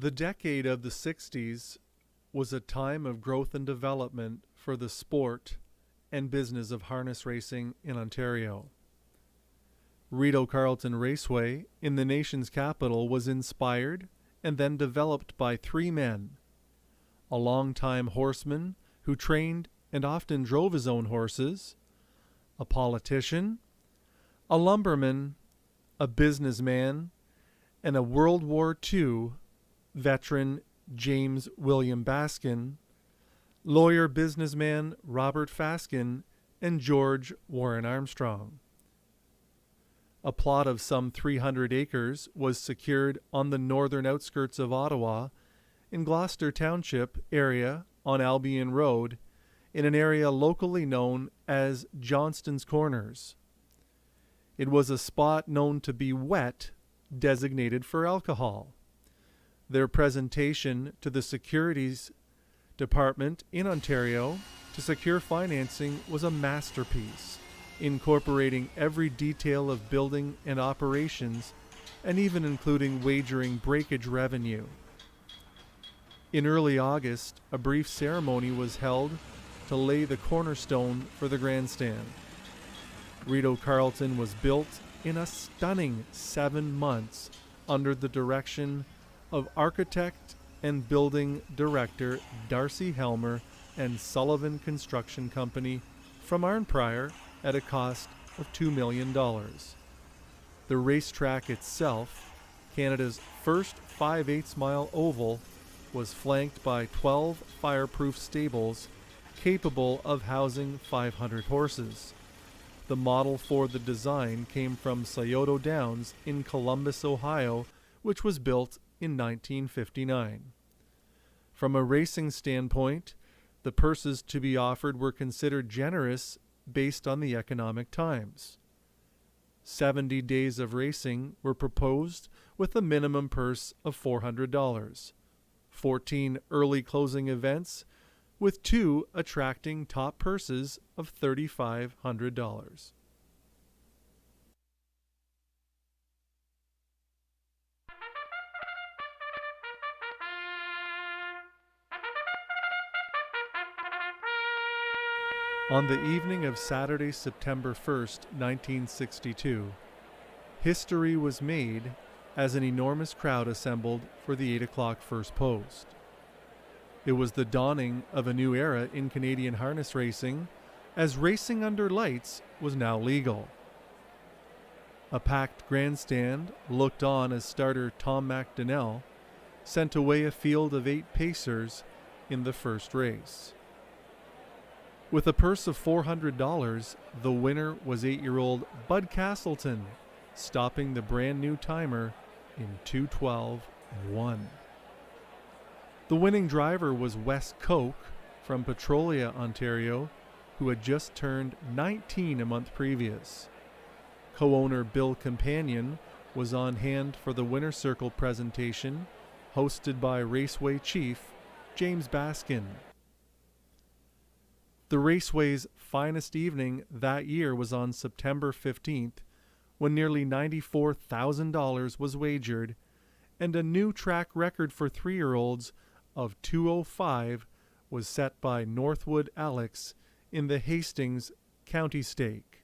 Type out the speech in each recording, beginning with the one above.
The decade of the 60s was a time of growth and development for the sport and business of harness racing in Ontario. Rideau Carleton Raceway in the nation's capital was inspired and then developed by three men: a longtime horseman who trained and often drove his own horses, a politician, a lumberman, a businessman, and a World War II veteran James William Baskin, lawyer businessman Robert Faskin, and George Warren Armstrong. A plot of some 300 acres was secured on the northern outskirts of Ottawa in Gloucester Township area on Albion Road in an area locally known as Johnston's Corners. It was a spot known to be wet, designated for alcohol. Their presentation to the Securities Department in Ontario to secure financing was a masterpiece, incorporating every detail of building and operations and even including wagering breakage revenue. In early August, a brief ceremony was held to lay the cornerstone for the grandstand. Rideau Carleton was built in a stunning 7 months under the direction of architect and building director Darcy Helmer and Sullivan Construction Company from Arnprior at a cost of $2 million. The racetrack itself, Canada's first 5/8 mile oval, was flanked by 12 fireproof stables capable of housing 500 horses. The model for the design came from Scioto Downs in Columbus, Ohio, which was built in 1959. From a racing standpoint, the purses to be offered were considered generous based on the economic times. 70 days of racing were proposed with a minimum purse of $400. 14 early closing events, with 2 attracting top purses of $3,500. On the evening of Saturday, September 1st, 1962, history was made as an enormous crowd assembled for the 8 o'clock first post. It was the dawning of a new era in Canadian harness racing, as racing under lights was now legal. A packed grandstand looked on as starter Tom McDonnell sent away a field of 8 pacers in the first race. With a purse of $400, the winner was 8-year-old Bud Castleton, stopping the brand new timer in 2:12.1. The winning driver was Wes Koch from Petrolia, Ontario, who had just turned 19 a month previous. Co-owner Bill Companion was on hand for the Winner's Circle presentation, hosted by Raceway Chief James Baskin. The Raceway's finest evening that year was on September 15th, when nearly $94,000 was wagered, and a new track record for 3-year-olds of 2:05 was set by Northwood Alex in the Hastings County Stake.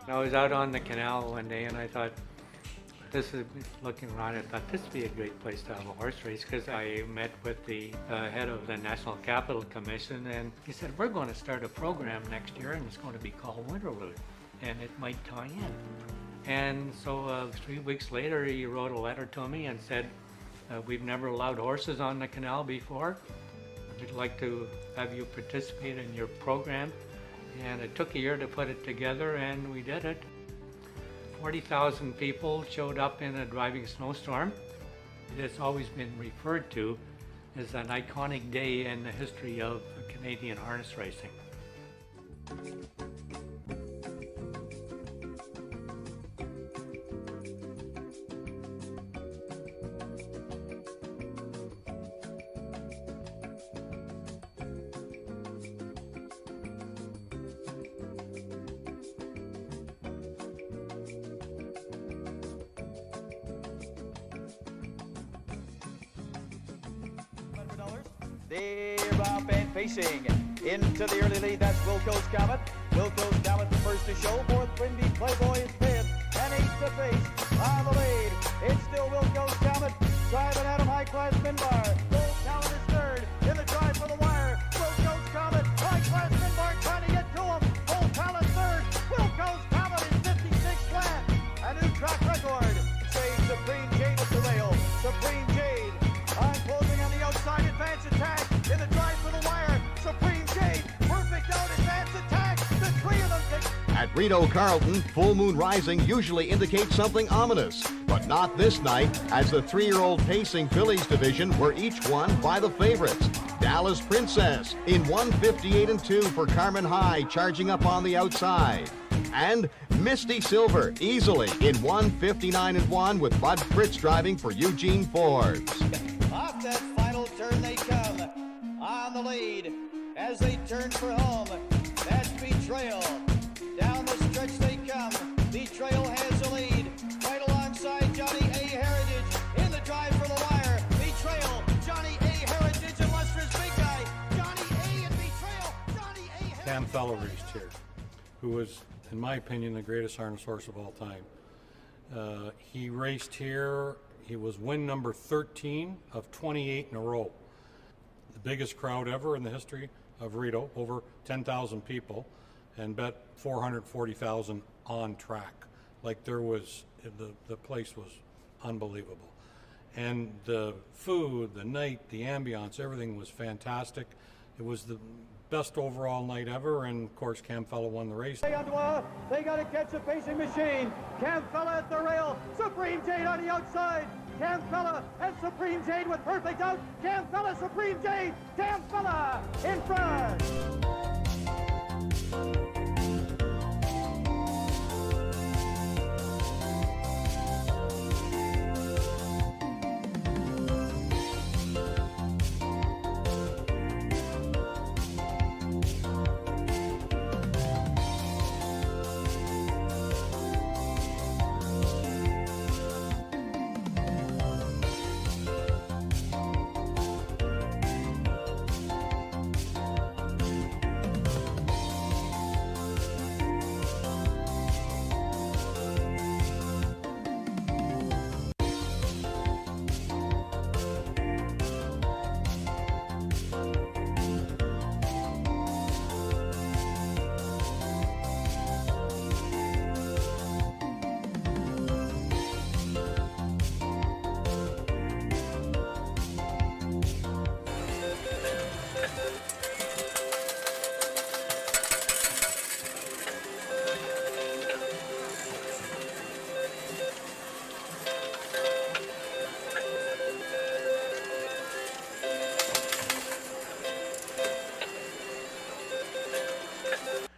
I was out on the canal one day and I thought, this is looking around, I thought this would be a great place to have a horse race, because I met with the head of the National Capital Commission, and he said, we're going to start a program next year and it's going to be called Winterlude, and it might tie in. And so 3 weeks later he wrote a letter to me and said, we've never allowed horses on the canal before. We'd like to have you participate in your program. And it took a year to put it together, and we did it. 40,000 people showed up in a driving snowstorm. It's always been referred to as an iconic day in the history of Canadian harness racing. They're up and facing into the early lead. That's Wilco's Comet. Wilco's Comet the first to show. Fourth, Windy Playboy is fifth. And eighth to face on the lead. It's still Wilco's Comet driving at him. High class Minbar. Gold Talent is third in the drive for the wire. Wilco's Comet, high class Minbar trying to get to him. Gold Talent third. Wilco's Comet is 56 flat. A new track record. Say Supreme Jade at the rail. Supreme Jade on closing on the outside. Advance attack in the drive for the wire. Supreme Jade, perfect out, advance attack. The three of them take. At Rideau Carleton, full moon rising usually indicates something ominous, but not this night, as the 3-year-old pacing fillies division were each won by the favorites. Dallas Princess in 1:58-2 for Carmen High, charging up on the outside. And Misty Silver easily in 1:59-1 with Bud Fritz driving for Eugene Forbes. Off that final turn they come on the lead as they turn for home. That's Betrayal. Down the stretch they come. Betrayal has the lead right alongside Johnny A. Heritage in the drive for the wire. Betrayal, Johnny A. Heritage, illustrious big guy. Johnny A. and Betrayal. Johnny A. Heritage. Cam Feller raced here, who was, in my opinion, the greatest harness horse of all time. He raced here. He was win number 13 of 28 in a row. The biggest crowd ever in the history of Rideau, over 10,000 people, and bet 440,000 on track. Like there was, the place was unbelievable. And the food, the night, the ambiance, everything was fantastic. It was the best overall night ever, and of course Cam Fella won the race. They got to catch a pacing machine. Cam Fella at the rail. Supreme Jade on the outside. Cam Fella and Supreme Jade with perfect out. Cam Fella, Supreme Jade. Cam Fella in front.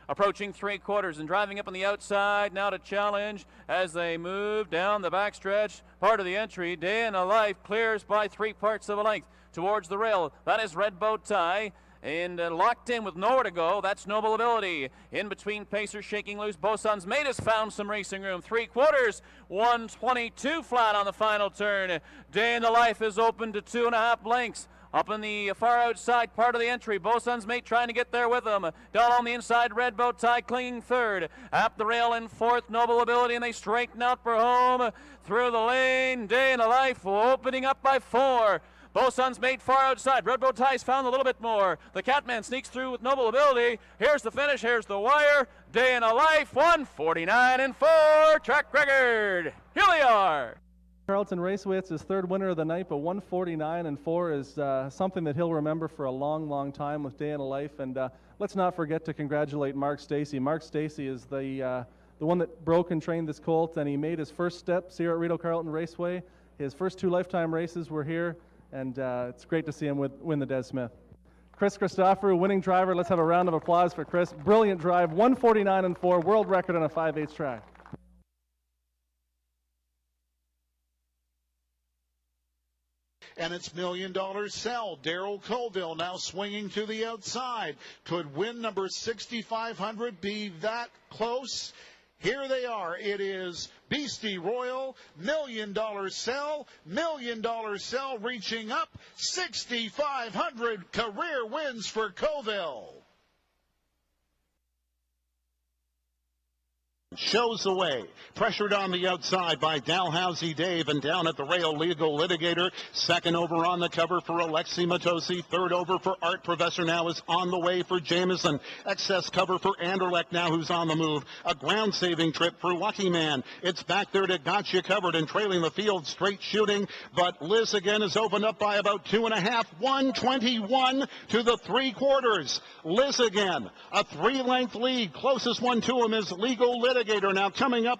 Approaching 3/4 and driving up on the outside now to challenge as they move down the backstretch. Part of the entry, Day in a Life clears by 3/4 of a length towards the rail. That is Red Bow Tie. And locked in with nowhere to go, that's Noble Ability. In between pacers shaking loose. Bosun's Mate has found some racing room. 3/4, 122 flat on the final turn. Day in the Life is open to 2.5 lengths. Up in the far outside part of the entry, Bosun's mate trying to get there with him. Down on the inside, Red Bow Tie clinging third. Up the rail in fourth, Noble Ability, and they straighten out for home. Through the lane, Day and a Life opening up by 4. Bosun's mate far outside. Red Bow Tie's found a little bit more. The Catman sneaks through with Noble Ability. Here's the finish, here's the wire. Day and a Life, 1:49.4. Track record. Here they are. Carleton Raceway, it's his third winner of the night, but 1:49.4 is something that he'll remember for a long, long time with Day in a Life. And let's not forget to congratulate Mark Stacey. Mark Stacey is the one that broke and trained this colt, and he made his first steps here at Rideau Carleton Raceway. His first 2 lifetime races were here, and it's great to see him win the Des Smith. Chris Christoforou, winning driver. Let's have a round of applause for Chris. Brilliant drive, 1:49.4, world record on a 5/8 track. And it's $1 Million Cell. Darrell Colville now swinging to the outside. Could win number 6,500 be that close? Here they are. It is Beastie Royal, $1 Million Cell, $1 Million Cell reaching up, 6,500 career wins for Colville. Shows the way. Pressured on the outside by Dalhousie Dave, and down at the rail, Legal Litigator. Second over on the cover for Alexi Matosi. Third over for Art Professor now is on the way for Jameson. Excess cover for Anderlecht now, who's on the move. A ground-saving trip for Lucky Man. It's back there to Gotcha Covered and trailing the field, straight shooting. But Liz again is opened up by about 2.5. 1:21 to the 3/4. Liz again, a 3-length lead. Closest one to him is Legal Litigator. Now coming up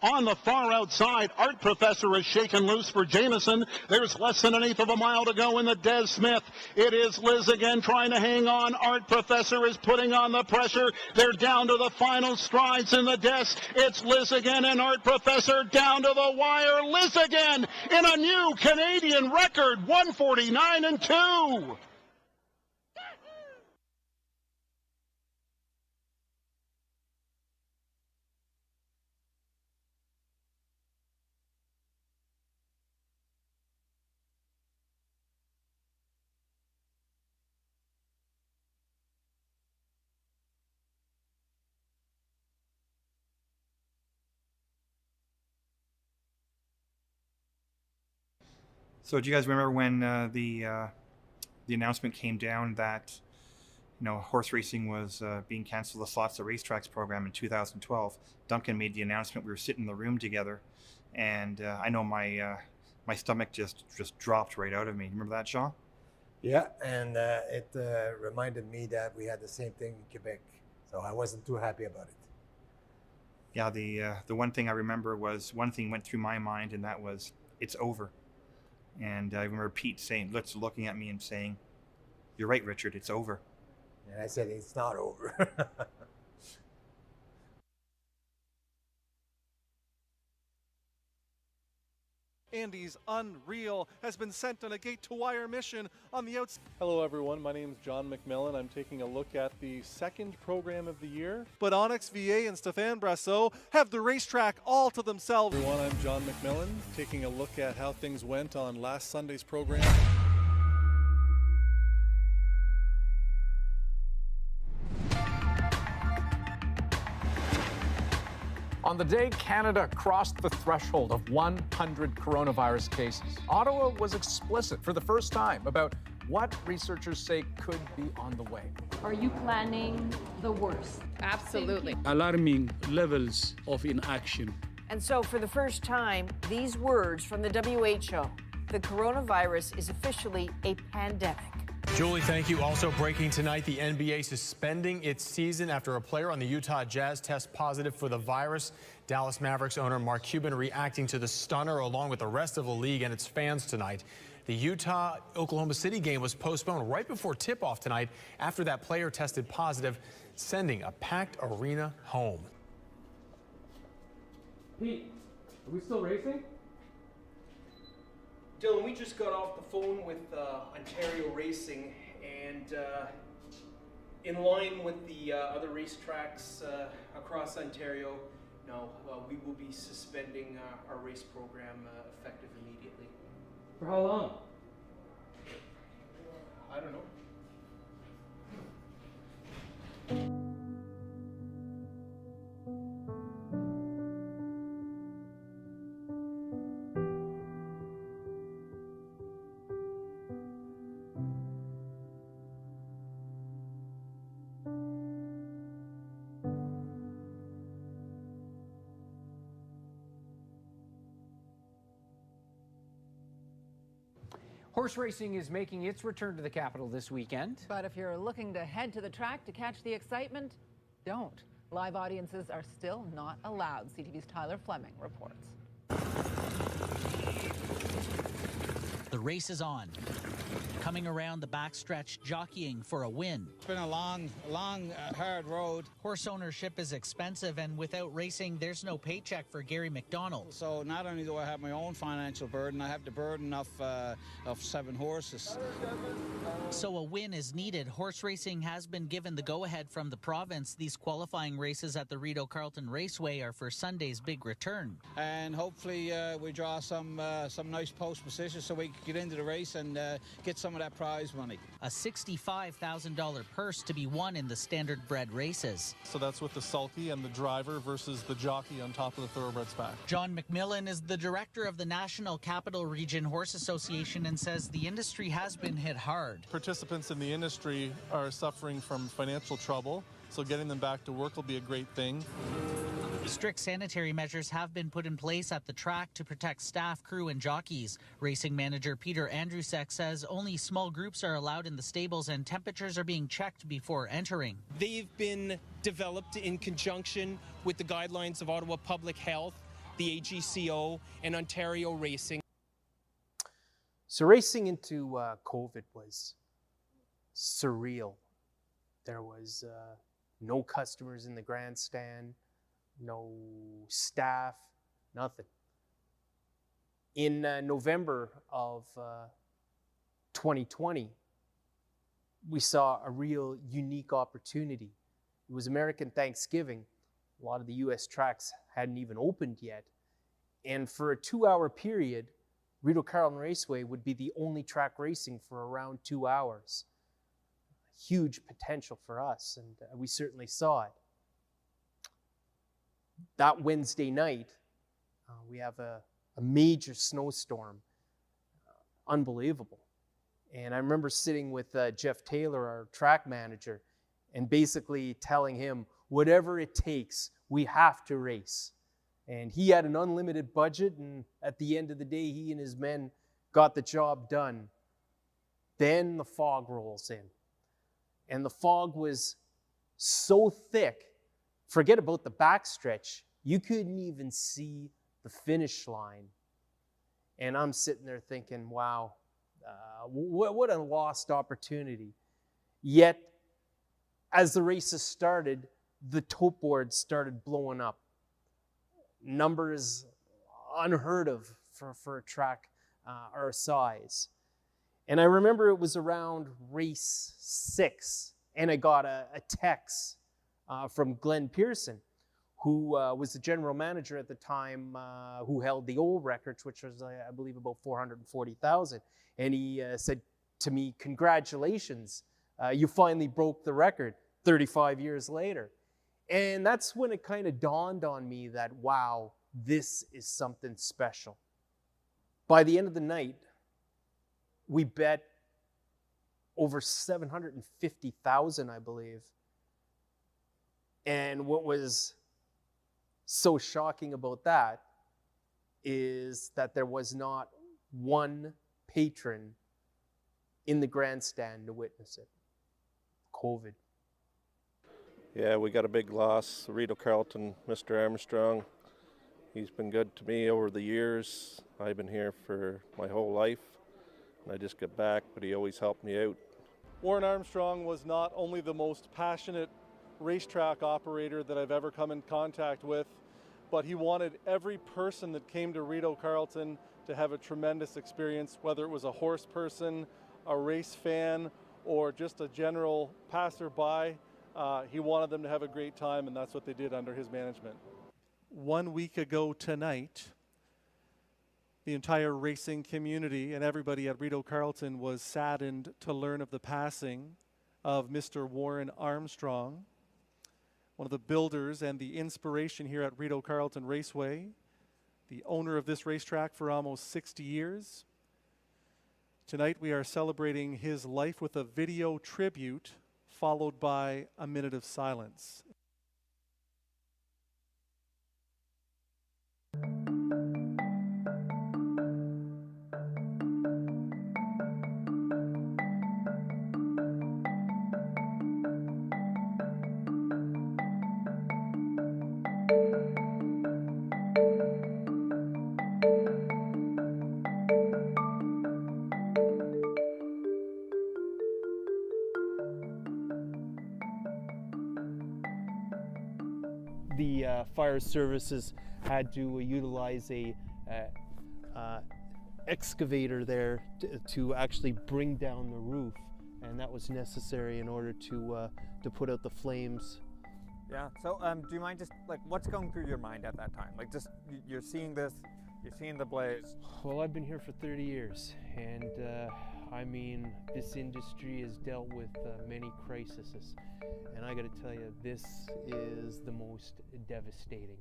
on the far outside, Art Professor is shaken loose for Jameson. There's less than 1/8 of a mile to go in the Des Smith. It is Liz again trying to hang on. Art Professor is putting on the pressure. They're down to the final strides in the Des. It's Liz again and Art Professor down to the wire. Liz again in a new Canadian record, 1:49.2. So do you guys remember when the announcement came down that horse racing was being canceled, the Slots at Racetracks program in 2012? Duncan made the announcement. We were sitting in the room together, and I know my stomach just dropped right out of me. Remember that, Sean? Yeah, and it reminded me that we had the same thing in Quebec, so I wasn't too happy about it. Yeah, the one thing I remember was one thing went through my mind, and that was it's over. And I remember Pete looking at me and saying, "You're right, Richard, it's over." And I said, "It's not over." Andy's Unreal has been sent on a gate-to-wire mission on the outside. Hello everyone, my name is John McMillan. I'm taking a look at the second program of the year. But Onyx VA and Stéphane Brassot have the racetrack all to themselves. Everyone, I'm John McMillan, taking a look at how things went on last Sunday's program. On the day Canada crossed the threshold of 100 coronavirus cases, Ottawa was explicit for the first time about what researchers say could be on the way. Are you planning the worst? Absolutely. Alarming levels of inaction. And so for the first time, these words from the WHO, the coronavirus is officially a pandemic. Julie, thank you. Also breaking tonight, the NBA suspending its season after a player on the Utah Jazz tests positive for the virus. Dallas Mavericks owner Mark Cuban reacting to the stunner along with the rest of the league and its fans tonight. The Utah-Oklahoma City game was postponed right before tip-off tonight after that player tested positive, sending a packed arena home. Pete, are we still racing? Dylan, we just got off the phone with Ontario Racing, and in line with the other racetracks across Ontario, we will be suspending our race program effective immediately. For how long? I don't know. Horse racing is making its return to the capital this weekend. But if you're looking to head to the track to catch the excitement, don't. Live audiences are still not allowed, CTV's Tyler Fleming reports. The race is on. Coming around the backstretch, jockeying for a win. It's been a long, hard road. Horse ownership is expensive, and without racing, there's no paycheck for Gary McDonald. So not only do I have my own financial burden, I have the burden of 7 horses. So a win is needed. Horse racing has been given the go-ahead from the province. These qualifying races at the Rideau Carleton Raceway are for Sunday's big return. And hopefully we draw some nice post positions so we can get into the race and get some of that prize money. A $65,000 purse to be won in the standard bred races. So that's with the sulky and the driver versus the jockey on top of the thoroughbreds pack. John McMillan is the director of the National Capital Region Horse Association and says the industry has been hit hard. Participants in the industry are suffering from financial trouble, so getting them back to work will be a great thing. Strict sanitary measures have been put in place at the track to protect staff, crew, and jockeys. Racing manager Peter Andrusek says only small groups are allowed in the stables and temperatures are being checked before entering. They've been developed in conjunction with the guidelines of Ottawa Public Health, the AGCO, and Ontario Racing. So racing into COVID was surreal. There was no customers in the grandstand, no staff, nothing. In November of 2020, we saw a real unique opportunity. It was American Thanksgiving. A lot of the US tracks hadn't even opened yet. And for a 2-hour period, Rideau Carleton Raceway would be the only track racing for around 2 hours. Huge potential for us, and we certainly saw it. That Wednesday night, we have a major snowstorm. Unbelievable. And I remember sitting with Jeff Taylor, our track manager, and basically telling him, whatever it takes, we have to race. And he had an unlimited budget, and at the end of the day, he and his men got the job done. Then the fog rolls in. And the fog was so thick, forget about the backstretch, you couldn't even see the finish line. And I'm sitting there thinking, wow, what a lost opportunity. Yet, as the races started, the tote boards started blowing up. Numbers unheard of for a track our size. And I remember it was around race 6, and I got a text from Glenn Pearson, who was the general manager at the time, who held the old records, which was, I believe, about 440,000. And he said to me, congratulations, you finally broke the record 35 years later. And that's when it kind of dawned on me that, wow, this is something special. By the end of the night, we bet over 750,000, I believe. And what was so shocking about that is that there was not one patron in the grandstand to witness it. COVID. Yeah, we got a big loss. Rideau Carleton, Mr. Armstrong. He's been good to me over the years. I've been here for my whole life. I just got back, but he always helped me out. Warren Armstrong was not only the most passionate racetrack operator that I've ever come in contact with, but he wanted every person that came to Rideau Carleton to have a tremendous experience, whether it was a horse person, a race fan, or just a general passerby. He wanted them to have a great time, and that's what they did under his management. 1 week ago tonight, The entire racing community and everybody at Rideau Carleton was saddened to learn of the passing of Mr. Warren Armstrong, one of the builders and the inspiration here at Rideau Carleton Raceway, the owner of this racetrack for almost 60 years. Tonight we are celebrating his life with a video tribute followed by a minute of silence. The fire services had to utilize a excavator there to actually bring down the roof, and that was necessary in order to put out the flames. Yeah. So, do you mind just like what's going through your mind at that time? Like, just you're seeing this, you're seeing the blaze. Well, I've been here for 30 years, and I mean, this industry has dealt with many crises, and I got to tell you, this is the most devastating.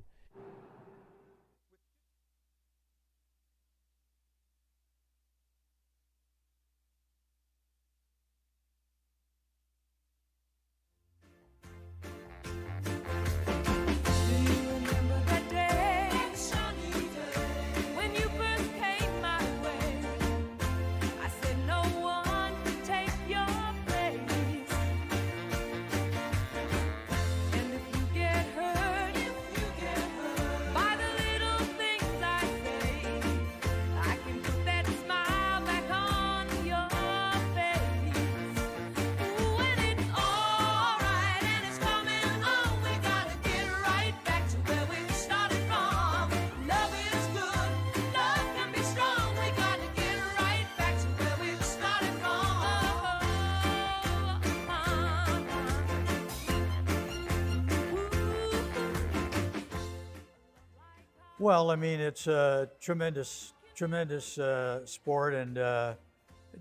Well, I mean, it's a tremendous sport, and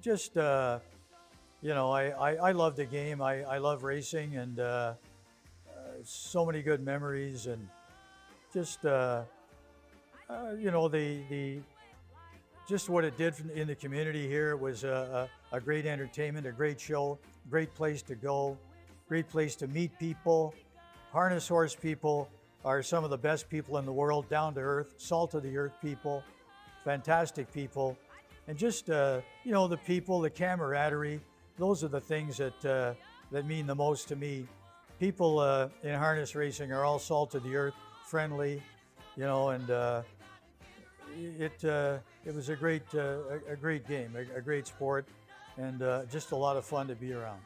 just, you know, I love the game. I love racing, and so many good memories, and just, you know, just what it did in the community here. It was a great entertainment, a great show, great place to go, great place to meet people. Harness horse people are some of the best people in the world, down to earth, salt of the earth people, fantastic people. And just, you know, the people, the camaraderie, those are the things that mean the most to me. People in harness racing are all salt of the earth, friendly, you know, and it was a great game, a great sport, and just a lot of fun to be around.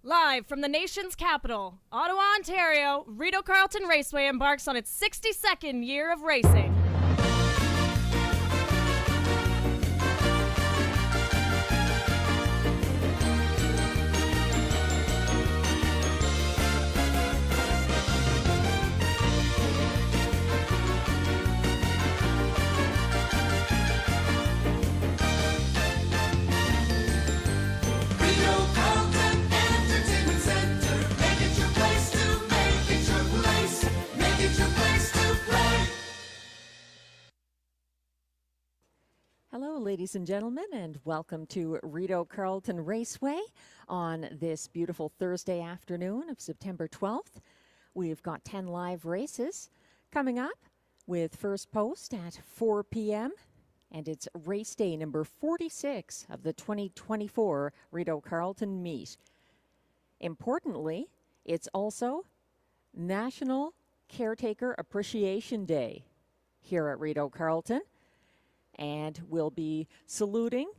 Live from the nation's capital, Ottawa, Ontario, Rideau Carleton Raceway embarks on its 62nd year of racing. Hello, ladies and gentlemen, and welcome to Rideau Carleton Raceway on this beautiful Thursday afternoon of September 12th. We've got 10 live races coming up with first post at 4 p.m., and it's race day number 46 of the 2024 Rideau Carleton meet. Importantly, it's also National Caretaker Appreciation Day here at Rideau Carleton. And we'll be saluting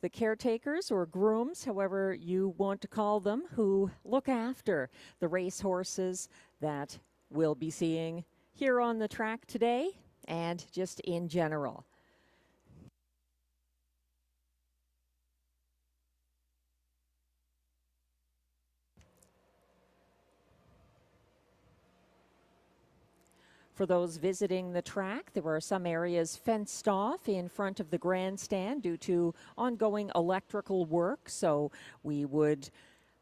the caretakers or grooms, however you want to call them, who look after the race horses that we'll be seeing here on the track today and just in general. For those visiting the track, there are some areas fenced off in front of the grandstand due to ongoing electrical work, so we would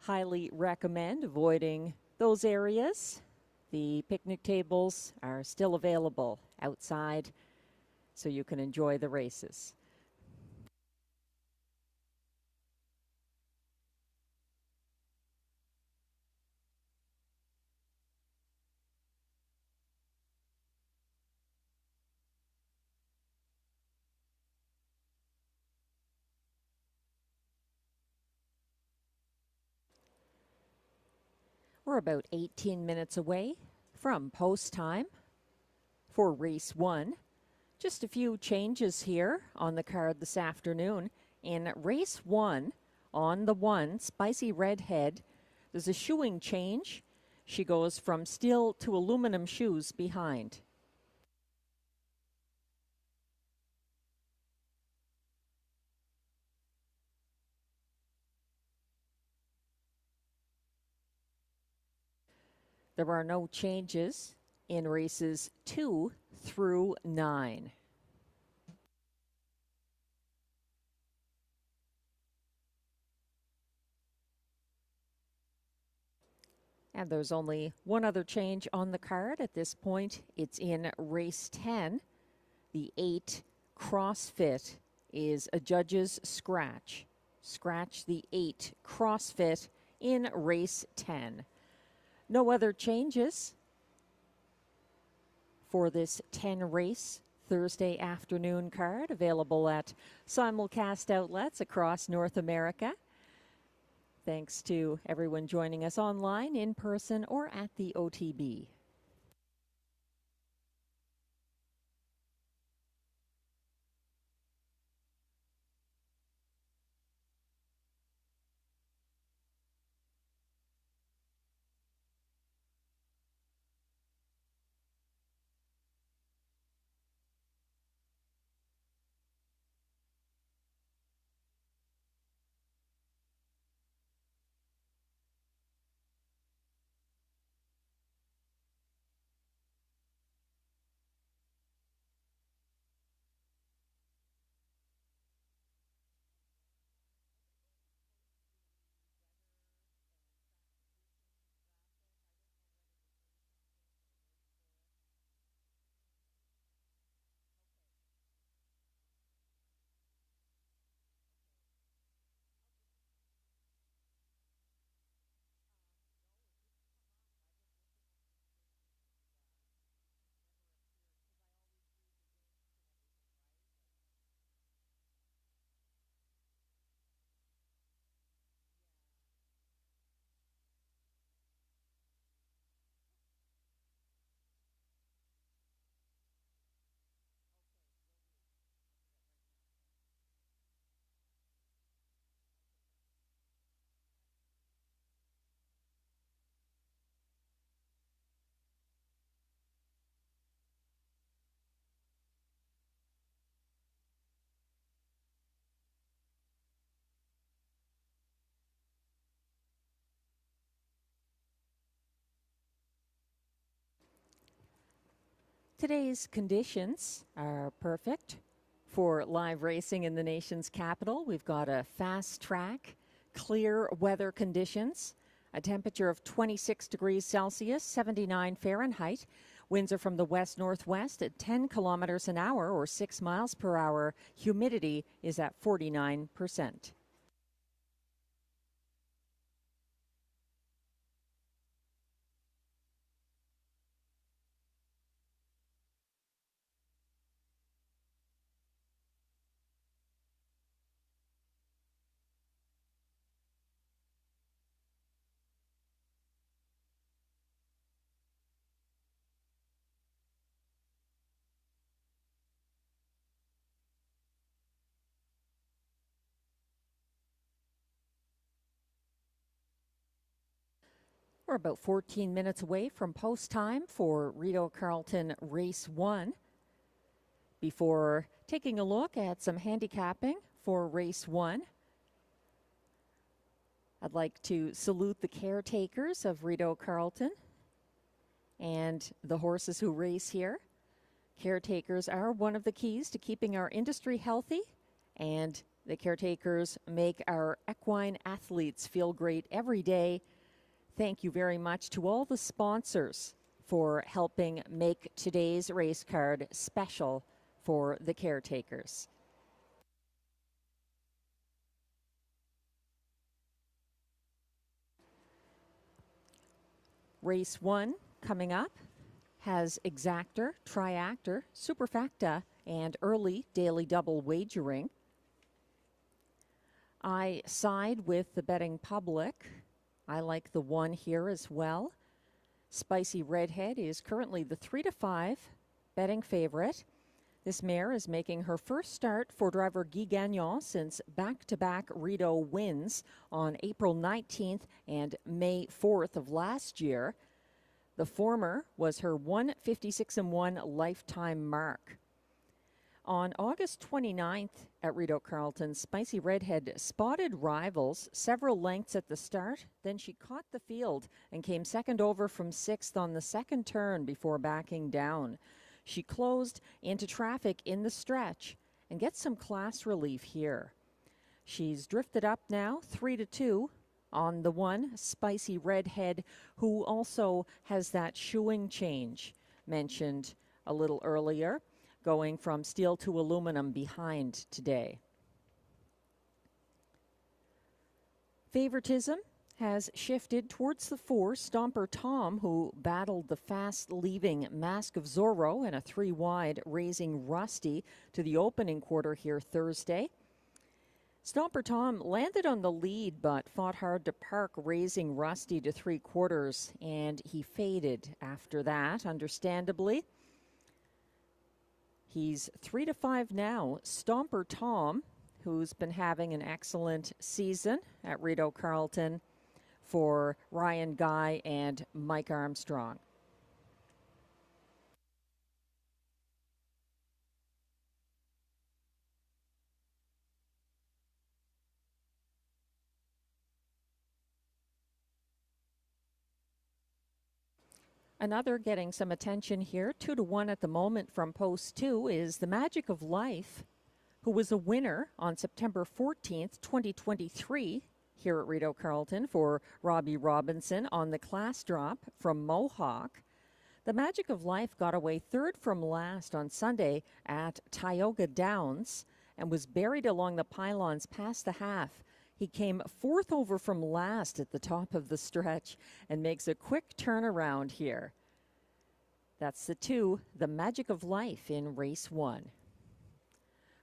highly recommend avoiding those areas. The picnic tables are still available outside, so you can enjoy the races. We're about 18 minutes away from post time for race 1. Just a few changes here on the card this afternoon. In race 1, on the 1, Spicy Redhead, there's a shoeing change. She goes from steel to aluminum shoes behind. There are no changes in races 2 through 9. And there's only one other change on the card at this point. It's in race 10. The 8 CrossFit is a judge's scratch. Scratch the 8 CrossFit in race 10. No other changes for this 10 race Thursday afternoon card, available at simulcast outlets across North America. Thanks to everyone joining us online, in person, or at the OTB. Today's conditions are perfect for live racing in the nation's capital. We've got a fast track, clear weather conditions, a temperature of 26 degrees Celsius, 79 Fahrenheit. Winds are from the west-northwest at 10 kilometers an hour or 6 miles per hour. Humidity is at 49%. We're about 14 minutes away from post time for Rideau Carleton Race 1. Before taking a look at some handicapping for Race 1, I'd like to salute the caretakers of Rideau Carleton and the horses who race here. Caretakers are one of the keys to keeping our industry healthy, and the caretakers make our equine athletes feel great every day. Thank you very much to all the sponsors for helping make today's race card special for the caretakers. Race 1 coming up has exactor, triactor, superfecta, and early daily double wagering. I side with the betting public. I like the 1 here as well. Spicy Redhead is currently the 3-5 betting favorite. This mare is making her first start for driver Guy Gagnon since back-to-back Rideau wins on April 19th and May 4th of last year. The former was her 156-1 lifetime mark. On August 29th at Rideau Carleton, Spicy Redhead spotted rivals several lengths at the start. Then she caught the field and came second over from 6th on the second turn before backing down. She closed into traffic in the stretch and gets some class relief here. She's drifted up now 3-2 on the 1, Spicy Redhead, who also has that shoeing change mentioned a little earlier, going from steel to aluminum behind today. Favoritism has shifted towards the 4, Stomper Tom, who battled the fast-leaving Mask of Zorro and a 3-wide Raising Rusty to the opening quarter here Thursday. Stomper Tom landed on the lead but fought hard to park Raising Rusty to 3/4, and he faded after that, understandably. He's 3-5 now. Stomper Tom, who's been having an excellent season at Rideau Carleton for Ryan Guy and Mike Armstrong. Another getting some attention here, 2-1 at the moment from post 2, is the Magic of Life, who was a winner on September 14th, 2023, here at Rideau Carleton for Robbie Robinson on the class drop from Mohawk. The Magic of Life got away 3rd from last on Sunday at Tioga Downs and was buried along the pylons past the half. He came 4th over from last at the top of the stretch and makes a quick turnaround here. That's the 2, the Magic of Life in race 1.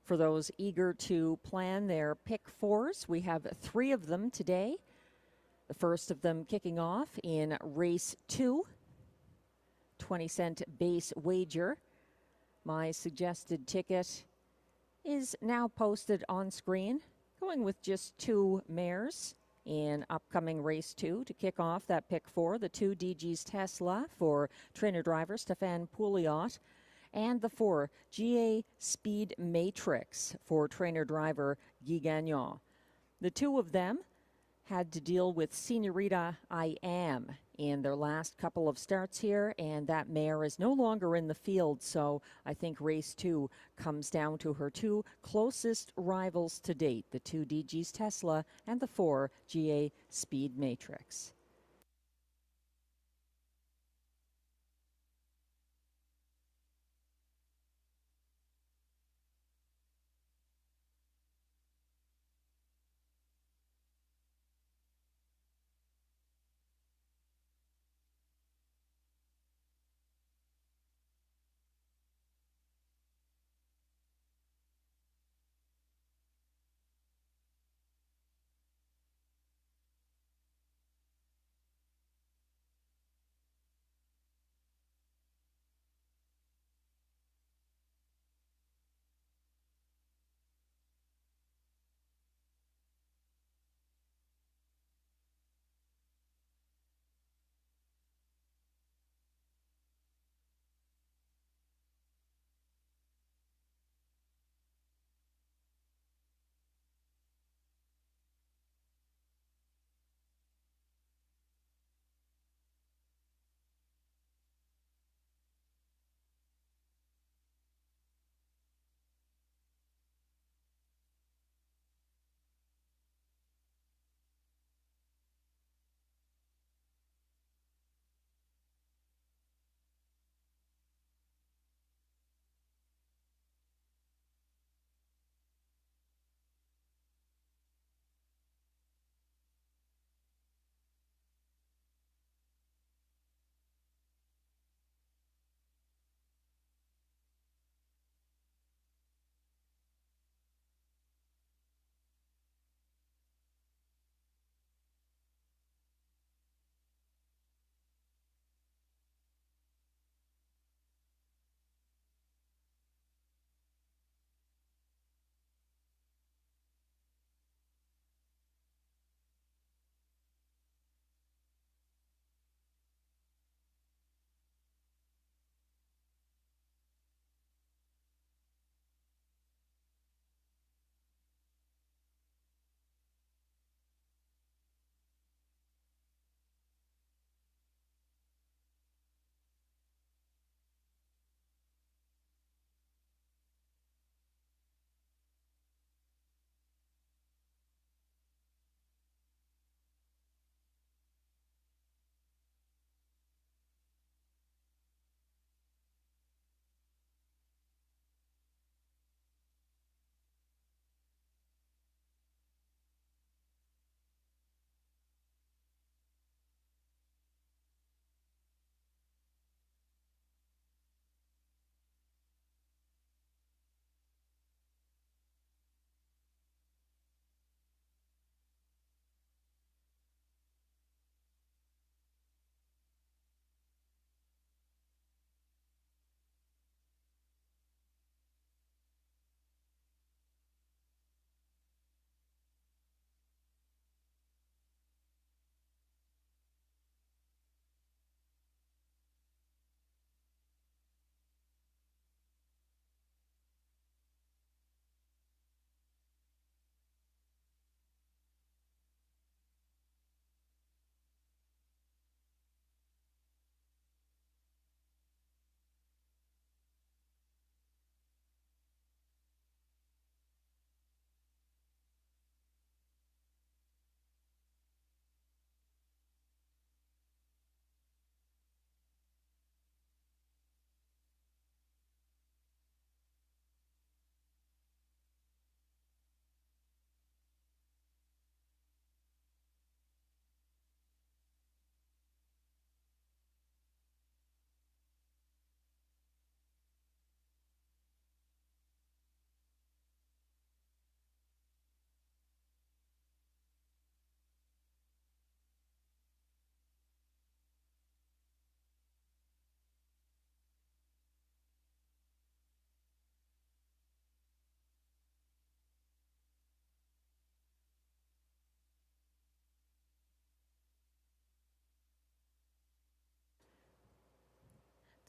For those eager to plan their pick 4s, we have 3 of them today. The first of them kicking off in race 2, 20-cent base wager. My suggested ticket is now posted on screen, going with just 2 mares in upcoming race 2 to kick off that pick 4. The 2 DG's Tesla for trainer driver Stefan Pouliot, and the 4 GA Speed Matrix for trainer driver Guy Gagnon. The 2 of them had to deal with Senorita I Am in their last couple of starts here, and that mare is no longer in the field, so I think race 2 comes down to her 2 closest rivals to date, the 2 DG's Tesla and the 4 GA Speed Matrix.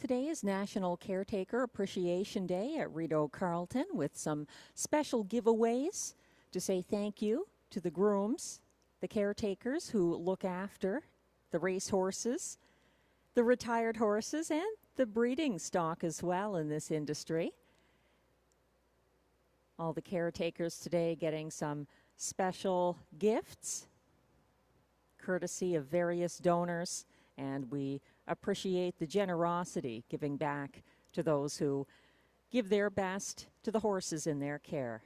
Today is National Caretaker Appreciation Day at Rideau Carleton with some special giveaways to say thank you to the grooms the caretakers who look after the race horses, the retired horses, and the breeding stock as well in this industry. All the caretakers today getting some special gifts, courtesy of various donors, and we appreciate the generosity giving back to those who give their best to the horses in their care.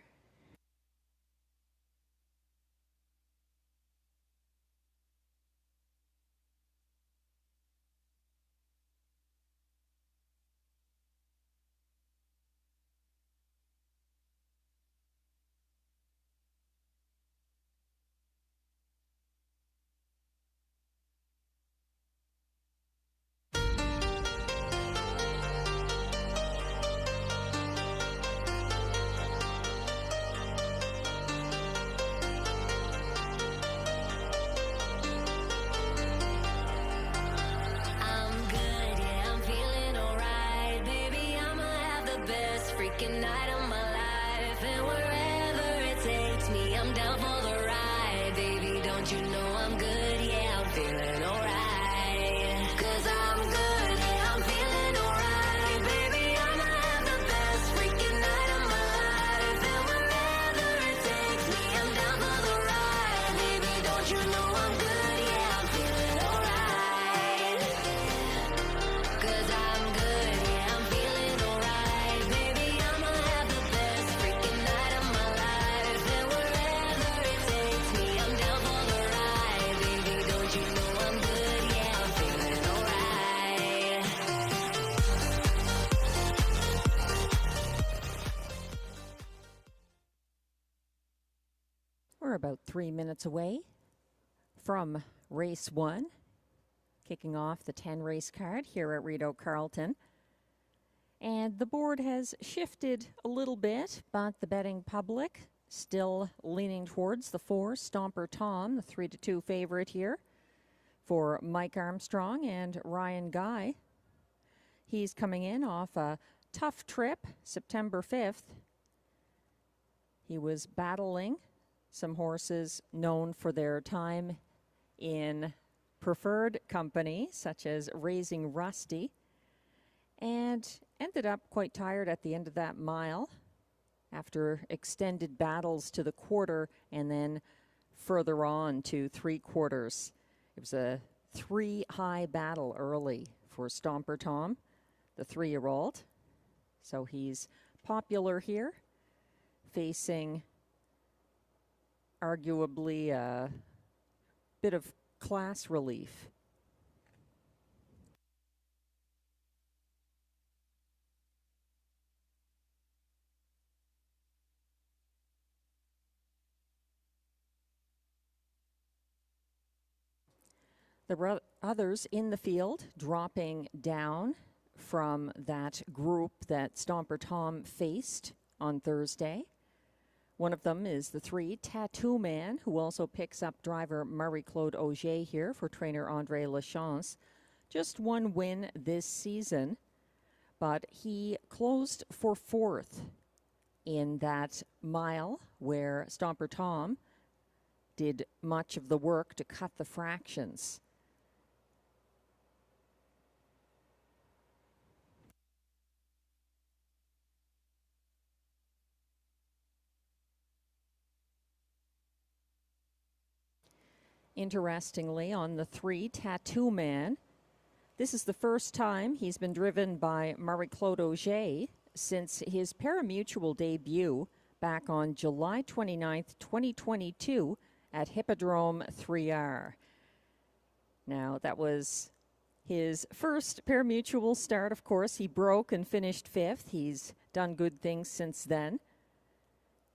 We're about 3 minutes away from race 1, kicking off the 10 race card here at Rideau Carleton. And the board has shifted a little bit, but the betting public still leaning towards the 4, Stomper Tom, the 3-2 favorite here for Mike Armstrong and Ryan Guy. He's coming in off a tough trip, September 5th. He was battling some horses known for their time in preferred company, such as Raising Rusty, and ended up quite tired at the end of that mile after extended battles to the quarter and then further on to 3/4. It was a 3-high battle early for Stomper Tom, the 3-year-old. So he's popular here, facing arguably a bit of class relief. The others in the field dropping down from that group that Stomper Tom faced on Thursday. One of them is the 3, Tattoo Man, who also picks up driver Marie-Claude Auger here for trainer Andre Lachance. Just one win this season, but he closed for 4th in that mile where Stomper Tom did much of the work to cut the fractions. Interestingly, on the 3, Tattoo Man, this is the first time he's been driven by Marie-Claude Auger since his parimutuel debut back on July 29th, 2022 at Hippodrome 3R. Now, that was his first parimutuel start, of course. He broke and finished 5th. He's done good things since then.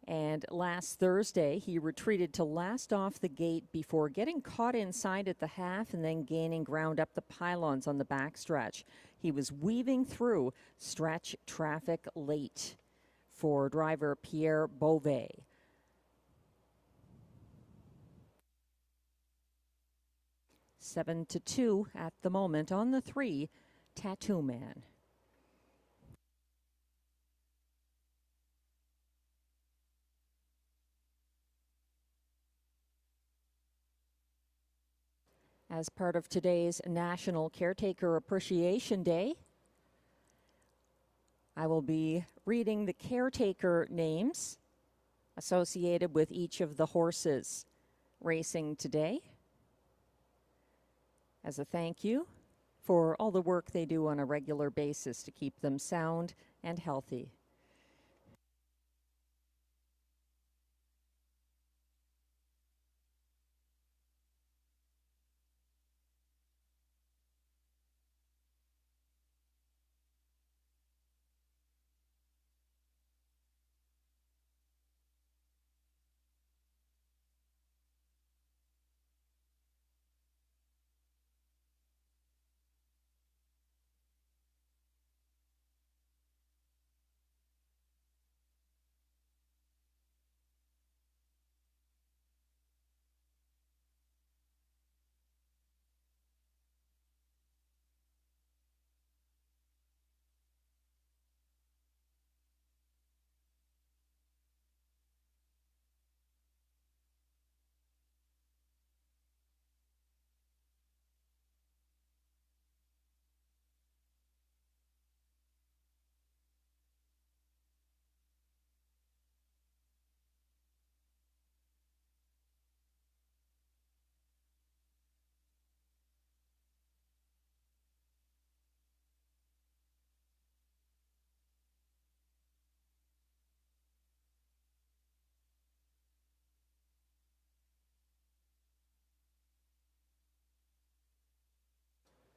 And last Thursday, he retreated to last off the gate before getting caught inside at the half and then gaining ground up the pylons on the backstretch. He was weaving through stretch traffic late for driver Pierre Beauvais. Seven to 2 at the moment on the 3, Tattoo Man. As part of today's National Caretaker Appreciation Day, I will be reading the caretaker names associated with each of the horses racing today as a thank you for all the work they do on a regular basis to keep them sound and healthy.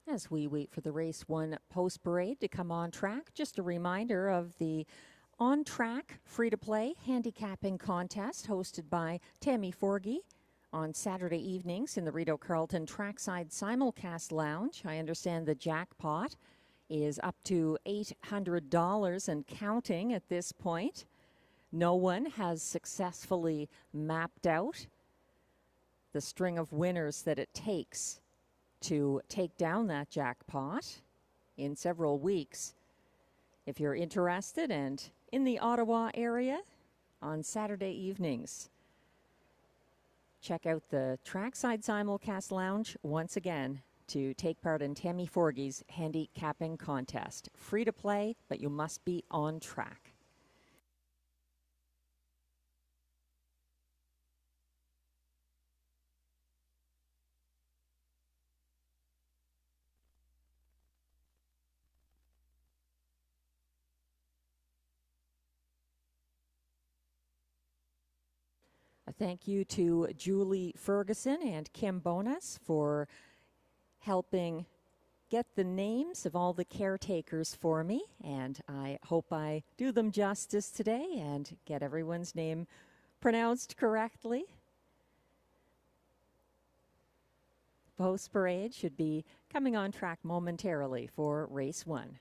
As we wait for the Race 1 post parade to come on track, just a reminder of the on-track free-to-play handicapping contest hosted by Tammy Forgey on Saturday evenings in the Rideau Carleton Trackside Simulcast Lounge. I understand the jackpot is up to $800 and counting at this point. No one has successfully mapped out the string of winners that it takes to take down that jackpot in several weeks. If you're interested and in the Ottawa area on Saturday evenings, check out the Trackside Simulcast Lounge once again to take part in Tammy Forgey's handicapping contest. Free to play, but you must be on track. A thank you to Julie Ferguson and Kim Bonas for helping get the names of all the caretakers for me, and I hope I do them justice today and get everyone's name pronounced correctly. Post parade should be coming on track momentarily for Race 1.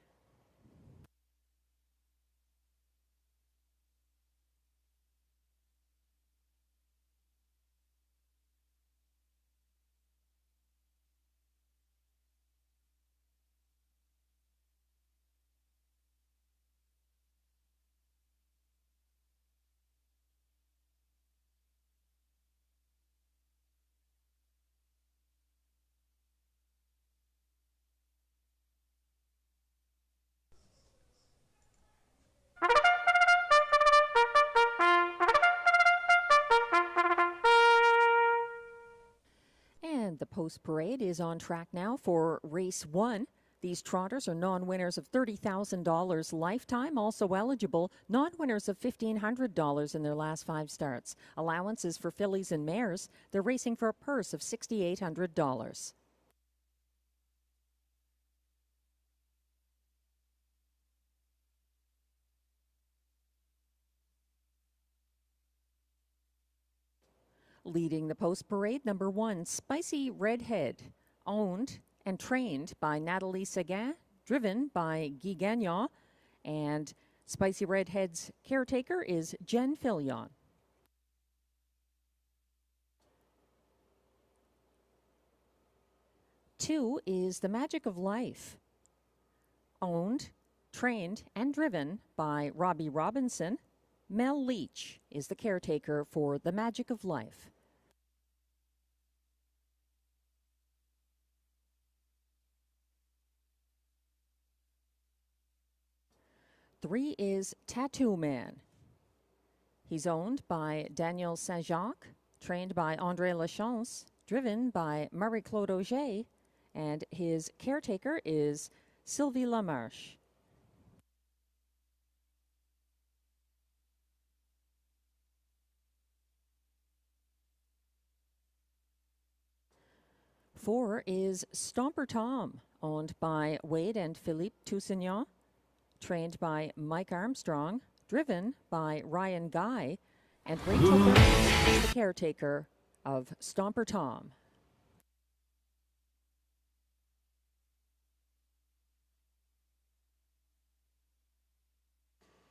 And the post parade is on track now for Race 1. These trotters are non-winners of $30,000 lifetime, also eligible non-winners of $1,500 in their last 5 starts. Allowances for fillies and mares. They're racing for a purse of $6,800. Leading the post parade, number 1, Spicy Redhead, owned and trained by Nathalie Seguin, driven by Guy Gagnon, and Spicy Redhead's caretaker is Jen Fillion. Two is The Magic of Life, owned, trained, and driven by Robbie Robinson. Mel Leach is the caretaker for The Magic of Life. 3 is Tattoo Man. He's owned by Daniel Saint-Jacques, trained by André Lachance, driven by Marie-Claude Auger, and his caretaker is Sylvie Lamarche. Four is Stomper Tom, owned by Wade and Philippe Toussaint, trained by Mike Armstrong, driven by Ryan Guy, and Rachel Burns is the caretaker of Stomper Tom.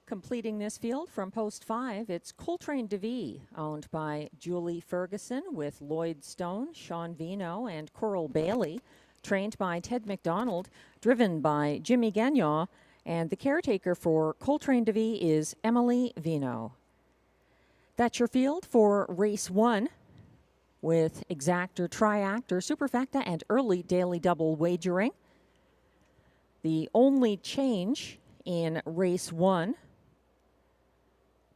Completing this field from post 5, it's Coltrane DeVee, owned by Julie Ferguson with Lloyd Stone, Sean Vino, and Coral Bailey, trained by Ted McDonald, driven by Jimmy Gagnon, and the caretaker for Coltrane DeVee is Emily Vino. That's your field for race 1 with exactor, triactor, superfecta, and early daily double wagering. The only change in race 1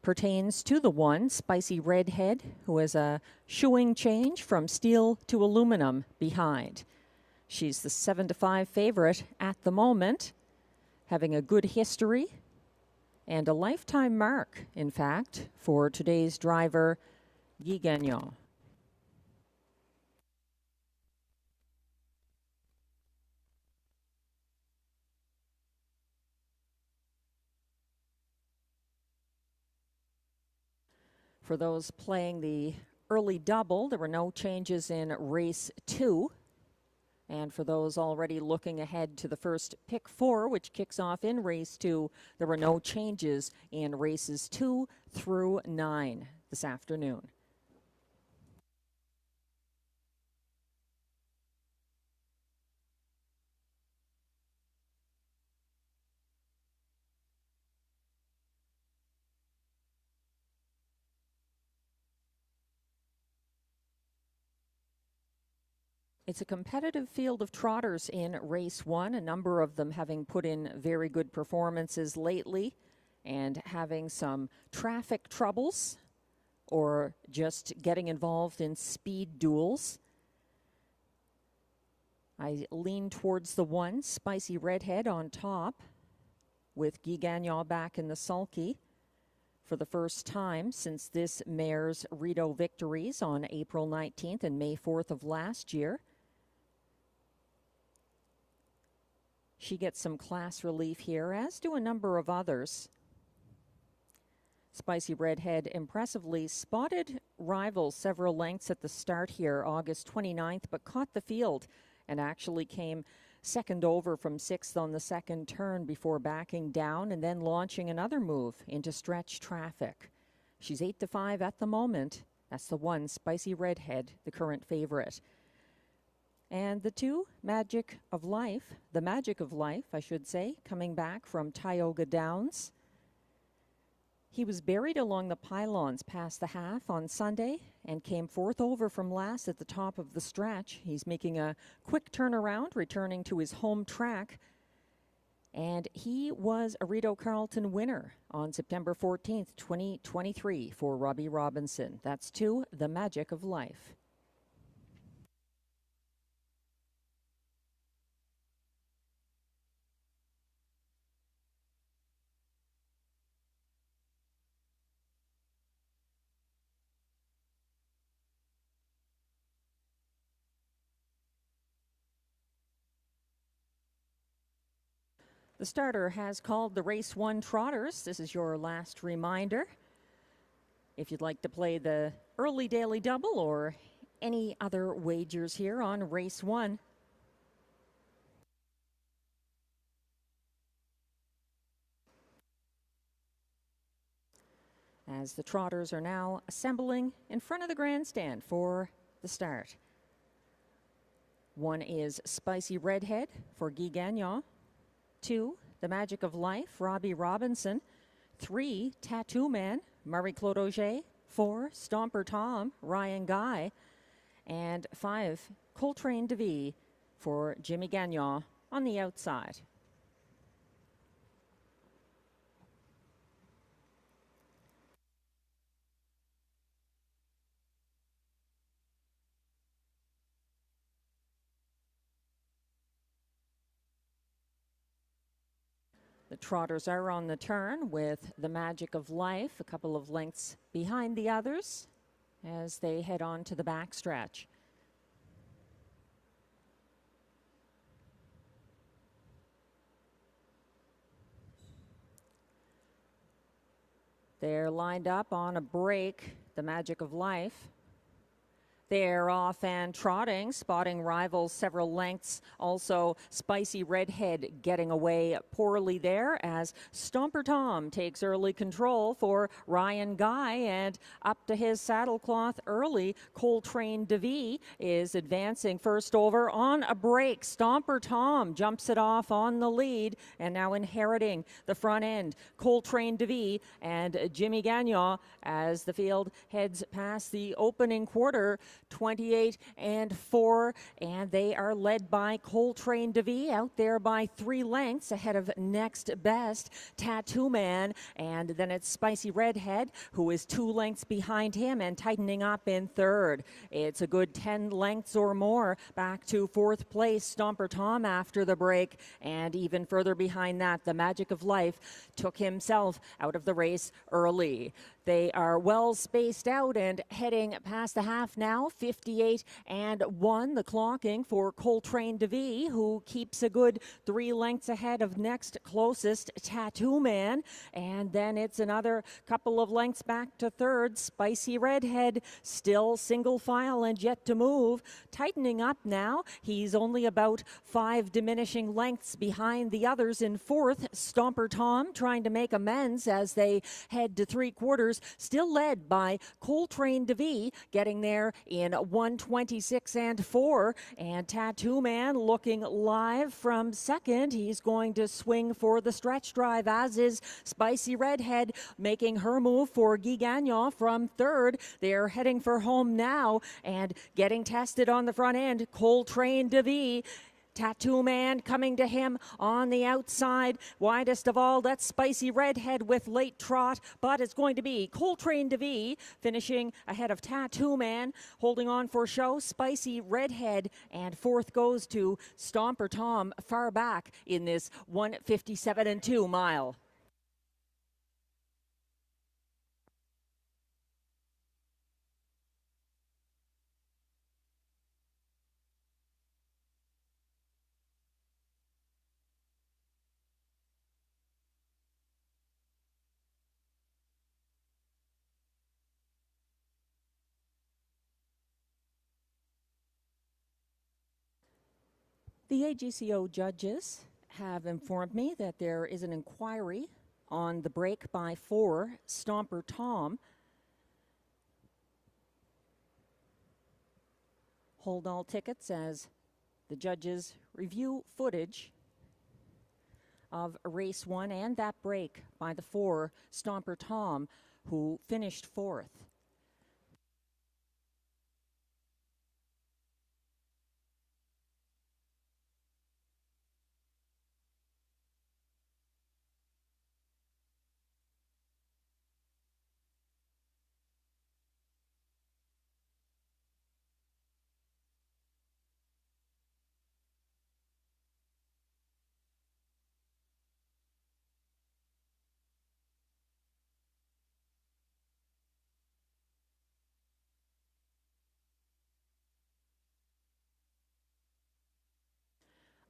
pertains to the 1, Spicy Redhead, who has a shoeing change from steel to aluminum behind. She's the 7-5 favorite at the moment, having a good history and a lifetime mark, in fact, for today's driver, Guy Gagnon. For those playing the early double, there were no changes in race 2. And for those already looking ahead to the first pick 4, which kicks off in race 2, there were no changes in races 2 through 9 this afternoon. It's a competitive field of trotters in race 1, a number of them having put in very good performances lately and having some traffic troubles or just getting involved in speed duels. I lean towards the 1, Spicy Redhead on top, with Guy Gagnon back in the sulky for the first time since this mare's Rideau victories on April 19th and May 4th of last year. She gets some class relief here, as do a number of others. Spicy Redhead impressively spotted rivals several lengths at the start here, August 29th, but caught the field and actually came second over from 6th on the second turn before backing down and then launching another move into stretch traffic. She's 8-5 at the moment. That's the 1, Spicy Redhead, the current favorite. And the 2, Magic of Life, the Magic of Life, I should say, coming back from Tioga Downs. He was buried along the pylons past the half on Sunday and came 4th over from last at the top of the stretch. He's making a quick turnaround, returning to his home track. And he was a Rideau Carleton winner on September 14th, 2023 for Robbie Robinson. That's 2, the Magic of Life. The starter has called the race 1 trotters. This is your last reminder. If you'd like to play the early daily double or any other wagers here on race 1. As the trotters are now assembling in front of the grandstand for the start. 1 is Spicy Redhead for Guy Gagnon. 2, The Magic of Life, Robbie Robinson. 3, Tattoo Man, Marie-Claude Auger. 4, Stomper Tom, Ryan Guy. And 5, Coltrane DeVee for Jimmy Gagnon on the outside. The trotters are on the turn with the Magic of Life a couple of lengths behind the others as they head on to the backstretch. They're lined up on a break, the Magic of Life. They're off and trotting, spotting rivals several lengths. Also, Spicy Redhead getting away poorly there as Stomper Tom takes early control for Ryan Guy, and up to his saddlecloth early, Coltrane DeVee is advancing first over on a break. Stomper Tom jumps it off on the lead and now inheriting the front end. Coltrane DeVee and Jimmy Gagnon as the field heads past the opening quarter. 28 and 4, and they are led by Coltrane DeVee out there by 3 lengths ahead of next best Tattoo Man, and then it's Spicy Redhead who is 2 lengths behind him and tightening up in third. It's a good 10 lengths or more back to 4th place Stomper Tom after the break, and even further behind that the Magic of Life took himself out of the race early. They are well spaced out and heading past the half now, 58 and 1, the clocking for Coltrane DeVee, who keeps a good 3 lengths ahead of next closest Tattoo Man. And then it's another couple of lengths back to third. Spicy Redhead still single file and yet to move. Tightening up now. He's only about 5 diminishing lengths behind the others in fourth. Stomper Tom trying to make amends as they head to 3/4. Still led by Coltrane DeVee, getting there in 1:26 and 4. And Tattoo Man looking live from second. He's going to swing for the stretch drive, as is Spicy Redhead, making her move for Guy Gagnon from third. They're heading for home now and getting tested on the front end. Coltrane DeVee. Tattoo Man coming to him on the outside. Widest of all, that's Spicy Redhead with late trot, but it's going to be Coltrane DeVee finishing ahead of Tattoo Man, holding on for show, Spicy Redhead, and fourth goes to Stomper Tom far back in this 1:57 and 2 mile. The AGCO judges have informed me that there is an inquiry on the break by 4, Stomper Tom. Hold all tickets as the judges review footage of race 1 and that break by the 4, Stomper Tom, who finished 4th.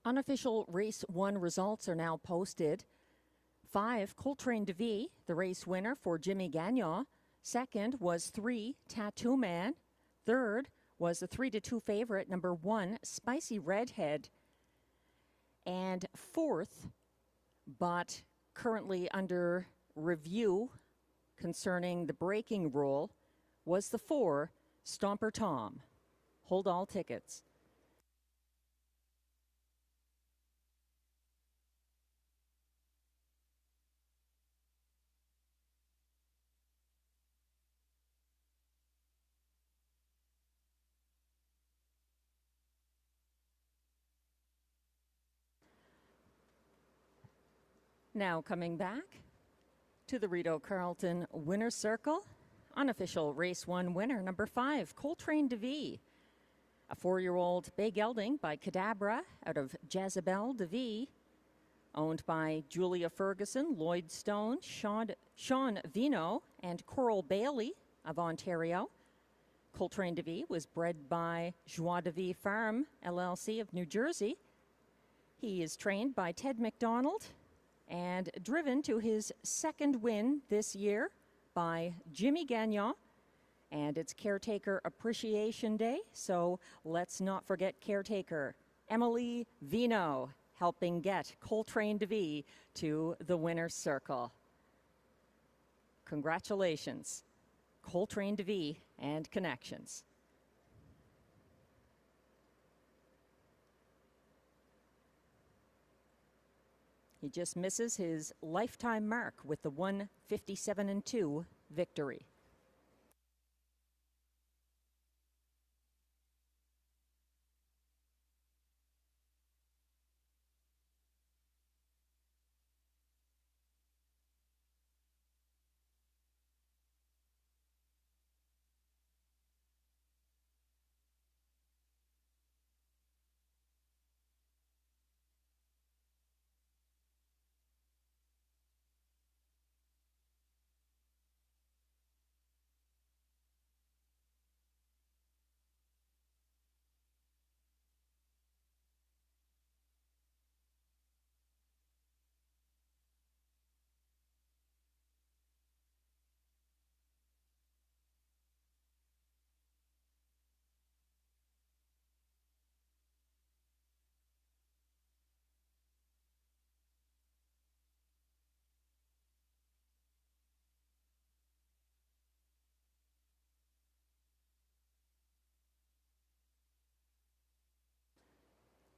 Unofficial race 1 results are now posted. 5, Coltrane DeVee, the race winner for Jimmy Gagnon. Second was 3, Tattoo Man. Third was the 3-2 favorite, number 1, Spicy Redhead. And fourth, but currently under review concerning the braking rule, was the 4, Stomper Tom. Hold all tickets. Now coming back to the Rideau Carleton winner's circle, unofficial race 1 winner, number 5, Coltrane DeVee. A 4-year-old bay gelding by Cadabra out of Jezebel DeVee. owned by Julia Ferguson, Lloyd Stone, Sean Vino, and Coral Bailey of Ontario. Coltrane de Vie was bred by Joie de Vie Farm, LLC of New Jersey. He is trained by Ted McDonald and driven to his second win this year by Jimmy Gagnon. And it's Caretaker Appreciation Day, so let's not forget Caretaker. Emily Vino helping get Coltrane de Vie to the winner's circle. Congratulations, Coltrane de Vie and Connections. He just misses his lifetime mark with the 157-2 victory.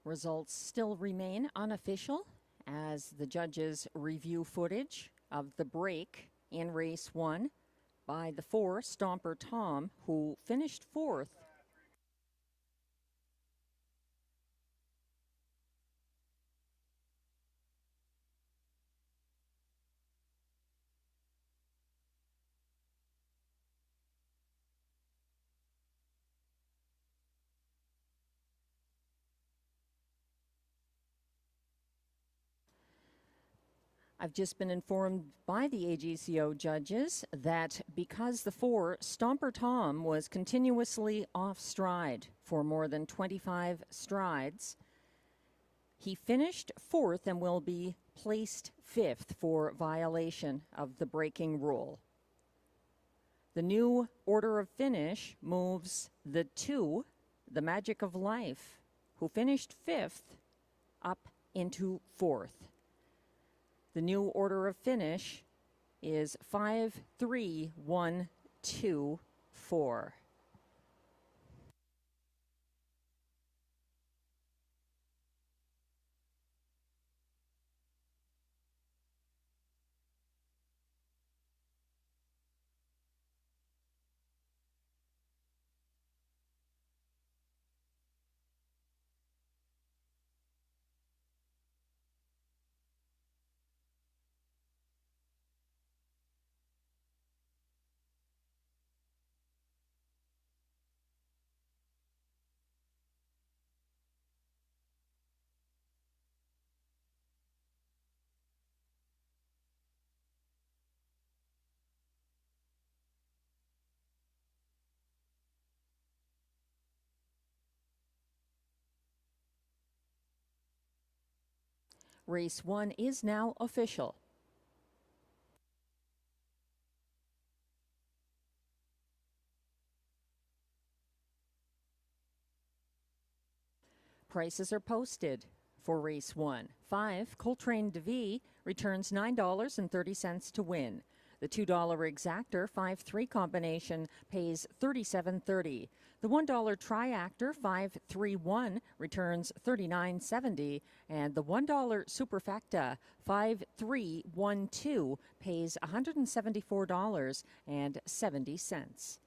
Results still remain unofficial as the judges review footage of the break in race 1 by the 4 Stomper Tom, who finished 4th. I've just been informed by the AGCO judges that because the 4 Stomper Tom was continuously off stride for more than 25 strides, he finished 4th and will be placed 5th for violation of the braking rule. The new order of finish moves the 2, the Magic of Life, who finished 5th, up into 4th. The new order of finish is 5, 3, 1, 2, 4. Race 1 is now official. Prices are posted for race 1. 5 Coltrane de Vie returns $9.30 to win. The $2 exactor 5-3 combination pays $37.30. The $1 triactor 5-3-1 returns $39.70, and the $1 superfecta 5-3-1-2 pays $174.70.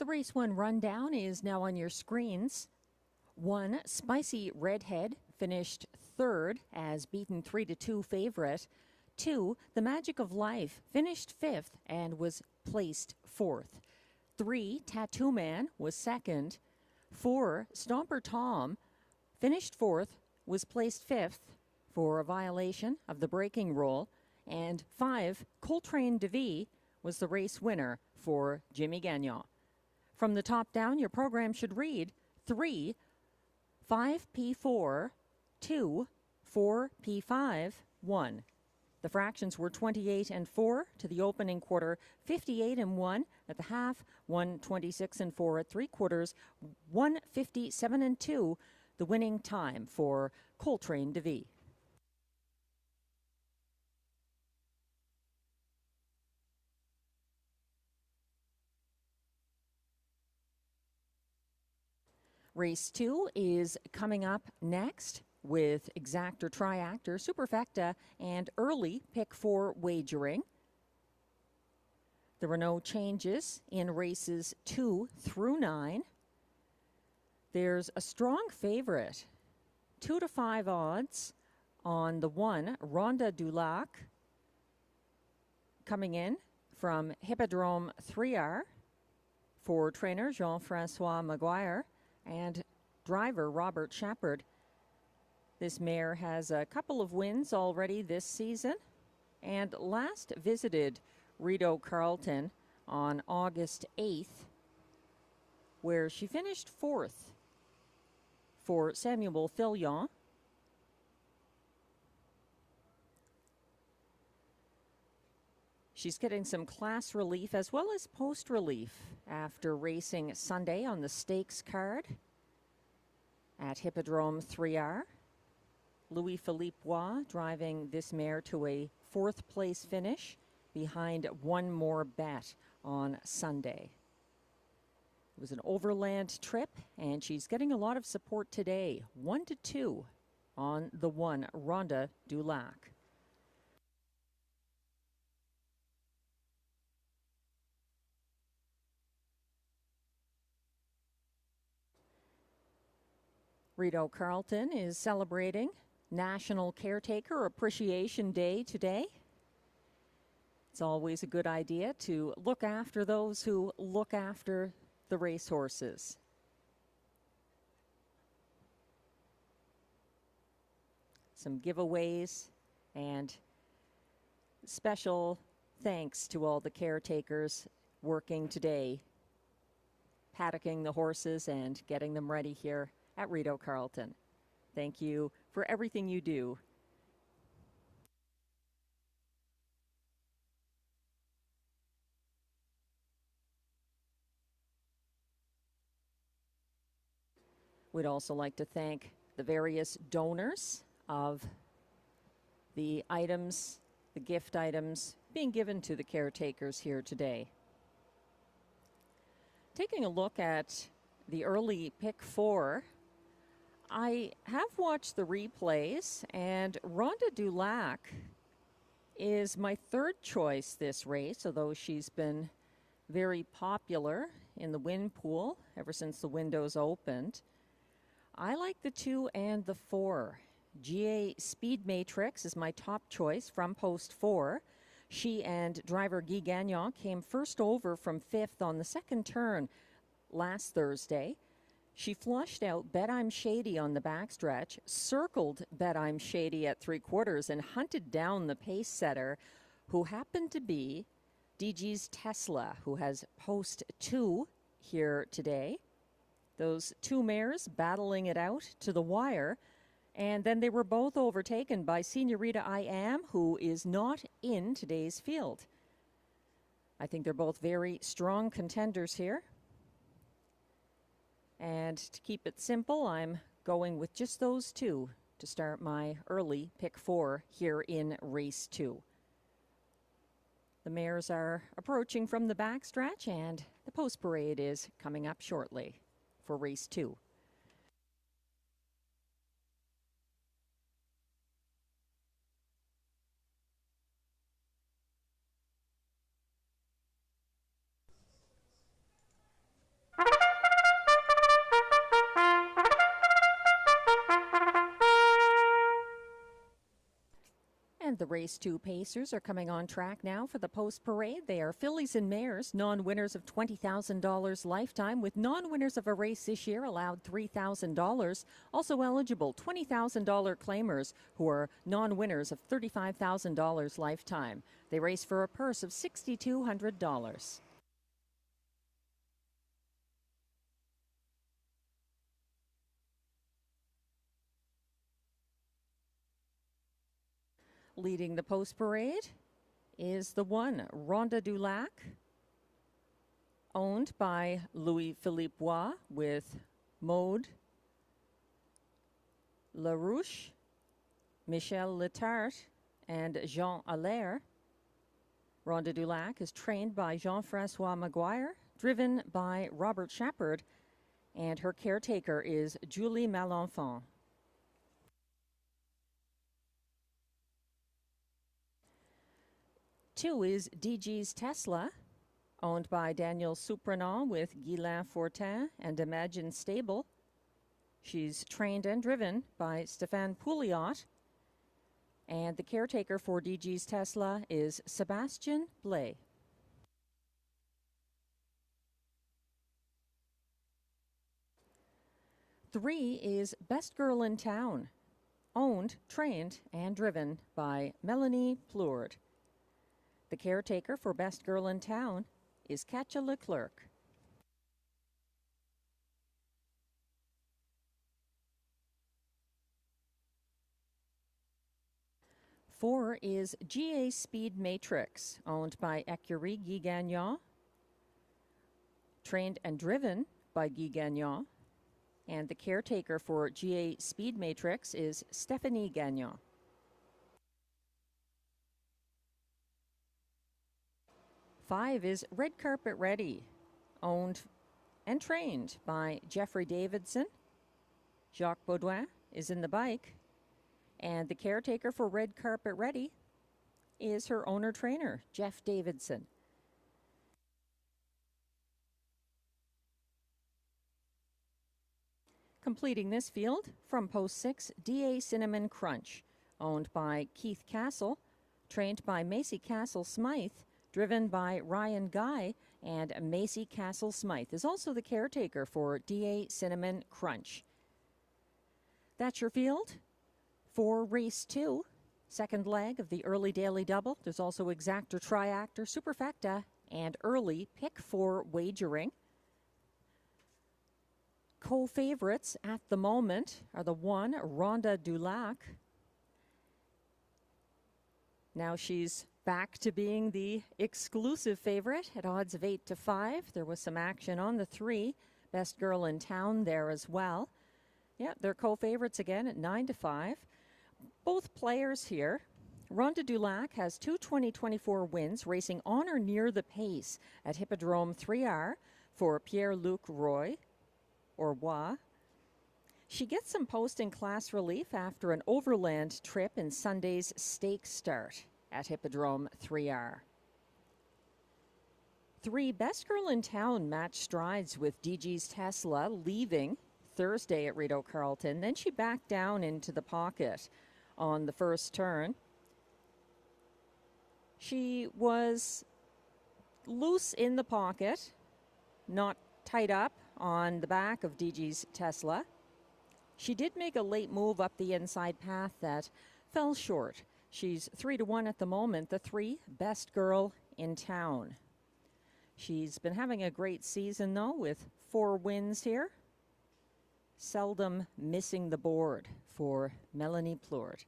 The race 1 rundown is now on your screens. 1, Spicy Redhead, finished third as beaten 3-2 favorite. 2, The Magic of Life, finished fifth and was placed fourth. 3, Tattoo Man was second. 4, Stomper Tom, finished fourth, was placed fifth for a violation of the braking rule. And 5, Coltrane DeVee was the race winner for Jimmy Gagnon. From the top down, your program should read 3, 5P4, 2, 4P5, 1. The fractions were 28 and 4 to the opening quarter, 58 and 1 at the half, 126 and 4 at three quarters, 157 and 2, the winning time for Coltrane DeVee. Race 2 is coming up next with Exactor, Triactor, Superfecta, and early Pick 4 wagering. There were no changes in races 2 through 9. There's a strong favorite, 2-5 odds on the 1, Ronda du Lac, coming in from Hippodrome 3R for trainer Jean-Francois Maguire and driver Robert Shepard. This mare has a couple of wins already this season and last visited Rideau Carleton on August 8th, where she finished fourth for Samuel Filion. She's getting some class relief as well as post relief after racing Sunday on the stakes card at Hippodrome 3R. Louis-Philippe Bois driving this mare to a fourth place finish behind one more bet on Sunday. It was an overland trip, and she's getting a lot of support today, 1-2 on the 1, Ronda du Lac. Rideau Carleton is celebrating National Caretaker Appreciation Day today. It's always a good idea to look after those who look after the racehorses. Some giveaways and special thanks to all the caretakers working today, paddocking the horses and getting them ready here at Rideau Carleton. Thank you for everything you do. We'd also like to thank the various donors of the items, the gift items being given to the caretakers here today. Taking a look at the early pick 4, I have watched the replays, and Ronda du Lac is my third choice this race, although she's been very popular in the win pool ever since the windows opened. I like the 2 and the 4. GA Speed Matrix is my top choice from post 4. She and driver Guy Gagnon came first over from 5th on the second turn last Thursday. She flushed out Bet I'm Shady on the backstretch, circled Bet I'm Shady at three quarters, and hunted down the pace setter, who happened to be DG's Tesla, who has post 2 here today. Those two mares battling it out to the wire, and then they were both overtaken by Senorita I Am, who is not in today's field. I think they're both very strong contenders here. And to keep it simple, I'm going with just those 2 to start my early pick 4 here in race 2. The mares are approaching from the backstretch, and the post parade is coming up shortly for race 2. The race 2 Pacers are coming on track now for the post parade. They are fillies and mares, non-winners of $20,000 lifetime, with non-winners of a race this year allowed $3,000. Also eligible $20,000 claimers who are non-winners of $35,000 lifetime. They race for a purse of $6,200. Leading the post parade is the one, Ronda du Lac, owned by Louis-Philippe Bois, with Maude Larouche, Michel Letarte, and Jean Allaire. Ronda du Lac is trained by Jean-Francois Maguire, driven by Robert Shepard, and her caretaker is Julie Malenfant. Two is DG's Tesla, owned by Daniel Soupranant with Guylain Fortin and Imagine Stable. She's trained and driven by Stéphane Pouliot. And the caretaker for DG's Tesla is Sébastien Blais. Three is Best Girl in Town, owned, trained, and driven by Melanie Plourde. The caretaker for Best Girl in Town is Katja Leclerc. Four is GA Speed Matrix, owned by Écurie Guy Gagnon, trained and driven by Guy Gagnon, and the caretaker for GA Speed Matrix is Stéphanie Gagnon. Five is Red Carpet Ready, owned and trained by Jeffrey Davidson. Jacques Baudouin is in the bike, and the caretaker for Red Carpet Ready is her owner-trainer, Jeff Davidson. Completing this field from post 6, DA Cinnamon Crunch, owned by Keith Castle, trained by Macy Castle Smythe, driven by Ryan Guy, and Macy Castle Smythe is also the caretaker for DA Cinnamon Crunch. That's your field for race 2, second leg of the early daily double. There's also exactor, triactor, superfecta, and early pick for wagering. Co-favorites at the moment are the one, Ronda du Lac. Now she's back to being the exclusive favorite at odds of 8-5. There was some action on the 3. Best Girl in Town there as well. Yeah, they're co-favorites again at 9-5. Both players here. Ronda du Lac has 2 2024 wins, racing on or near the pace at Hippodrome 3R for Pierre-Luc Roy, or Roy. She gets some post-in-class relief after an overland trip in Sunday's stake start at Hippodrome 3R. 3, Best Girl in Town matched strides with DG's Tesla, leaving Thursday at Rideau Carleton. Then she backed down into the pocket on the first turn. She was loose in the pocket, not tied up on the back of DG's Tesla. She did make a late move up the inside path that fell short. She's 3-1 at the moment, the 3, Best Girl in Town. She's been having a great season, though, with 4 wins here. Seldom missing the board for Melanie Plourde.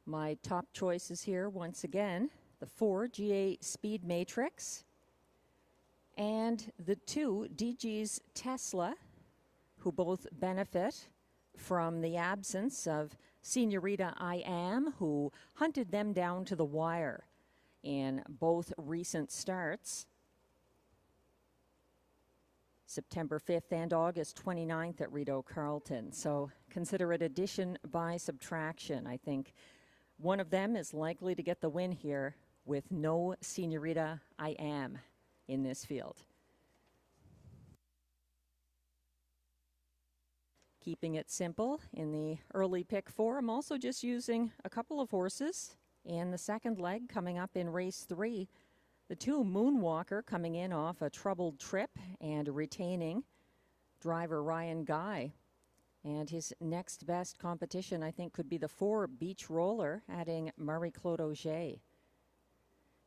My top choices here, once again, the 4, GA Speed Matrix, and the 2, DG's Tesla, who both benefit from the absence of Senorita I Am, who hunted them down to the wire in both recent starts. September 5th and August 29th at Rideau Carleton. So consider it addition by subtraction. I think one of them is likely to get the win here with no Senorita I Am in this field. Keeping it simple in the early pick 4, I'm also just using a couple of horses in the second leg coming up in race 3. The 2 Moonwalker coming in off a troubled trip and retaining driver Ryan Guy. And his next best competition, I think, could be the 4 Beach Roller, adding Marie-Claude Auger.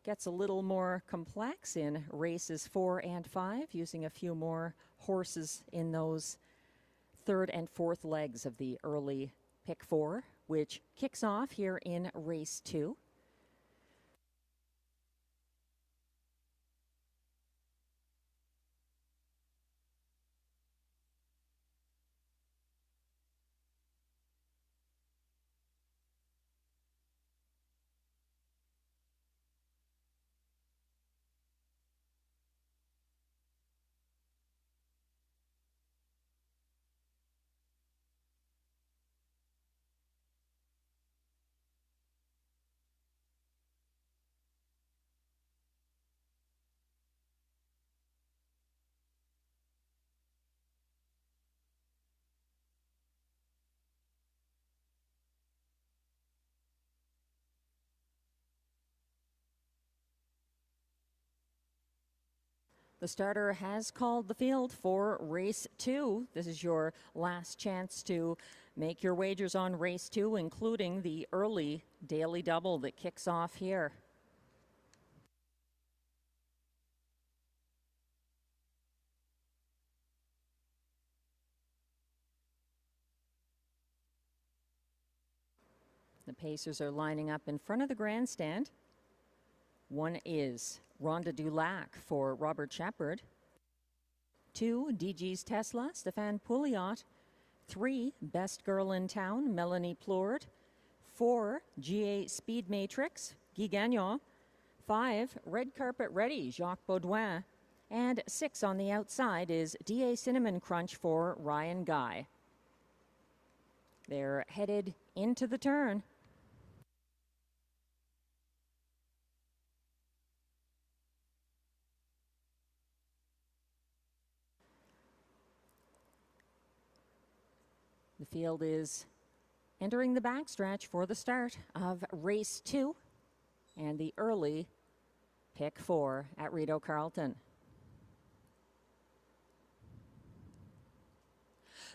Gets a little more complex in races 4 and 5, using a few more horses in those third and fourth legs of the early pick 4, which kicks off here in race 2. The starter has called the field for race 2. This is your last chance to make your wagers on race 2, including the early daily double that kicks off here. The Pacers are lining up in front of the grandstand. 1 is Rhonda Dulac for Robert Shepard. 2, DG's Tesla, Stéphane Pouliot. 3, Best Girl in Town, Melanie Plourde. 4, GA Speed Matrix, Guy Gagnon. 5, Red Carpet Ready, Jacques Baudouin. And 6 on the outside is DA Cinnamon Crunch for Ryan Guy. They're headed into the turn. The field is entering the backstretch for the start of race 2 and the early pick 4 at Rideau Carleton.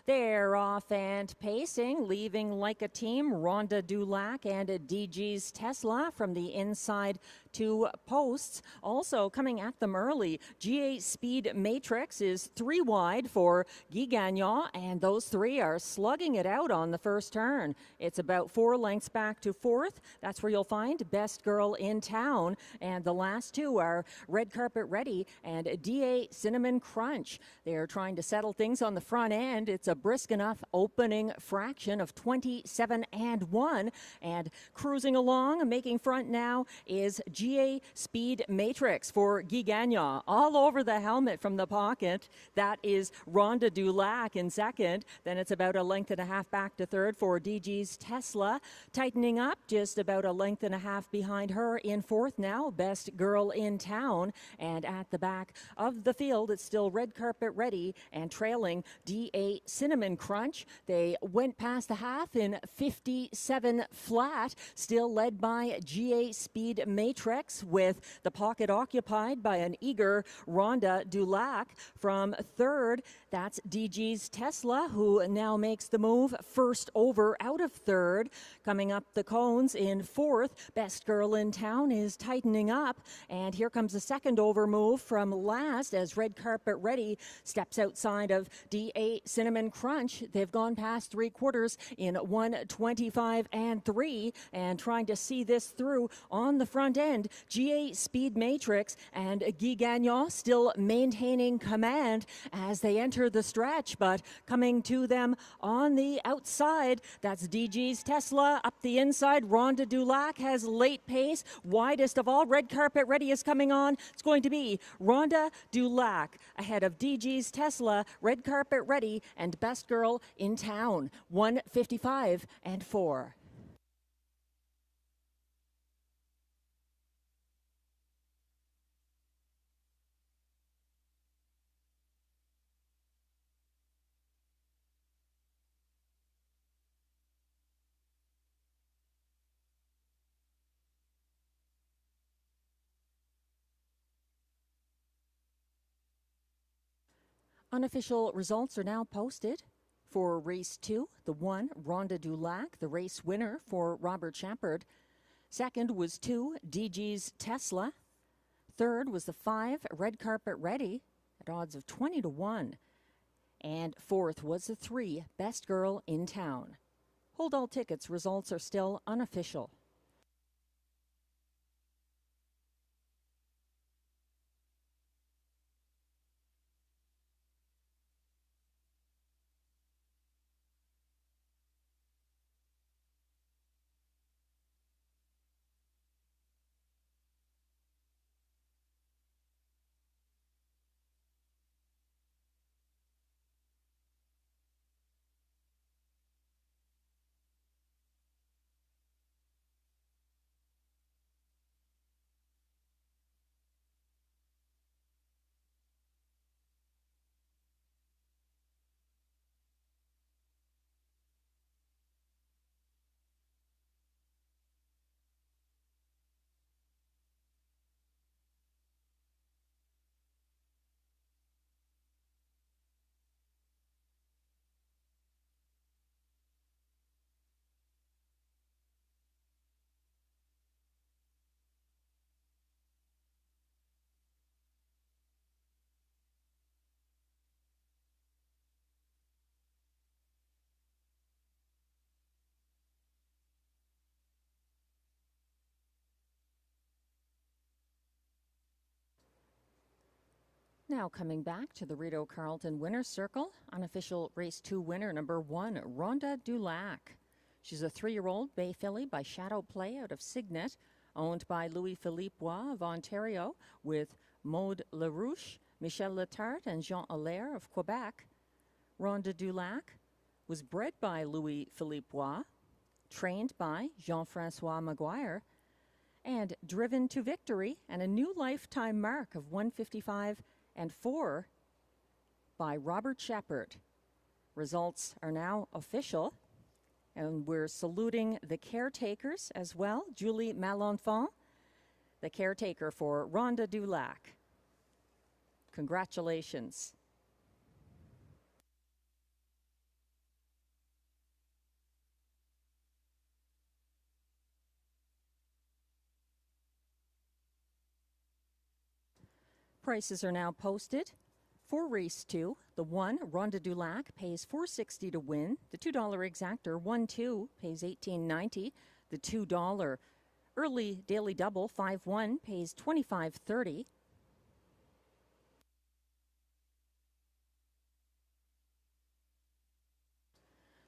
They're off and pacing, leaving like a team. Rhonda Dulac and DG's Tesla from the inside 2 posts. Also coming at them early, GA Speed Matrix is 3 wide for Guy Gagnon, and those 3 are slugging it out on the first turn. It's about 4 lengths back to 4th. That's where you'll find Best Girl in Town, and the last 2 are Red Carpet Ready and DA Cinnamon Crunch. They're trying to settle things on the front end. It's a brisk enough opening fraction of 27 and 1, and cruising along, making front now is GA Speed Matrix for Guy Gagnon. All over the helmet from the pocket, that is Rhonda Dulac in second. Then it's about a length and a half back to third for DG's Tesla. Tightening up, just about a length and a half behind her in fourth now, Best Girl in Town. And at the back of the field, it's still Red Carpet Ready and trailing DA Cinnamon Crunch. They went past the half in 57 flat, still led by GA Speed Matrix, with the pocket occupied by an eager Rhonda Dulac. From third, that's DG's Tesla, who now makes the move first over out of third. Coming up the cones in fourth, Best Girl in Town is tightening up, and here comes the second over move from last as Red Carpet Ready steps outside of DA Cinnamon Crunch. They've gone past 3/4 in 1:25 and 3, and trying to see this through on the front end, GA Speed Matrix and Guy Gagnon still maintaining command as they enter the stretch, but coming to them on the outside, that's DG's Tesla. Up the inside, Rhonda Dulac has late pace. Widest of all, Red Carpet Ready is coming on. It's going to be Rhonda Dulac ahead of DG's Tesla, Red Carpet Ready, and Best Girl in Town. 1:55 and 4. Unofficial results are now posted. For race 2, the 1, Rhonda Dulac, the race winner for Robert Shepard. Second was 2, DG's Tesla. Third was the 5, Red Carpet Ready, at odds of 20-1. And fourth was the 3, Best Girl in Town. Hold all tickets, results are still unofficial. Now coming back to the Rideau Carleton Winner's Circle, unofficial race 2 winner number 1, Rhonda Dulac. She's a 3-year-old bay filly by Shadow Play out of Signet, owned by Louis-Philippe Bois of Ontario, with Maude Larouche, Michel Letarte, and Jean Allaire of Quebec. Rhonda Dulac was bred by Louis-Philippe Bois, trained by Jean-Francois Maguire, and driven to victory and a new lifetime mark of 155 and 4 by Robert Shepard. Results are now official, and we're saluting the caretakers as well. Julie Malenfant, the caretaker for Rhonda Dulac. Congratulations. Prices are now posted. For race 2, the 1, Rhonda Dulac, pays $4.60 to win. The $2 exactor, 1-2, pays $18.90. The $2 early daily double, 5-1, pays $25.30.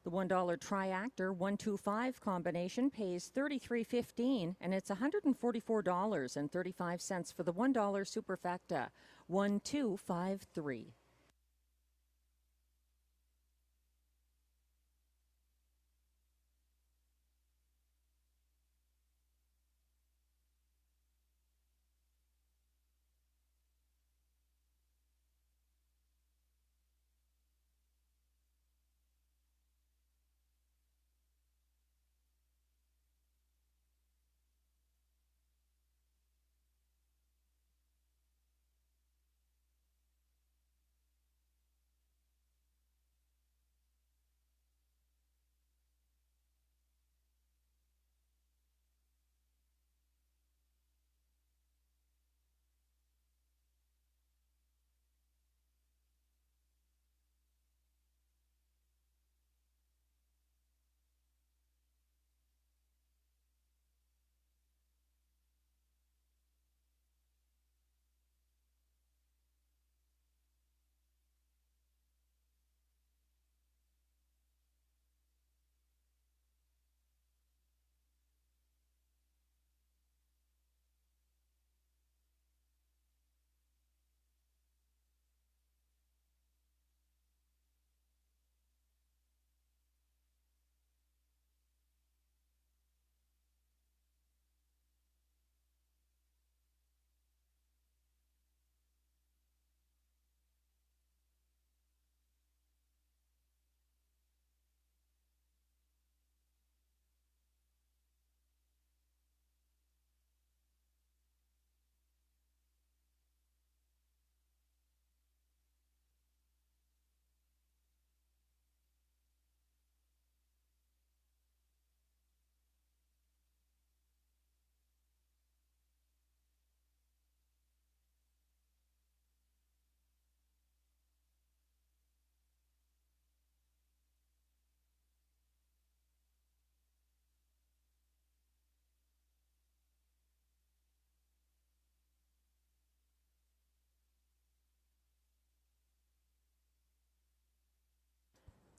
The $1 triactor 1-2-5 combination pays $33.15, and it's $144.35 for the $1 superfecta 1-2-5-3.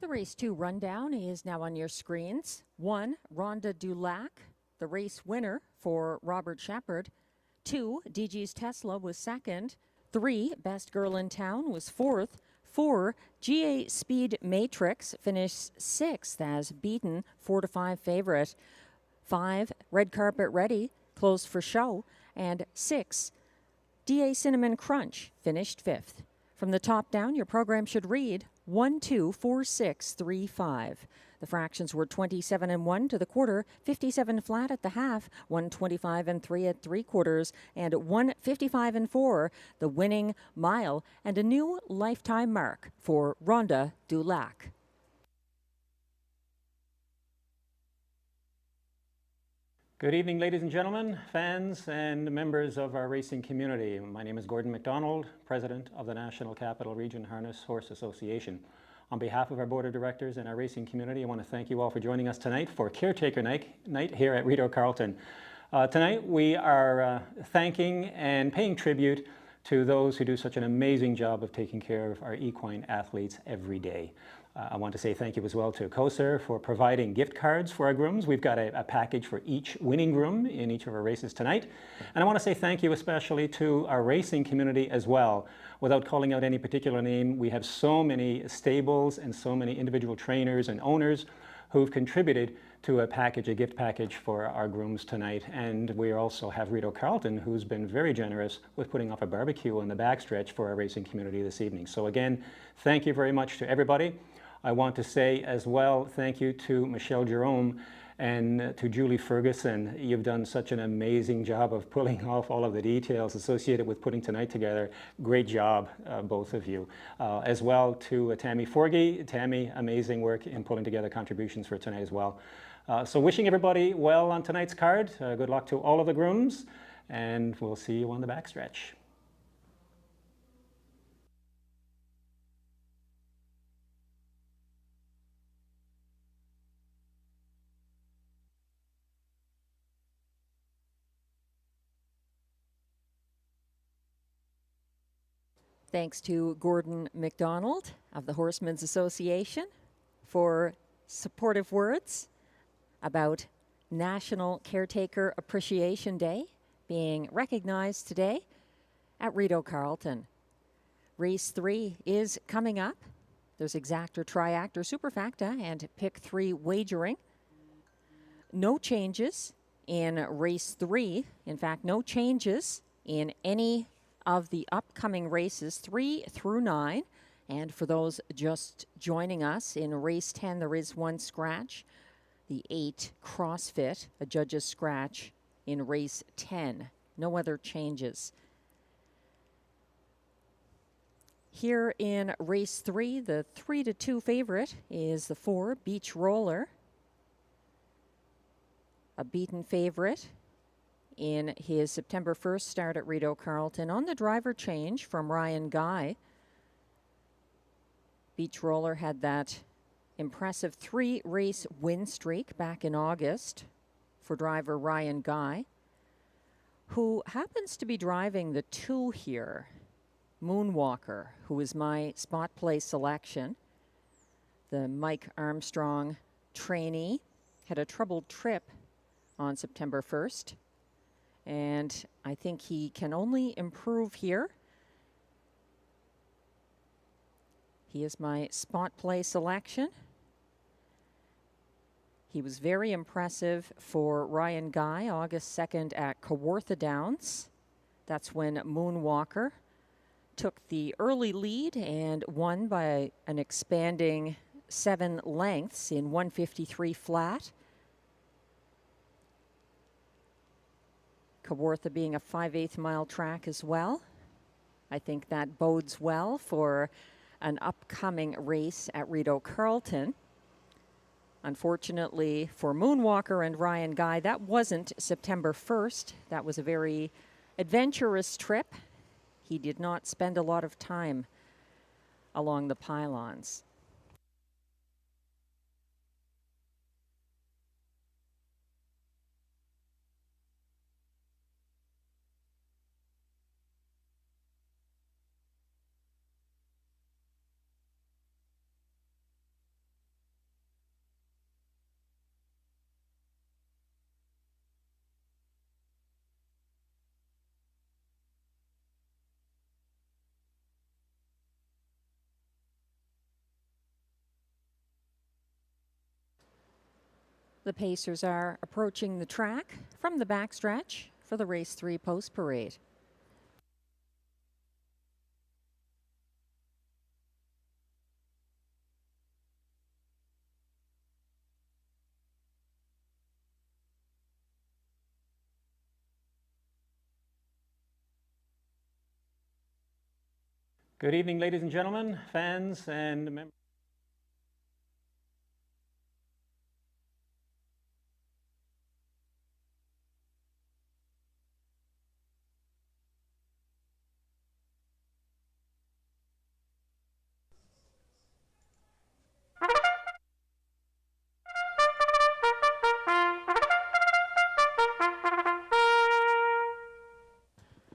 The race 2 rundown is now on your screens. 1, Rhonda Dulac, the race winner for Robert Shepard. 2, DG's Tesla was second. 3, Best Girl in Town was fourth. 4, GA Speed Matrix finished sixth as beaten 4-5 favorite. 5, Red Carpet Ready closed for show. And 6, DA Cinnamon Crunch finished fifth. From the top down, your program should read 1, 2, 4, 6, 3, 5. The fractions were 27 and 1 to the quarter, 57 flat at the half, 125 and 3 at 3/4, and 155 and 4, the winning mile, and a new lifetime mark for Rhonda Dulac. Good evening, ladies and gentlemen, fans and members of our racing community. My name is Gordon McDonald, President of the National Capital Region Harness Horse Association. On behalf of our Board of Directors and our racing community, I want to thank you all for joining us tonight for Caretaker Night here at Rideau Carleton. Tonight we are thanking and paying tribute to those who do such an amazing job of taking care of our equine athletes every day. I want to say thank you as well to COSER for providing gift cards for our grooms. We've got a package for each winning groom in each of our races tonight. And I want to say thank you especially to our racing community as well. Without calling out any particular name, we have so many stables and so many individual trainers and owners who've contributed to a gift package for our grooms tonight. And we also have Rideau Carleton, who's been very generous with putting off a barbecue in the backstretch for our racing community this evening. So again, thank you very much to everybody. I want to say as well, thank you to Michelle Jerome and to Julie Ferguson. You've done such an amazing job of pulling off all of the details associated with putting tonight together. Great job, both of you. As well to Tammy Forgy. Tammy, amazing work in pulling together contributions for tonight as well. So wishing everybody well on tonight's card. Good luck to all of the grooms, and we'll see you on the backstretch. Thanks to Gordon McDonald of the Horsemen's Association for supportive words about National Caretaker Appreciation Day being recognized today at Rideau Carleton. Race 3 is coming up. There's exact or triact or superfacta and pick 3 wagering. No changes in race 3. In fact, no changes in any of the upcoming races 3 through 9. And for those just joining us, in race 10 there is 1 scratch. The 8 CrossFit, a judge's scratch in race 10. No other changes. Here in race 3, the 3-2 favorite is the 4 Beach Roller. A beaten favorite in his September 1st start at Rideau Carleton. On the driver change from Ryan Guy, Beach Roller had that impressive 3-race win streak back in August for driver Ryan Guy, who happens to be driving the 2 here, Moonwalker, who is my spot play selection. The Mike Armstrong trainee had a troubled trip on September 1st. And I think he can only improve here. He is my spot play selection. He was very impressive for Ryan Guy, August 2nd at Kawartha Downs. That's when Moonwalker took the early lead and won by an expanding 7 lengths in 153 flat. Kawartha being a 5/8 mile track as well. I think that bodes well for an upcoming race at Rideau Carleton. Unfortunately for Moonwalker and Ryan Guy, that wasn't September 1st. That was a very adventurous trip. He did not spend a lot of time along the pylons. The Pacers are approaching the track from the backstretch for the Race 3 Post Parade. Good evening, ladies and gentlemen, fans and members.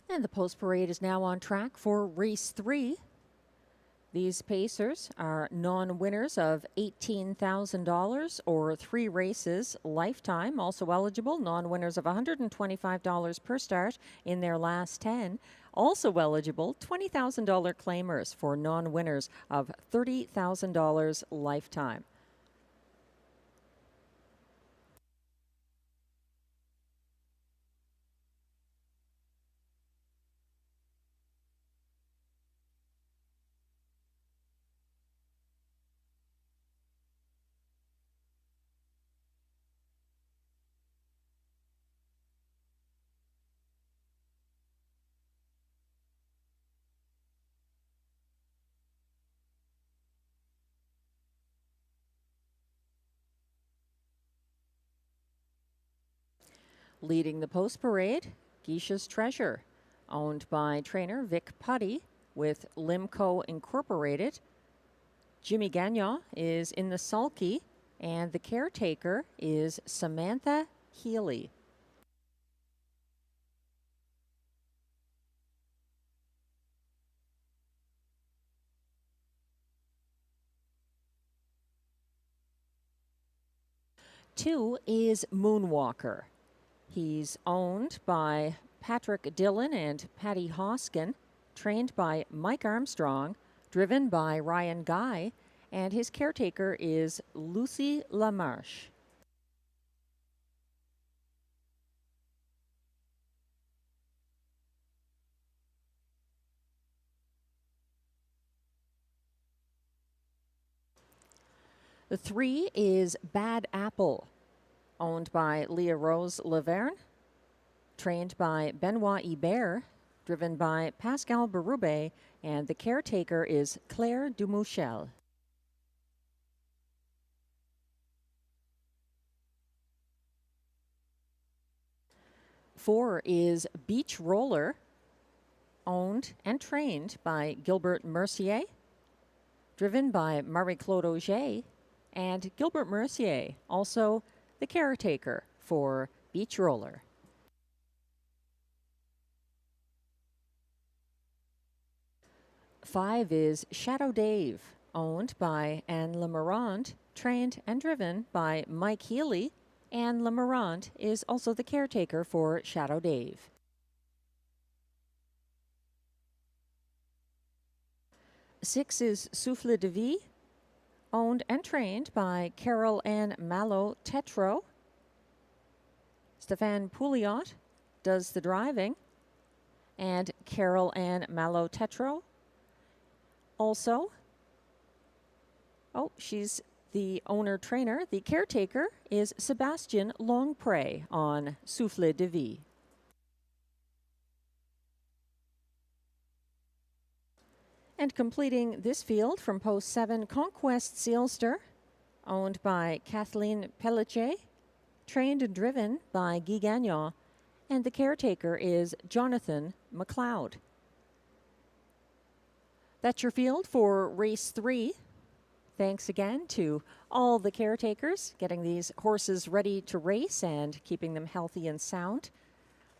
And the Post Parade is now on track for Race 3. These Pacers are non-winners of $18,000 or 3 races lifetime, also eligible non-winners of $125 per start in their last 10. Also eligible $20,000 claimers for non-winners of $30,000 lifetime. Leading the Post Parade, Geisha's Treasure, owned by trainer Vic Putty with Limco Incorporated. Jimmy Gagnon is in the sulky, and the caretaker is Samantha Healy. Two is Moonwalker. He's owned by Patrick Dillon and Patty Hoskin, trained by Mike Armstrong, driven by Ryan Guy, and his caretaker is Lucy Lamarche. The 3 is Bad Apple, owned by Leah Rose Laverne, trained by Benoit Hebert, driven by Pascal Berube, and the caretaker is Claire Dumouchel. Four is Beach Roller, owned and trained by Gilbert Mercier, driven by Marie-Claude Auger, and Gilbert Mercier, also the caretaker for Beach Roller. Five is Shadow Dave, owned by Anne Lemarand, trained and driven by Mike Healy. Anne Lemarand is also the caretaker for Shadow Dave. Six is Souffle de Vie, owned and trained by Carol Ann Malo Tetro. Stéphane Pouliot does the driving, and Carol Ann Malo Tetro also. Oh, she's the owner-trainer. The caretaker is Sebastian Longpre on Souffle de Vie. And completing this field from post 7, Conquest Sealster, owned by Kathleen Pelletier, trained and driven by Guy Gagnon, and the caretaker is Jonathan McLeod. That's your field for race 3. Thanks again to all the caretakers getting these horses ready to race and keeping them healthy and sound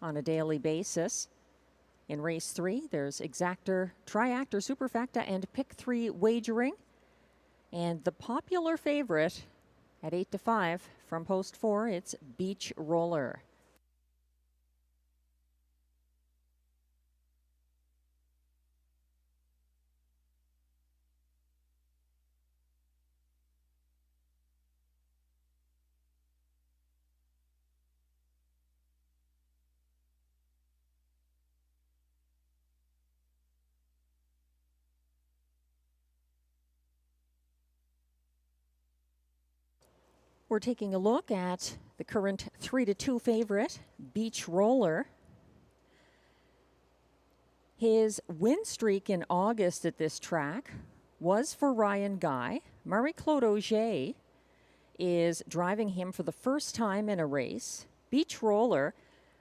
on a daily basis. In race 3, there's exactor, triactor, superfecta, and pick 3 wagering. And the popular favorite at 8-5 from post 4, it's Beach Roller. We're taking a look at the current 3-2 favorite, Beach Roller. His win streak in August at this track was for Ryan Guy. Marie-Claude Auger is driving him for the first time in a race. Beach Roller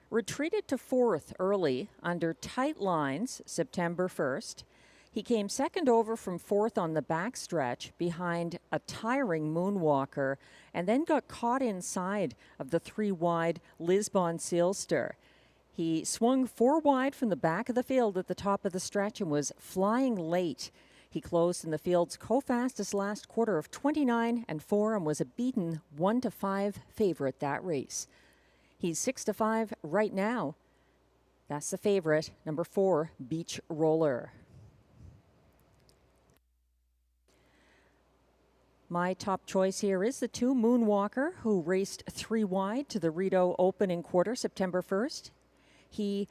retreated to 4th early under tight lines September 1st. He came second over from 4th on the backstretch behind a tiring Moonwalker and then got caught inside of the 3-wide Lisbon Sealster. He swung 4 wide from the back of the field at the top of the stretch and was flying late. He closed in the field's co-fastest last quarter of 29-4 and was a beaten 1-5 favorite that race. He's 6-5 right now. That's the favorite, number 4, Beach Roller. My top choice here is the 2 Moonwalker, who raced 3 wide to the Rideau opening quarter September 1st. He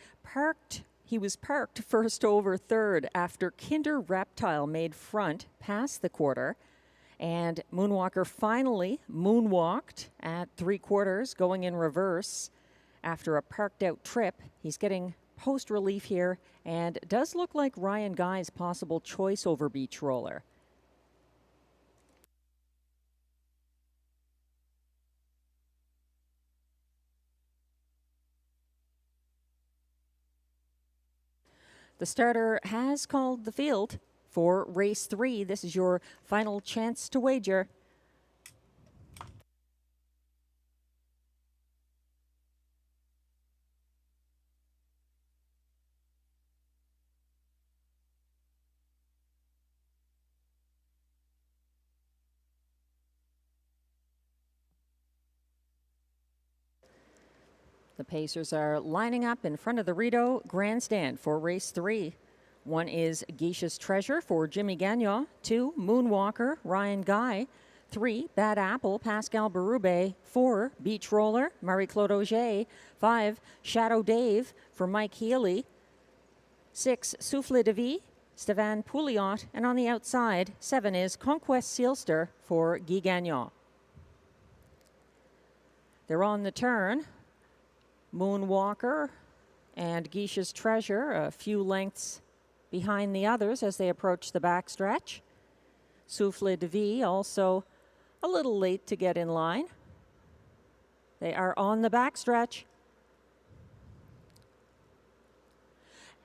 was parked first over 3rd after Kinder Reptile made front past the quarter. And Moonwalker finally moonwalked at 3/4, going in reverse after a parked out trip. He's getting post relief here and does look like Ryan Guy's possible choice over Beach Roller. The starter has called the field for race 3. This is your final chance to wager. The Pacers are lining up in front of the Rideau grandstand for race 3. 1 is Geisha's Treasure for Jimmy Gagnon. 2, Moonwalker, Ryan Guy. 3, Bad Apple, Pascal Berube. 4, Beach Roller, Marie-Claude Auger. 5, Shadow Dave for Mike Healy. 6, Souffle de Vie, Stéphane Pouliot. And on the outside, 7 is Conquest Sealster for Guy Gagnon. They're on the turn. Moonwalker and Geisha's Treasure a few lengths behind the others as they approach the backstretch. Souffle de Vie also a little late to get in line. They are on the backstretch.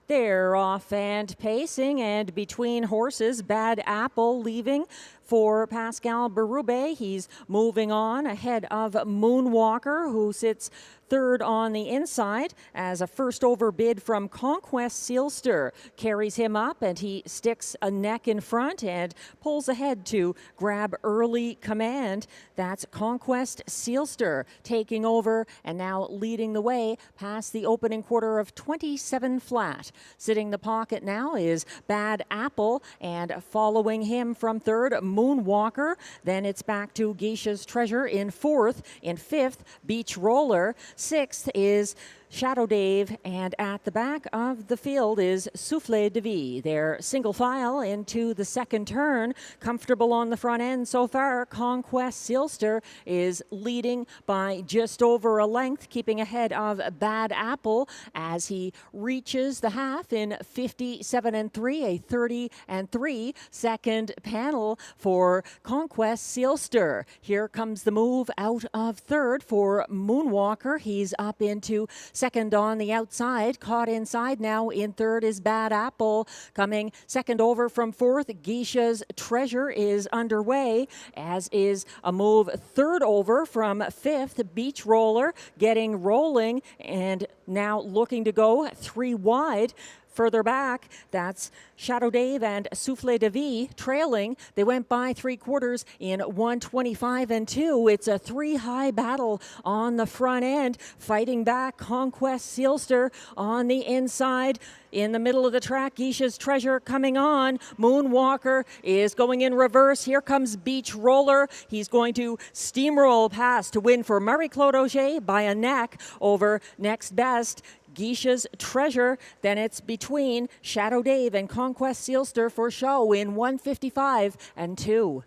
They're off and pacing, and between horses, Bad Apple leaving for Pascal Berube. He's moving on ahead of Moonwalker, who sits 3rd on the inside as a first over bid from Conquest Sealster carries him up, and he sticks a neck in front and pulls ahead to grab early command. That's Conquest Sealster taking over and now leading the way past the opening quarter of 27 flat. Sitting the pocket now is Bad Apple, and following him from 3rd, Moonwalker. Then it's back to Geisha's Treasure in 4th. In 5th, Beach Roller. 6th is Shadow Dave, and at the back of the field is Souffle de Vie. They're single file into the second turn, comfortable on the front end so far. Conquest Sealster is leading by just over a length, keeping ahead of Bad Apple as he reaches the half in 57-3, a 30-3 second panel for Conquest Sealster. Here comes the move out of 3rd for Moonwalker. He's up into second on the outside, caught inside now. In 3rd is Bad Apple. Coming second over from 4th, Geisha's Treasure is underway, as is a move 3rd over from 5th, Beach Roller, getting rolling and now looking to go 3 wide. Further back, that's Shadow Dave and Souffle de Vie trailing. They went by 3/4 in 1:25-2. It's a 3-high battle on the front end. Fighting back, Conquest Sealster on the inside. In the middle of the track, Geisha's Treasure coming on. Moonwalker is going in reverse. Here comes Beach Roller. He's going to steamroll past to win for Marie-Claude Auger by a neck over next best Geisha's Treasure. Then it's between Shadow Dave and Conquest Sealster for show in 1:55-2.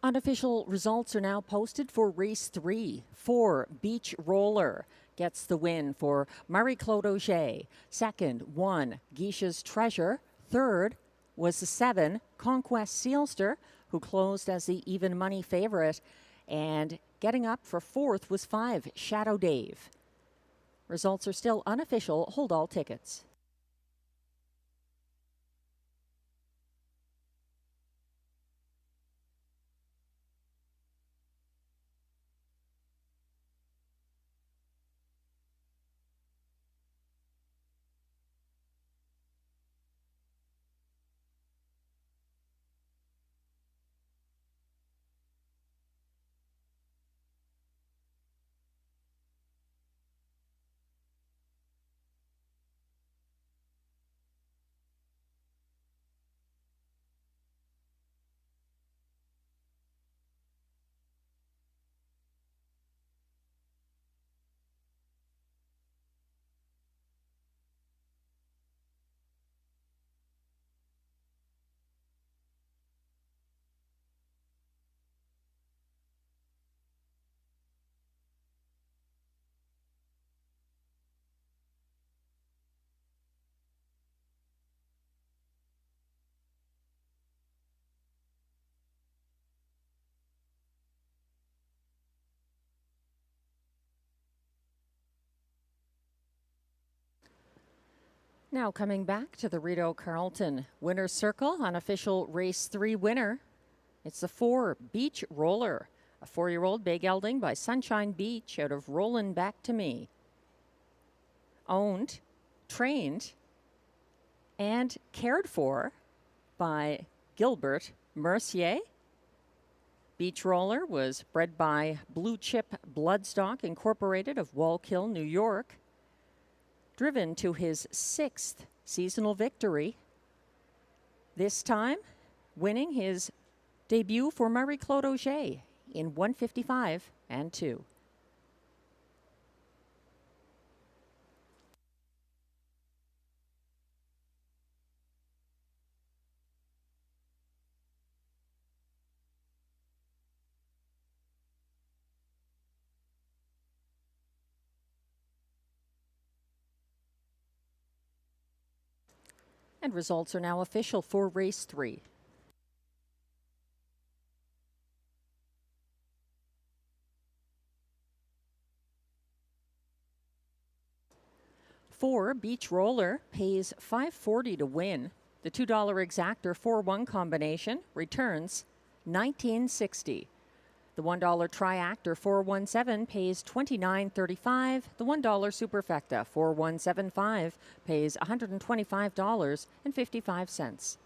Unofficial results are now posted for race 3. 4, Beach Roller gets the win for Marie-Claude Auger. Second, 1, Geisha's Treasure. Third was the 7, Conquest Sealster, who closed as the even money favorite. And getting up for fourth was 5, Shadow Dave. Results are still unofficial. Hold all tickets. Now coming back to the Rideau Carleton winner's circle, unofficial race 3 winner. It's the 4, Beach Roller, a 4-year-old bay gelding by Sunshine Beach out of Rollin' Back to Me. Owned, trained, and cared for by Gilbert Mercier. Beach Roller was bred by Blue Chip Bloodstock Incorporated of Wallkill, New York. Driven to his 6th seasonal victory. This time, winning his debut for Marie-Claude Auger in 155 and 2. And results are now official for race 3. For Beach Roller pays $5.40 to win. The $2 exactor 4-1 combination returns $19.60. The $1 triactor 417 pays $29.35. The $1 superfecta 4175 pays $125.55.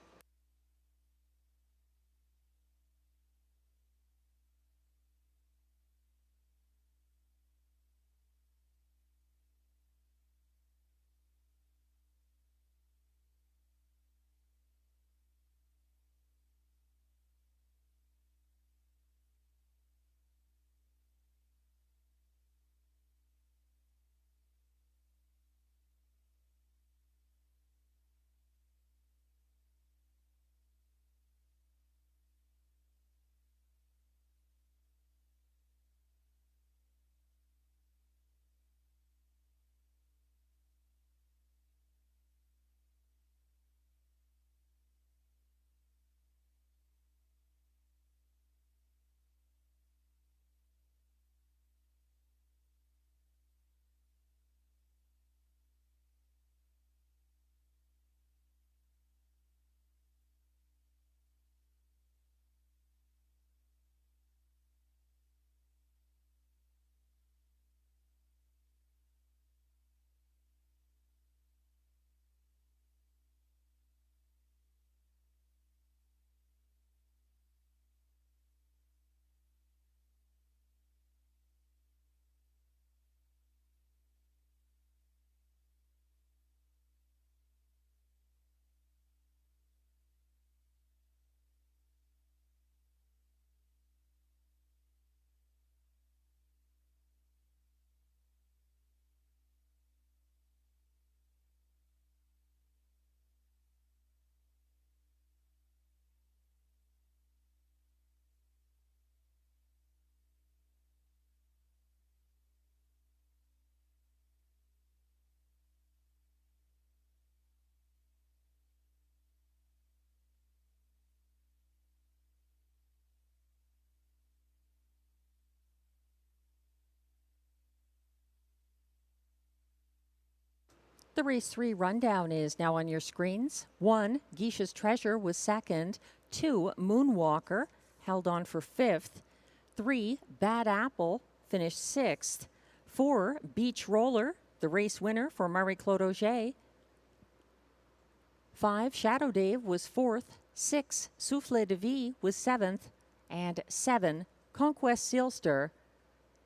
The race 3 rundown is now on your screens. 1, Geisha's Treasure was second. 2, Moonwalker held on for 5th. 3, Bad Apple finished 6th. 4, Beach Roller, the race winner for Marie-Claude Auger. 5, Shadow Dave was 4th. 6, Souffle de Vie was 7th. And 7, Conquest Sealster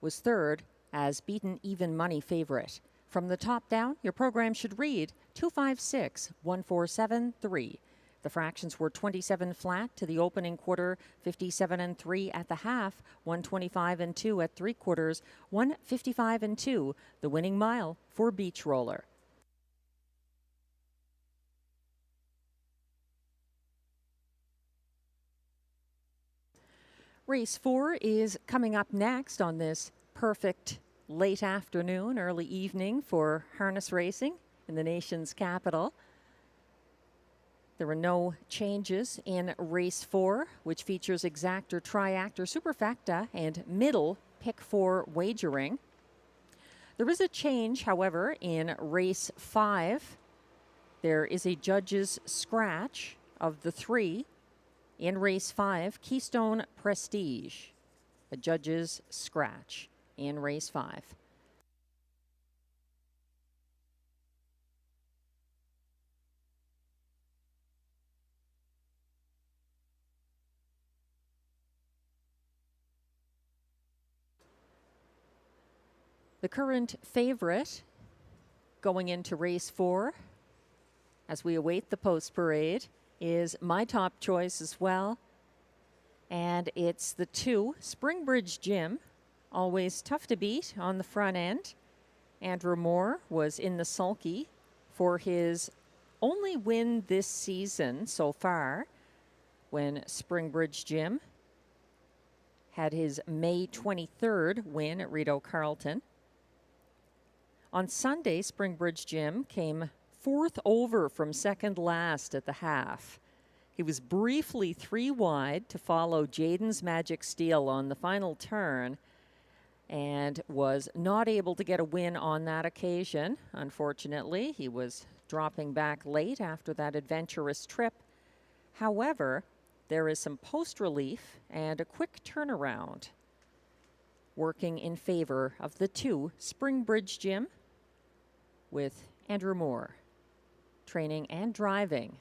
was 3rd as beaten even money favorite. From the top down, your program should read 256-1473. The fractions were 27 flat to the opening quarter, 57 and 3 at the half, 125 and 2 at 3/4, 155 and 2, the winning mile for Beach Roller. Race 4 is coming up next on this perfect late afternoon, early evening for harness racing in the nation's capital. There were no changes in race 4, which features exactor, triactor, superfecta, and middle pick 4 wagering. There is a change, however, in race 5. There is a judge's scratch of the 3 in race 5, Keystone Prestige. A judge's scratch in race 5. The current favorite going into race 4, as we await the post parade, is my top choice as well. And it's the 2, Springbridge Gym. Always tough to beat on the front end. Andrew Moore was in the sulky for his only win this season so far, when Springbridge Gym had his May 23rd win at Rideau Carleton. On Sunday, Springbridge Gym came 4th over from second last at the half. He was briefly 3 wide to follow Jaden's Magic Steel on the final turn and was not able to get a win on that occasion. Unfortunately, he was dropping back late after that adventurous trip. However, there is some post relief and a quick turnaround working in favor of the 2, Springbridge Gym, with Andrew Moore training and driving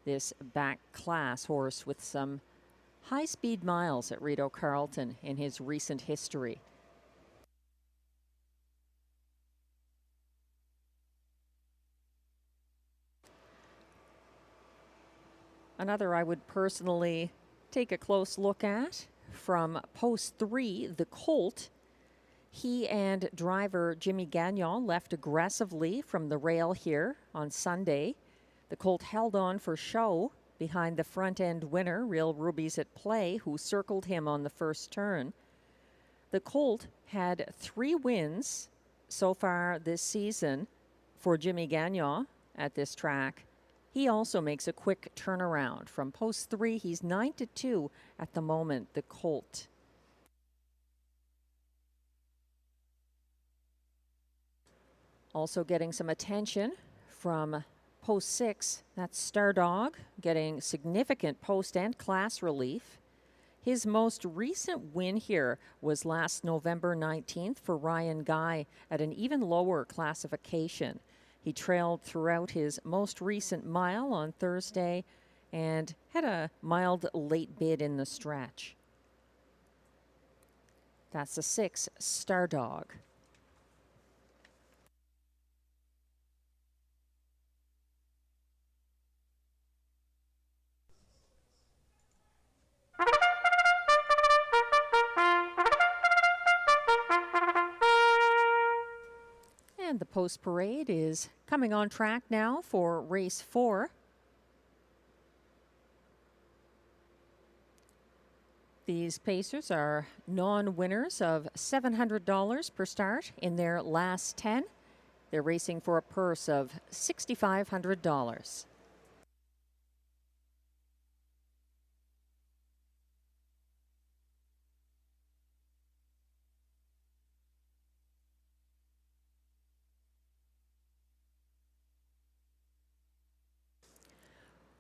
this back class horse with some high-speed miles at Rideau Carleton in his recent history. Another I would personally take a close look at from post 3, the Colt. He and driver Jimmy Gagnon left aggressively from the rail here on Sunday. The Colt held on for show behind the front-end winner, Real Rubies at Play, who circled him on the first turn. The Colt had 3 wins so far this season for Jimmy Gagnon at this track. He also makes a quick turnaround. From post 3, he's 9-2 at the moment, the Colt. Also getting some attention from post 6, that's Stardog, getting significant post and class relief. His most recent win here was last November 19th for Ryan Guy at an even lower classification. He trailed throughout his most recent mile on Thursday and had a mild late bid in the stretch. That's the 6, Stardog. And the post parade is coming on track now for race 4. These pacers are non-winners of $700 per start in their last 10. They're racing for a purse of $6,500.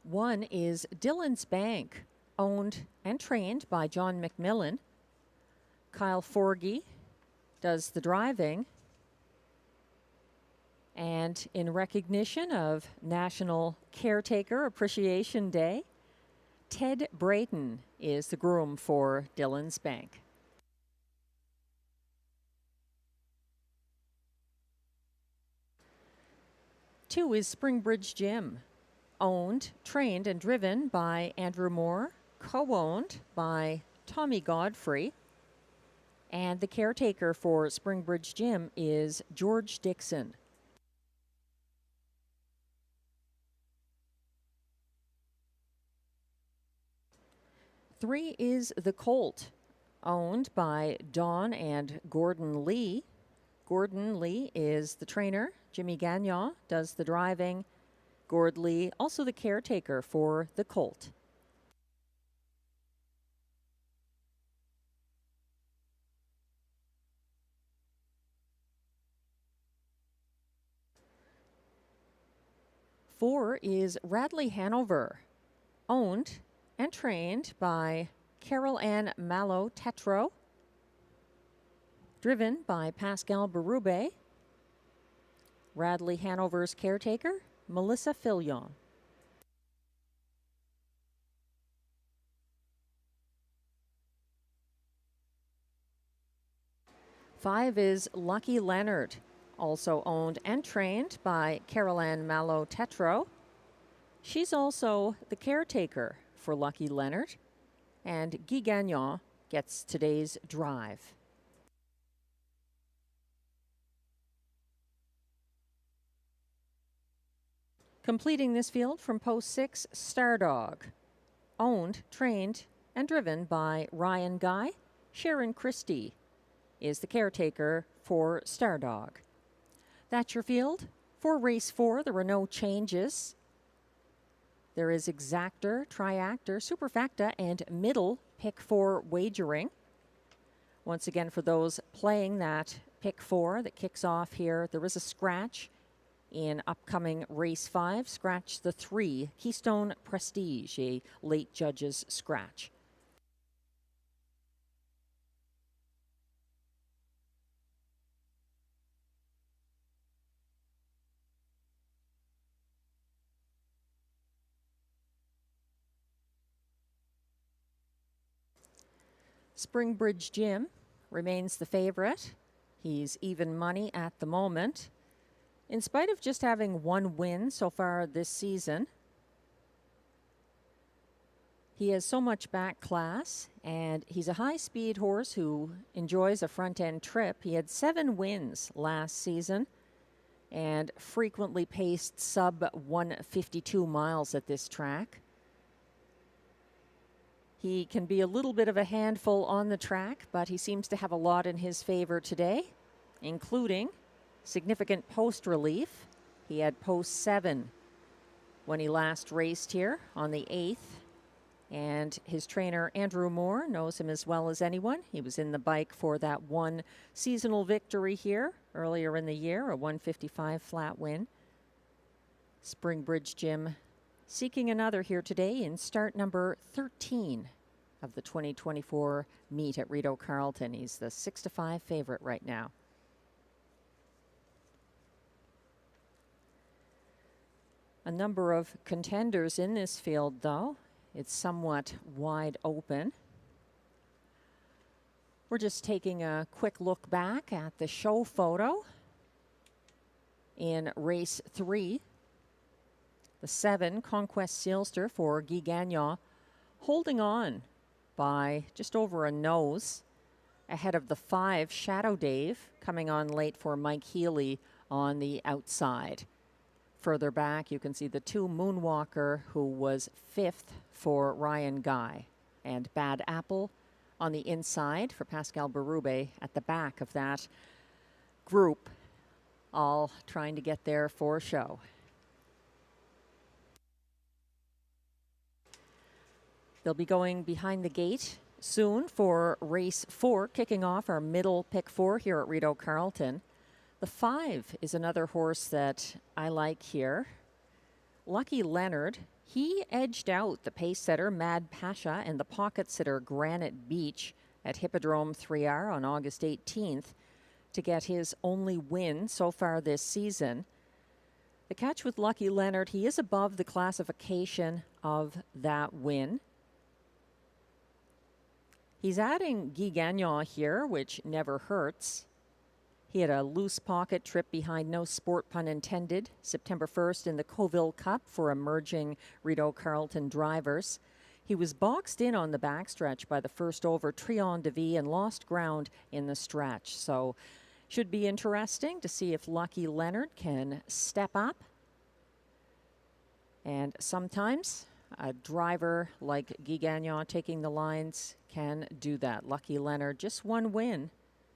1 is Dillon's Bank, owned and trained by John McMillan. Kyle Forgy does the driving. And in recognition of National Caretaker Appreciation Day, Ted Brayton is the groom for Dillon's Bank. Two is Springbridge Gym, owned, trained, and driven by Andrew Moore, co-owned by Tommy Godfrey. And the caretaker for Springbridge Gym is George Dixon. Three is the Colt, owned by Don and Gordon Lee. Gordon Lee is the trainer. Jimmy Gagnon does the driving. Gord Lee, also the caretaker for the Colt. Four is Radley Hanover, owned and trained by Carol Ann Mallow Tetro, driven by Pascal Berube. Radley Hanover's caretaker, Melissa Filion. Five is Lucky Leonard, also owned and trained by Carol Ann Mallow Tetro. She's also the caretaker for Lucky Leonard, and Guy Gagnon gets today's drive. Completing this field from post 6, Stardog, owned, trained, and driven by Ryan Guy. Sharon Christie is the caretaker for Stardog. That's your field. For race 4, there were no changes. There is exactor, triactor, superfecta, and middle pick 4 wagering. Once again, for those playing that pick 4 that kicks off here, there is a scratch in upcoming race 5. Scratch the 3, Keystone Prestige, a late judge's scratch. Springbridge Jim remains the favorite. He's even money at the moment. In spite of just having one win so far this season, he has so much back class, and he's a high-speed horse who enjoys a front-end trip. He had 7 wins last season and frequently paced sub 152 miles at this track. He can be a little bit of a handful on the track, but he seems to have a lot in his favor today, including significant post relief. He had post 7 when he last raced here on the 8th. And his trainer, Andrew Moore, knows him as well as anyone. He was in the bike for that one seasonal victory here earlier in the year, a 155 flat win. Springbridge Jim seeking another here today in start number 13 of the 2024 meet at Rideau Carleton. He's the 6-5 favorite right now. A number of contenders in this field, though. It's somewhat wide open. We're just taking a quick look back at the show photo in race 3. The 7, Conquest Sealster for Guy Gagnon, holding on by just over a nose ahead of the 5, Shadow Dave, coming on late for Mike Healy on the outside. Further back, you can see the 2, Moonwalker, who was 5th for Ryan Guy, and Bad Apple on the inside for Pascal Berube at the back of that group, all trying to get there for show. They'll be going behind the gate soon for race 4, kicking off our middle pick 4 here at Rideau Carleton. The 5 is another horse that I like here. Lucky Leonard, he edged out the pace setter Mad Pasha and the pocket sitter Granite Beach at Hippodrome 3R on August 18th to get his only win so far this season. The catch with Lucky Leonard, he is above the classification of that win. He's adding Guy Gagnon here, which never hurts. He had a loose pocket trip behind No Sport, pun intended, September 1st in the Coville Cup for emerging Rideau Carleton drivers. He was boxed in on the backstretch by the first over Triomphe de Vie and lost ground in the stretch. So should be interesting to see if Lucky Leonard can step up. And sometimes a driver like Guy Gagnon taking the lines can do that. Lucky Leonard, just one win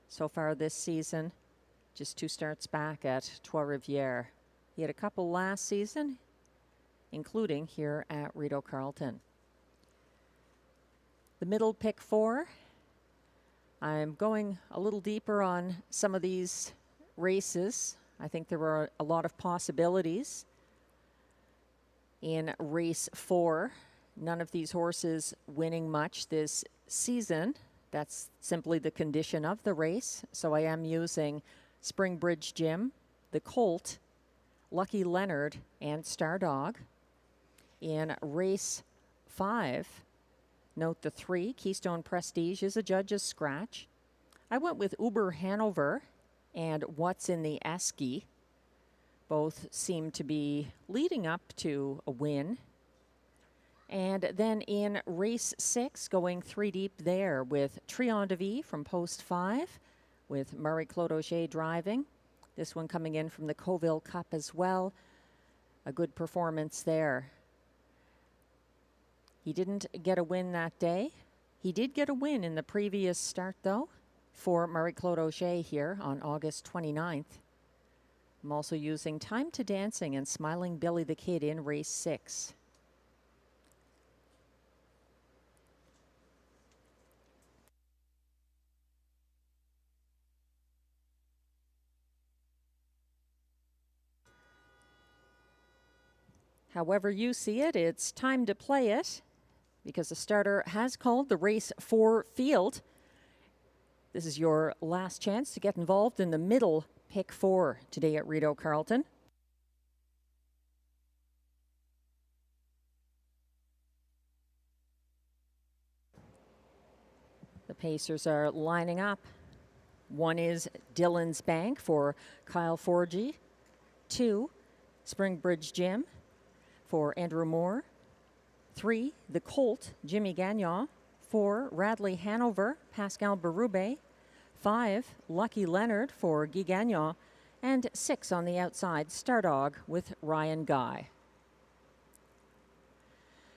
so far this season. Just 2 starts back at Trois Rivières. He had a couple last season, including here at Rideau Carleton. The middle pick 4. I'm going a little deeper on some of these races. I think there were a lot of possibilities in race 4. None of these horses winning much this season. That's simply the condition of the race. So I am using Springbridge Jim, the Colt, Lucky Leonard, and Stardog. In race 5, note the 3, Keystone Prestige is a judge's scratch. I went with Uber Hanover and What's in the Esky. Both seem to be leading up to a win. And then in race 6, going 3 deep there with Triomphe de Vie from post 5, with Marie-Claude Auger driving. This one coming in from the Coville Cup as well. A good performance there. He didn't get a win that day. He did get a win in the previous start, though, for Marie-Claude Auger here on August 29th. I'm also using Time to Dancing and Smiling Billy the Kid in race 6. However you see it, it's time to play it because the starter has called the race 4 field. This is your last chance to get involved in the middle pick 4 today at Rideau Carleton. The pacers are lining up. 1 is Dillon's Bank for Kyle Forgy. 2, Springbridge Jim for Andrew Moore. 3, the Colt, Jimmy Gagnon. 4, Radley Hanover, Pascal Berube. 5, Lucky Leonard for Guy Gagnon. And 6 on the outside, Stardog with Ryan Guy.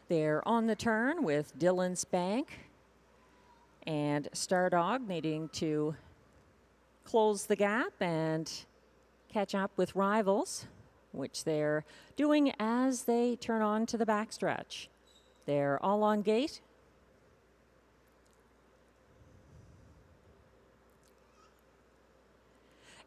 They're on the turn with Dillon's Bank and Stardog needing to close the gap and catch up with rivals, which they're doing as they turn on to the backstretch. They're all on gate.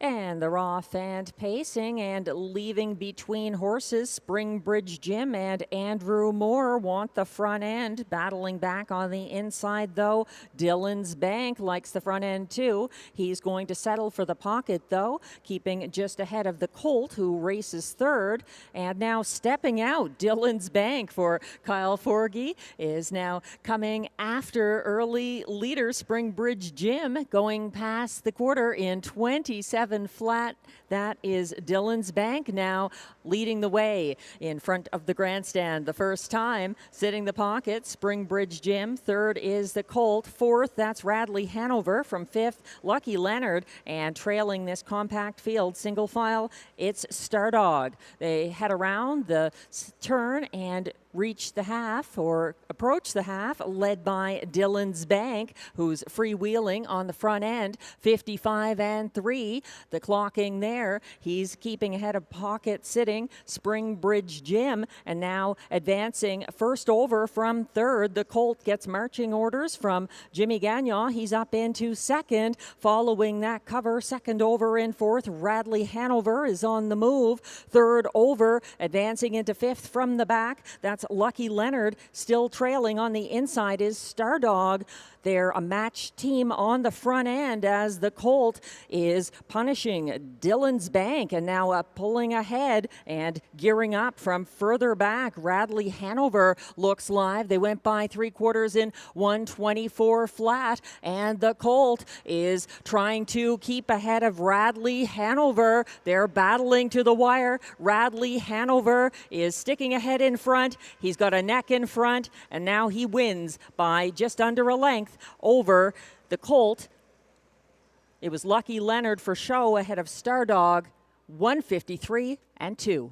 And they're off and pacing and leaving between horses. Springbridge Jim and Andrew Moore want the front end. Battling back on the inside, though. Dillon's Bank likes the front end, too. He's going to settle for the pocket, though, keeping just ahead of the Colt, who races 3rd. And now stepping out, Dillon's Bank for Kyle Forgy is now coming after early leader Springbridge Jim, going past the quarter in 27 flat. That is Dillon's Bank now leading the way in front of the grandstand the first time. Sitting the pocket, Springbridge Jim. 3rd is the Colt. 4th, that's Radley Hanover. From 5th, Lucky Leonard. And trailing this compact field, single file, it's Stardog. They head around the turn and reach the half or approach the half, led by Dillon's Bank, who's freewheeling on the front end, 55-3. The clocking there, he's keeping ahead of Pocket Sitting, Springbridge Jim, and now advancing first over from third. The Colt gets marching orders from Jimmy Gagnon. He's up into second. Following that cover, second over in fourth, Radley Hanover is on the move. Third over, advancing into fifth from the back. That's Lucky Leonard. Still trailing on the inside is Stardog. They're a match team on the front end as the Colt is punishing Dillon's Bank and now pulling ahead and gearing up from further back. Radley Hanover looks live. They went by 3/4 in 124 flat, and the Colt is trying to keep ahead of Radley Hanover. They're battling to the wire. Radley Hanover is sticking ahead in front. He's got a neck in front, and now he wins by just under a length over the Colt. It was Lucky Leonard for show ahead of Stardog, 153-2.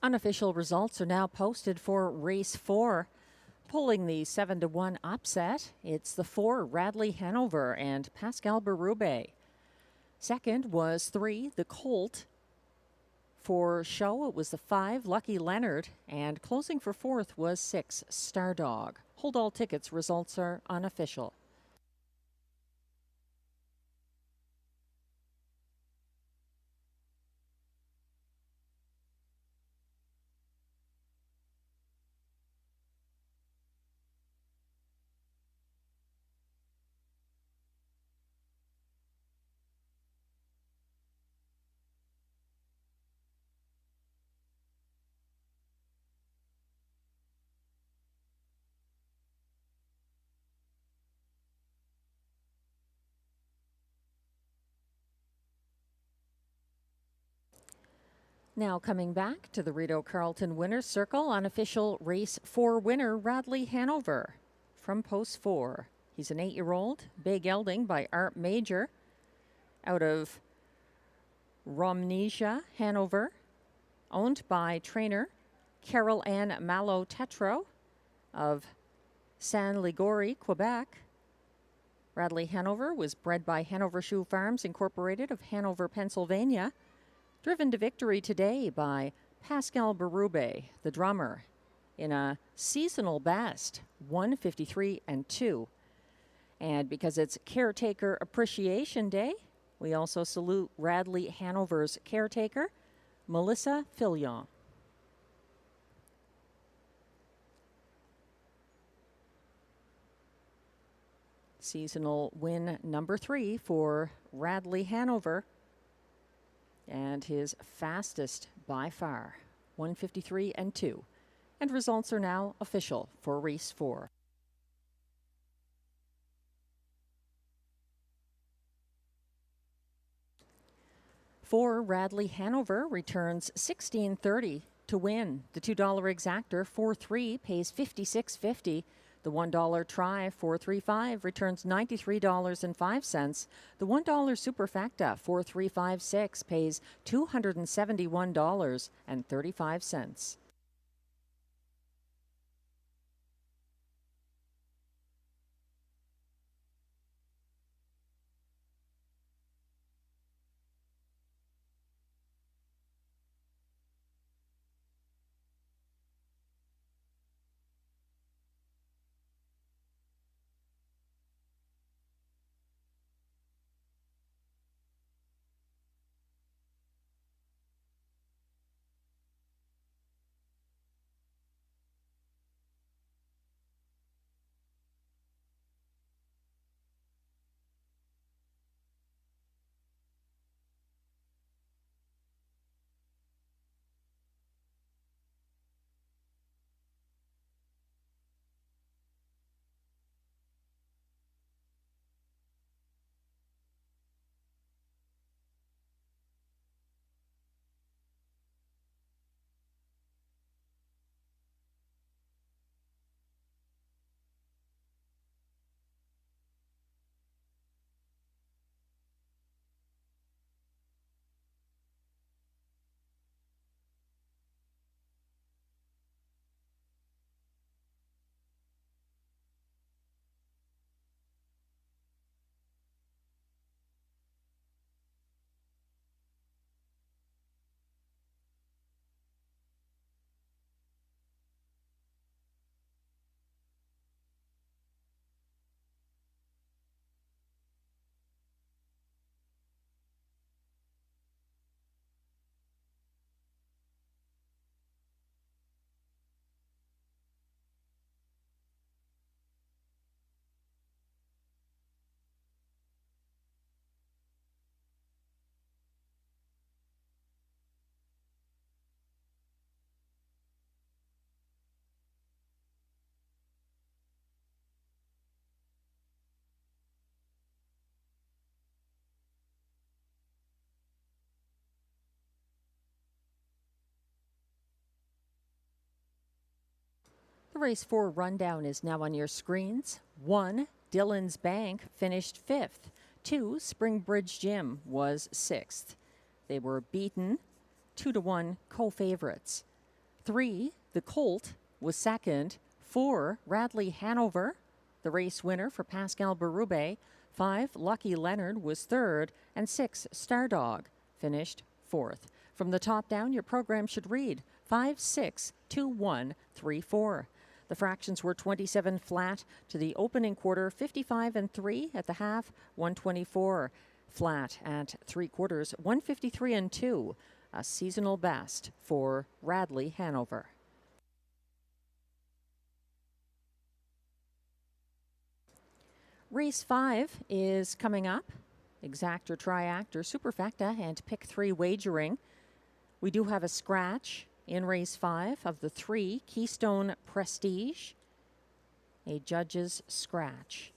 Unofficial results are now posted for race 4. Pulling the 7-1 upset, it's the 4 Radley Hanover and Pascal Berube. Second was 3 the Colt. For show, it was the 5 Lucky Leonard, and closing for fourth was 6 Stardog. Hold all tickets. Results are unofficial. Now coming back to the Rideau Carleton Winner's Circle, unofficial race 4 winner Radley Hanover from post 4. He's an 8-year-old, bay gelding by Art Major out of Romnesia, Hanover, owned by trainer Carol Ann Malo Tetro of San Ligori, Quebec. Radley Hanover was bred by Hanover Shoe Farms Incorporated of Hanover, Pennsylvania. Driven to victory today by Pascal Berube, the drummer, in a seasonal best, 153-2. And because it's Caretaker Appreciation Day, we also salute Radley Hanover's caretaker, Melissa Filion. Seasonal win number 3 for Radley Hanover, and his fastest by far, 153-2. And results are now official for race 4. For Radley Hanover returns 16:30 to win. The $2 exactor 4-3 pays $56.50. The $1 try 4-3-5 returns $93.05. The $1 superfecta 4-3-5-6 pays $271.35. The race 4 rundown is now on your screens. 1, Dillon's Bank finished 5th. 2, Springbridge Gym was 6th. They were beaten 2-1 co-favorites. 3, the Colt was 2nd. 4, Radley Hanover, the race winner for Pascal Berube. 5, Lucky Leonard was 3rd. And 6, Stardog finished 4th. From the top down, your program should read 5-6-2-1-3-4. The fractions were 27 flat to the opening quarter, 55-3 at the half, 124 flat at 3/4, 153-2, a seasonal best for Radley Hanover. Race 5 is coming up. Exactor, triactor, superfecta, and pick 3 wagering. We do have a scratch in race 5 of the 3 Keystone Prestige, a judge's scratch.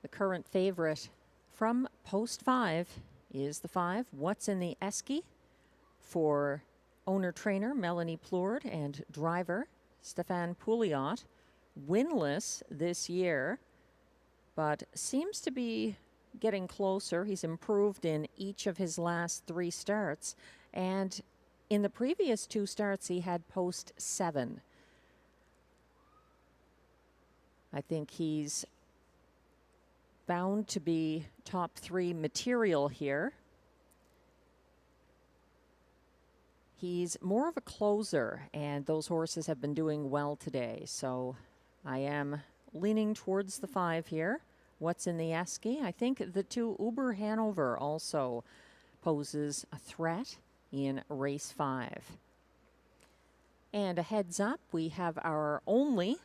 The current favorite from post 5 is the 5 What's in the Esky for owner-trainer Melanie Plourde and driver Stéphane Pouliot. Winless this year, but seems to be getting closer. He's improved in each of his last 3 starts, and in the previous 2 starts he had post 7. I think he's bound to be top 3 material here. He's more of a closer, and those horses have been doing well today, so I am leaning towards the 5 here. What's in the Esky? I think the 2 Uber Hanover also poses a threat in race 5. And a heads up, we have our only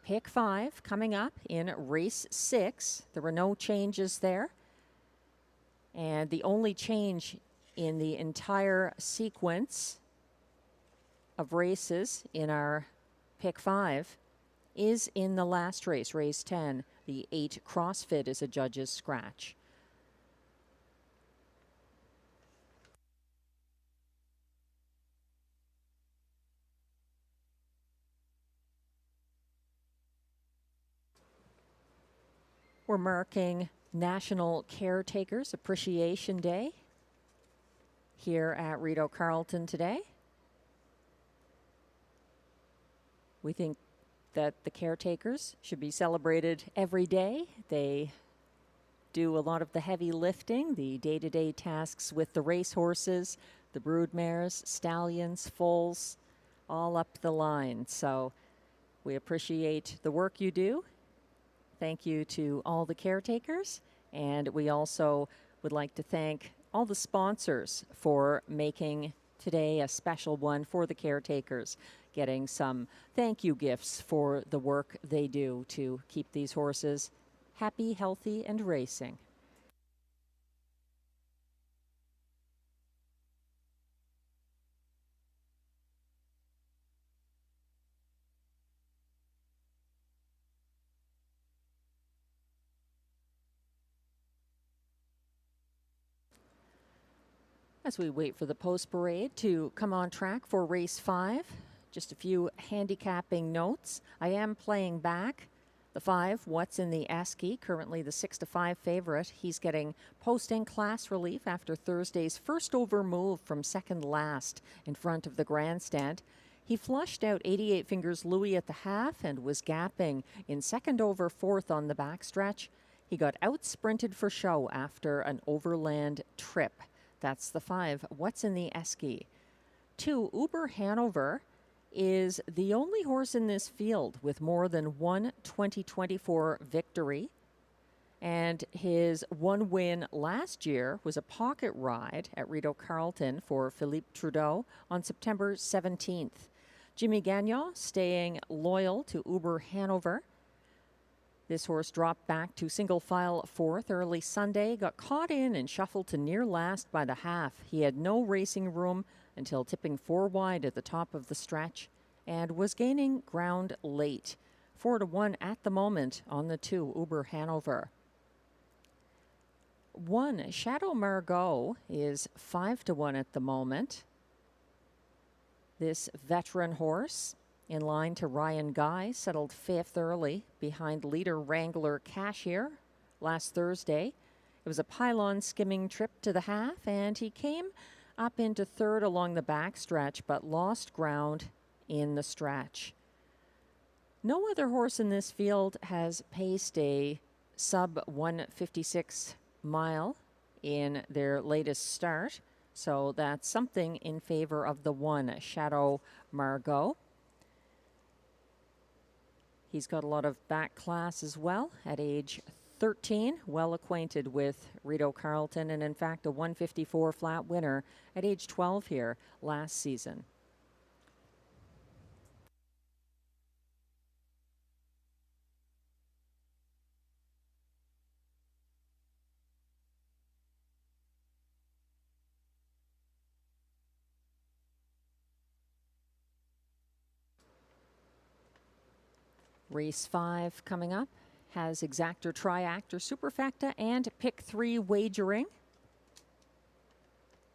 pick 5 coming up in race 6. There were no changes there. And the only change in the entire sequence of races in our pick 5 is in the last race, race 10. The 8 CrossFit is a judge's scratch. We're marking National Caretakers Appreciation Day here at Rideau Carleton today. We think that the caretakers should be celebrated every day. They do a lot of the heavy lifting, the day-to-day tasks with the racehorses, the broodmares, stallions, foals, all up the line. So we appreciate the work you do. Thank you to all the caretakers. And we also would like to thank all the sponsors for making today a special one for the caretakers, getting some thank you gifts for the work they do to keep these horses happy, healthy, and racing. As we wait for the post parade to come on track for race 5, just a few handicapping notes. I am playing back the 5, What's in the Esky, currently the 6-5 favorite. He's getting post and class relief after Thursday's first over move from second last in front of the grandstand. He flushed out 88 Fingers Louis at the half and was gapping in second over fourth on the backstretch. He got out sprinted for show after an overland trip. That's the 5, What's in the Esky. 2, Uber Hanover is the only horse in this field with more than one 2024 victory. And his one win last year was a pocket ride at Rideau Carleton for Philippe Trudeau on September 17th. Jimmy Gagnon staying loyal to Uber Hanover. This horse dropped back to single file fourth early Sunday, got caught in and shuffled to near last by the half. He had no racing room until tipping 4 wide at the top of the stretch and was gaining ground late. 4-1 at the moment on the 2, Uber Hanover. 1, Shadow Margot is 5-1 at the moment. This veteran horse, in line to Ryan Guy, settled 5th early behind leader Wrangler Cashier last Thursday. It was a pylon skimming trip to the half, and he came up into 3rd along the backstretch, but lost ground in the stretch. No other horse in this field has paced a sub 156 mile in their latest start, so that's something in favor of the 1, Shadow Margot. He's got a lot of back class as well at age 13, well acquainted with Rideau Carleton, and in fact a 154 flat winner at age 12 here last season. Race 5 coming up has exactor, triactor, superfecta, and pick 3 wagering,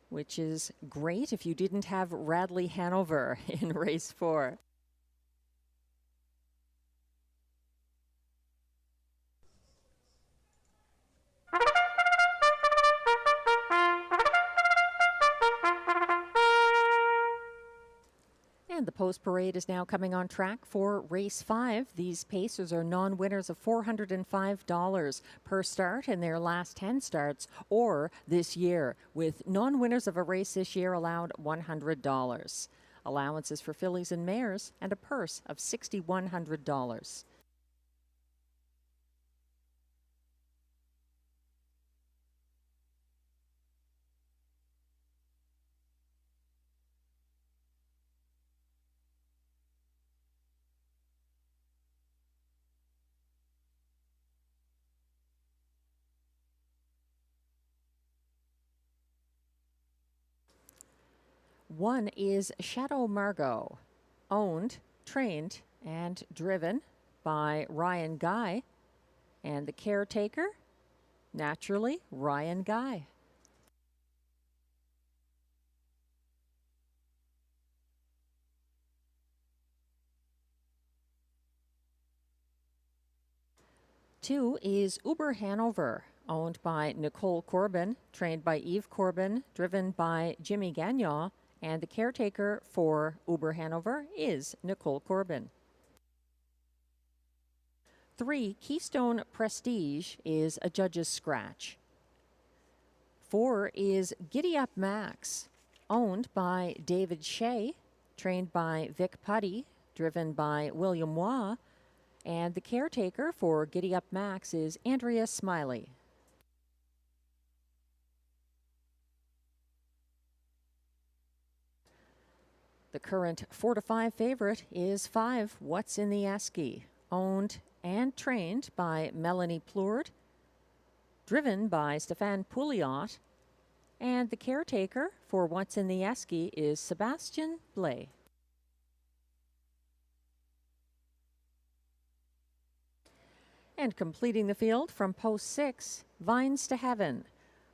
which is great if you didn't have Radley Hanover in race 4. And the post parade is now coming on track for race 5. These pacers are non-winners of $405 per start in their last 10 starts or this year, with non-winners of a race this year allowed $100. Allowances for fillies and mares and a purse of $6,100. One is Shadow Margot, owned, trained, and driven by Ryan Guy. And the Caretaker, naturally, Ryan Guy. Two is Uber Hanover, owned by Nicole Corbin, trained by Eve Corbin, driven by Jimmy Gagnon, and the caretaker for Uber Hanover is Nicole Corbin. 3, Keystone Prestige is a judge's scratch. 4 is Giddy Up Max, owned by David Shea, trained by Vic Putty, driven by William Waugh, and the caretaker for Giddy Up Max is Andrea Smiley. The current 4 to 5 favorite is 5, What's in the Esky, owned and trained by Melanie Plourde, driven by Stéphane Pouliot, and the caretaker for What's in the Esky is Sebastian Blais. And completing the field from post 6, Vines to Heaven,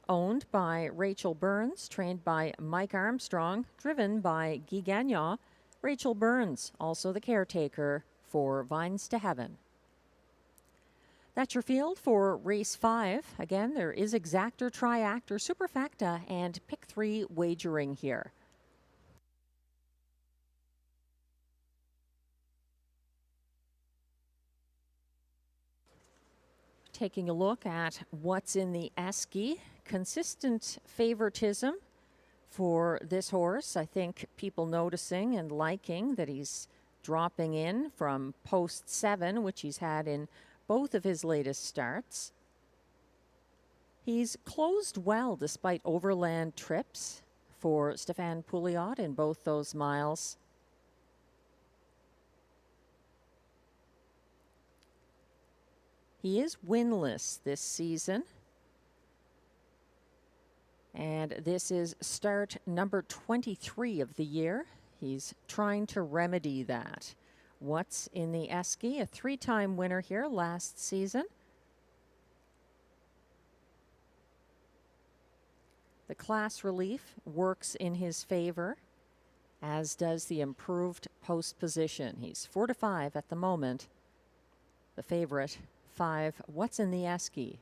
owned by Rachel Burns, trained by Mike Armstrong, driven by Guy Gagnon. Rachel Burns, also the caretaker for Vines to Heaven. That's your field for race 5. Again, there is exactor, triactor, superfecta, and pick 3 wagering here. Taking a look at what's in the Esky, consistent favoritism for this horse. I think people noticing and liking that he's dropping in from post 7, which he's had in both of his latest starts. He's closed well despite overland trips for Stéphane Pouliot in both those miles. He is winless this season. And this is start number 23 of the year. He's trying to remedy that. What's in the Esky? A 3-time winner here last season. The class relief works in his favor, as does the improved post position. He's 4 to 5 at the moment. The favorite, 5, What's in the Esky?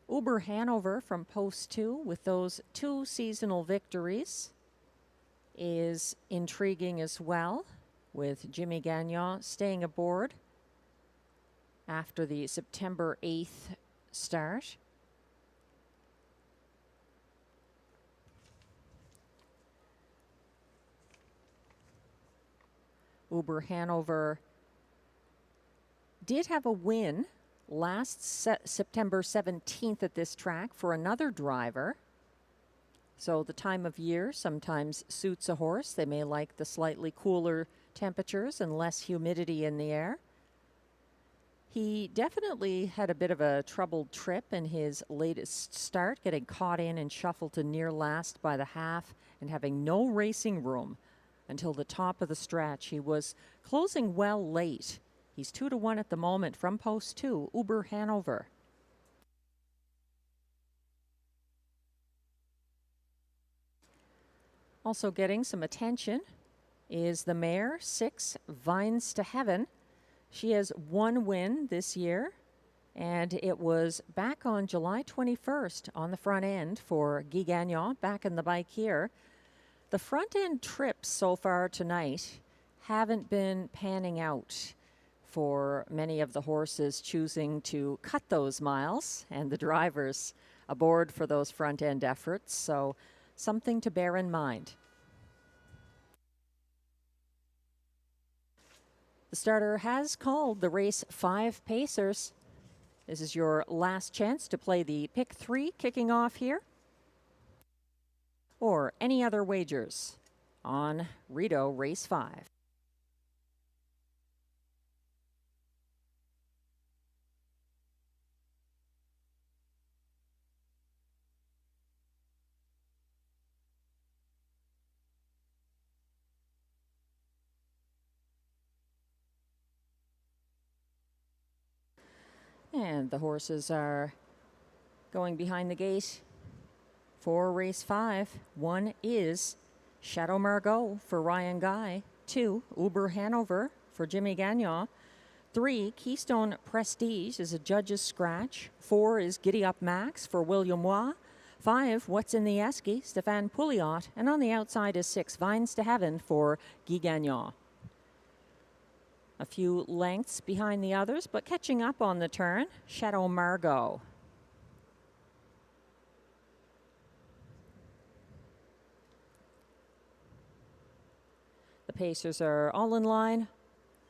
Uber Hanover from post 2 with those 2 seasonal victories is intriguing as well, with Jimmy Gagnon staying aboard after the September 8th start. Uber Hanover did have a win last September 17th at this track for another driver. So the time of year sometimes suits a horse. They may like the slightly cooler temperatures and less humidity in the air. He definitely had a bit of a troubled trip in his latest start, getting caught in and shuffled to near last by the half and having no racing room until the top of the stretch. He was closing well late. He's 2 to 1 at the moment from post 2, Uber Hanover. Also getting some attention is the mare, 6, Vines to Heaven. She has 1 win this year, and it was back on July 21st on the front end for Guy Gagnon, back in the bike here. The front end trips so far tonight haven't been panning out for many of the horses choosing to cut those miles and the drivers aboard for those front end efforts. So something to bear in mind. The starter has called the race 5 pacers. This is your last chance to play the pick 3 kicking off here, or any other wagers on Rideau Race 5. And the horses are going behind the gate for race 5. 1 is Shadow Margot for Ryan Guy. 2, Uber Hanover for Jimmy Gagnon. 3, Keystone Prestige is a judge's scratch. 4 is Giddy Up Max for William Waugh. 5, What's in the Esky, Stéphane Pouliot. And on the outside is 6, Vines to Heaven for Guy Gagnon. A few lengths behind the others, but catching up on the turn, Shadow Margot. The pacers are all in line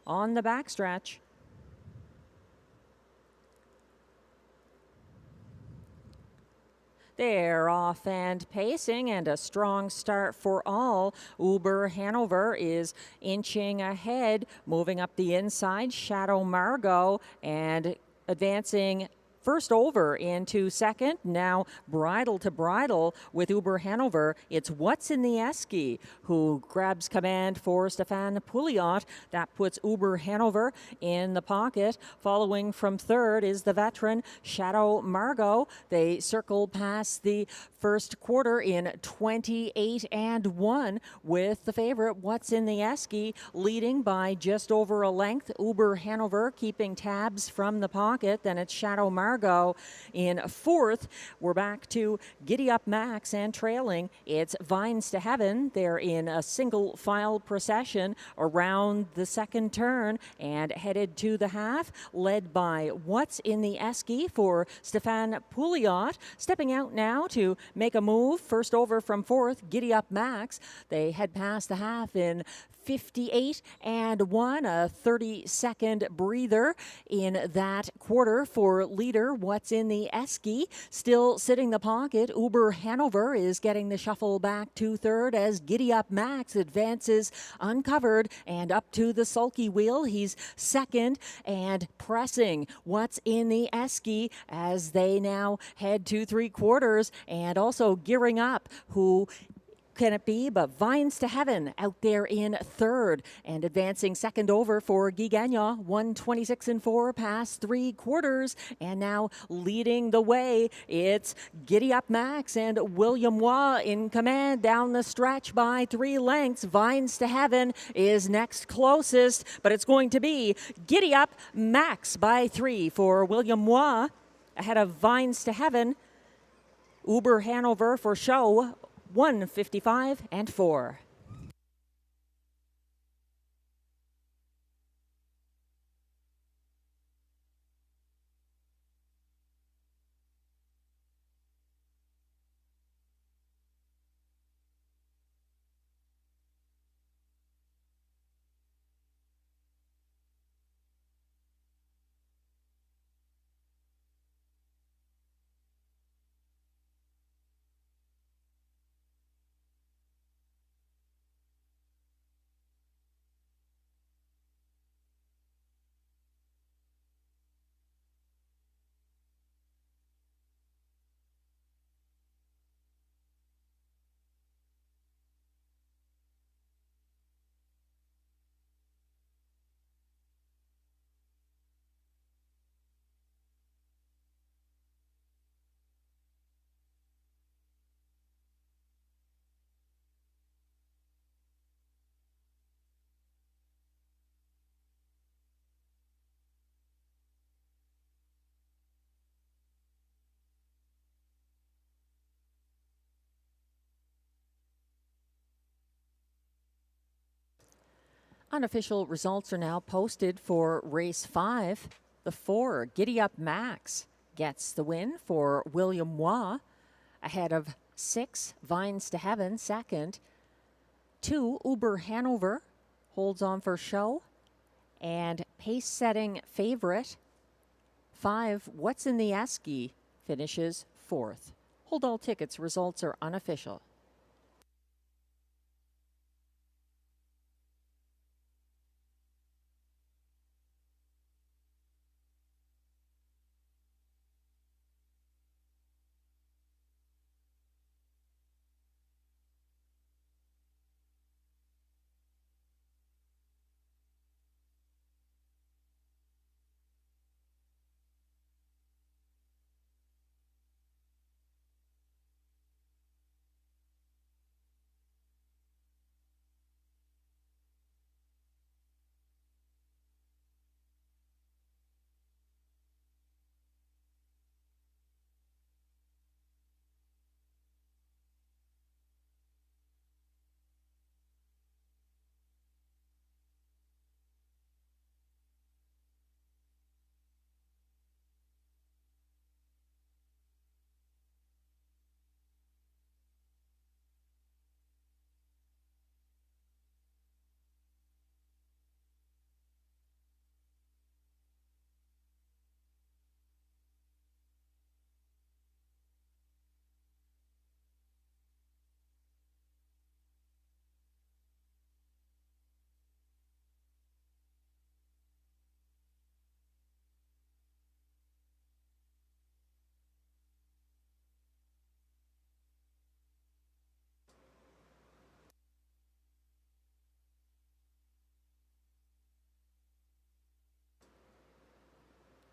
on the backstretch. They're off and pacing, and a strong start for all. Uber Hanover is inching ahead, moving up the inside. Shadow Margot and advancing first over into second. Now bridle to bridle with Uber Hanover. It's What's in the Esky who grabs command for Stéphane Pouliot. That puts Uber Hanover in the pocket. Following from third is the veteran Shadow Margot. They circle past the first quarter in 28-1 with the favorite What's in the Esky leading by just over a length. Uber Hanover keeping tabs from the pocket. Then it's Shadow Margot in fourth. We're back to Giddy Up Max, and trailing it's Vines to Heaven. They're in a single file procession around the second turn and headed to the half, led by What's in the Esky for Stéphane Pouliot. Stepping out now to make a move. First over from fourth, Giddy Up Max. They head past the half in 58-1, a 30-second breather in that quarter for leader What's in the Esky. Still sitting the pocket, Uber Hanover is getting the shuffle back to third as Giddy Up Max advances uncovered and up to the sulky wheel. He's second and pressing What's in the Esky as they now head to three quarters, and also gearing up. Who can it be but Vines to Heaven out there in third and advancing second over for Guy Gagnon. 1:26-4 past three quarters, and now leading the way it's Giddy Up Max and William Waugh in command down the stretch by 3 lengths. Vines to Heaven is next closest, but it's going to be Giddy Up Max by 3 for William Waugh ahead of Vines to Heaven. Uber Hanover for show 1:55-4. Unofficial results are now posted for race 5. The 4, Giddy Up Max, gets the win for William Waugh, ahead of 6, Vines to Heaven, second. 2, Uber Hanover, holds on for show. And pace-setting favorite, 5, What's in the Esky, finishes 4th. Hold all tickets. Results are unofficial.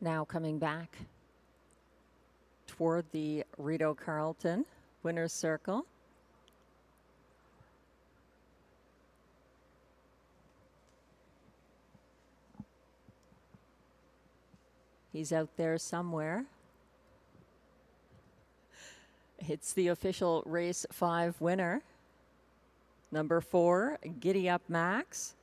Now coming back toward the Rideau Carleton winner's circle. He's out there somewhere. It's the official race 5 winner. Number 4, Giddy Up Max.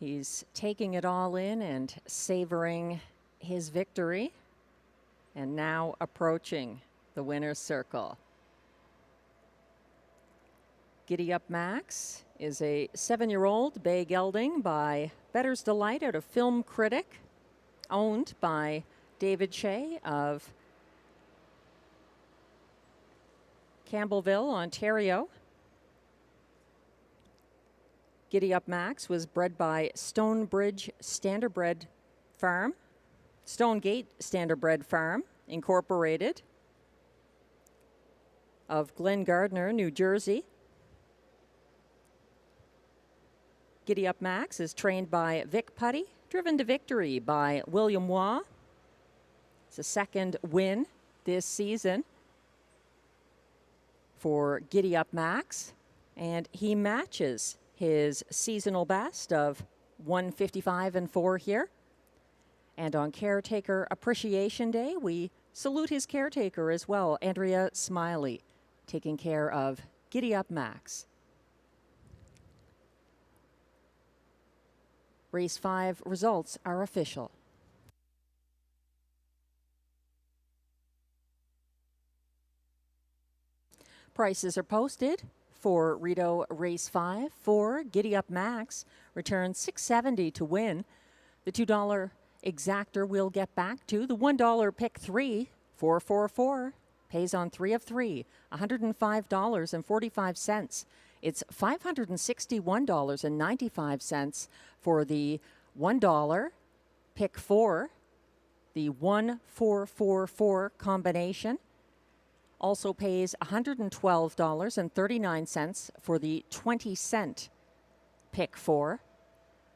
He's taking it all in and savoring his victory, and now approaching the winner's circle. Giddy Up Max is a 7-year-old bay gelding by Bettor's Delight out of Film Critic, owned by David Shea of Campbellville, Ontario. Giddy Up Max was bred by Stonegate Standardbred Farm, Incorporated, of Glen Gardner, New Jersey. Giddy Up Max is trained by Vic Putty, driven to victory by William Waugh. It's a second win this season for Giddy Up Max, and he matches his seasonal best of 155-4 here. And on Caretaker Appreciation Day, we salute his caretaker as well, Andrea Smiley, taking care of Giddy Up Max. Race 5 results are official. Prices are posted for Rideau Race 5. For Giddy Up Max, returns $6.70 to win. The $2 exactor we'll get back to. The $1 pick 3, 444, pays on 3 of 3, $105.45. It's $561.95 for the $1 pick 4, the 1444 combination. Also pays $112.39 for the 20-cent pick 4.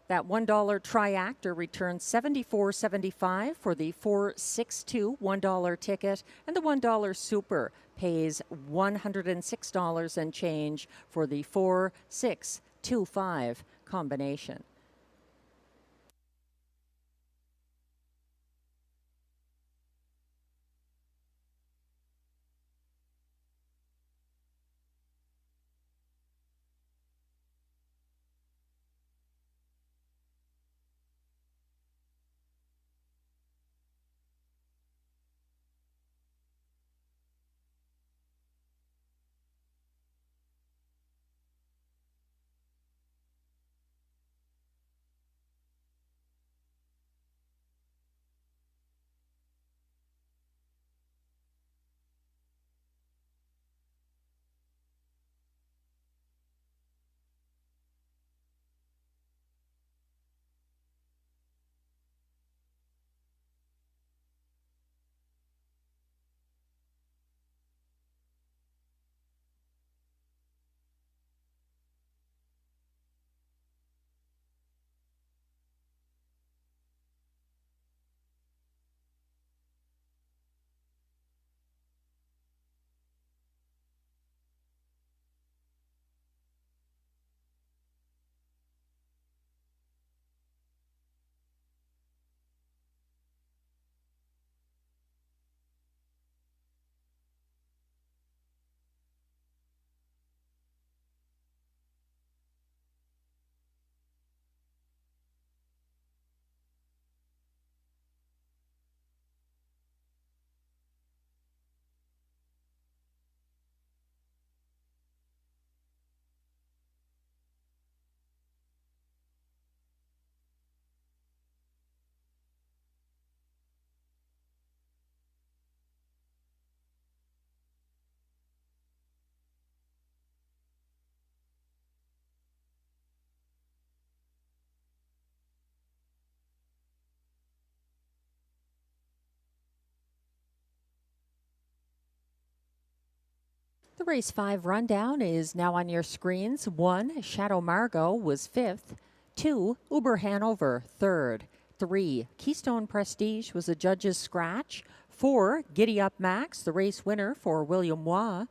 That $1 triactor returns $74.75 for the 462 $1 ticket, and the $1 super pays $106 and change for the 4625 combination. The race 5 rundown is now on your screens. 1, Shadow Margot was 5th. 2, Uber Hanover, 3rd. 3, Keystone Prestige was a judge's scratch. 4, Giddy Up Max, the race winner for William Waugh.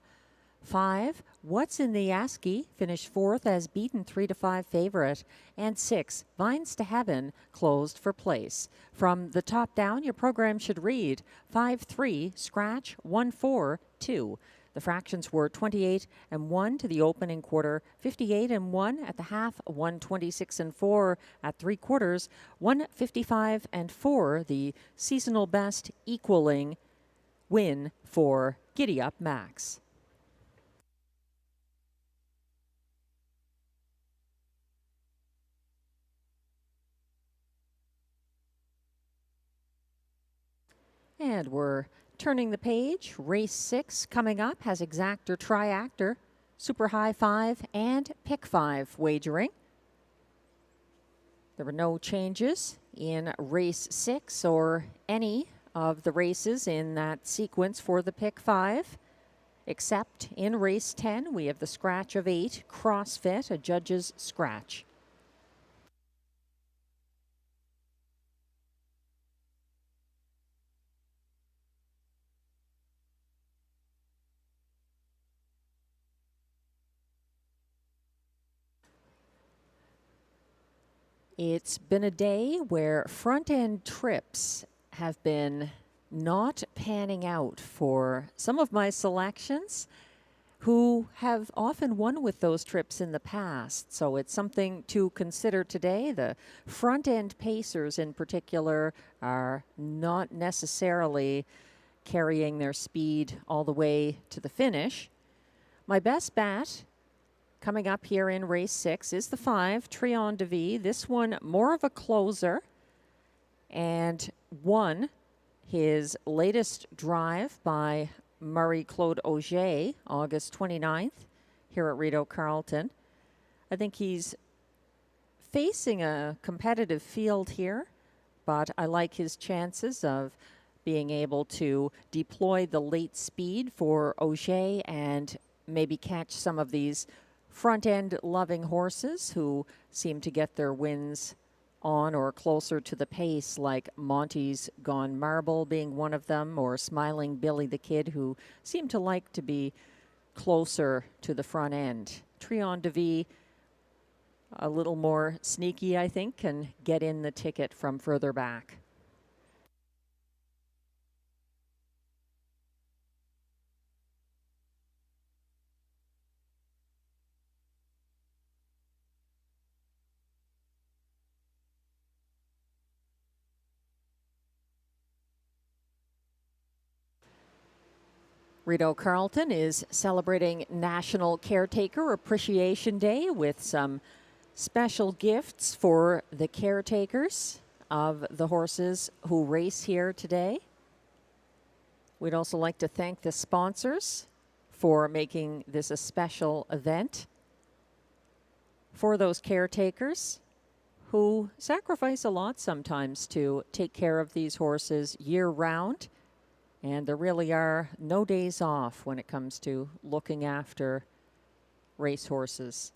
5, What's in the ASCII, finished 4th as beaten 3-5 favorite. And 6, Vines to Heaven, closed for place. From the top down, your program should read 5-3, scratch, 1-4, 2. The fractions were 28 and 1 to the opening quarter, 58 and 1 at the half, 126 and 4 at 3/4, 155 and 4, the seasonal best, equaling win for Giddy Up Max. And we're turning the page. Race 6 coming up has exactor, triactor, super high 5, and pick 5 wagering. There were no changes in race 6 or any of the races in that sequence for the pick 5, except in race 10 we have the scratch of 8, CrossFit, a judge's scratch. It's been a day where front-end trips have been not panning out for some of my selections who have often won with those trips in the past. So it's something to consider today. The front-end pacers in particular are not necessarily carrying their speed all the way to the finish. My best bet coming up here in race 6 is the 5, Tryon de Vie. This one more of a closer and won his latest drive by Marie-Claude Auger, August 29th, here at Rideau Carleton. I think he's facing a competitive field here, but I like his chances of being able to deploy the late speed for Auger and maybe catch some of these front-end loving horses who seem to get their wins on or closer to the pace, like Monty's Gone Marble being one of them, or Smiling Billy the Kid, who seem to like to be closer to the front end. Tryon de Vie, a little more sneaky, I think, can get in the ticket from further back. Rideau Carleton is celebrating National Caretaker Appreciation Day with some special gifts for the caretakers of the horses who race here today. We'd also like to thank the sponsors for making this a special event for those caretakers who sacrifice a lot sometimes to take care of these horses year-round. And there really are no days off when it comes to looking after racehorses.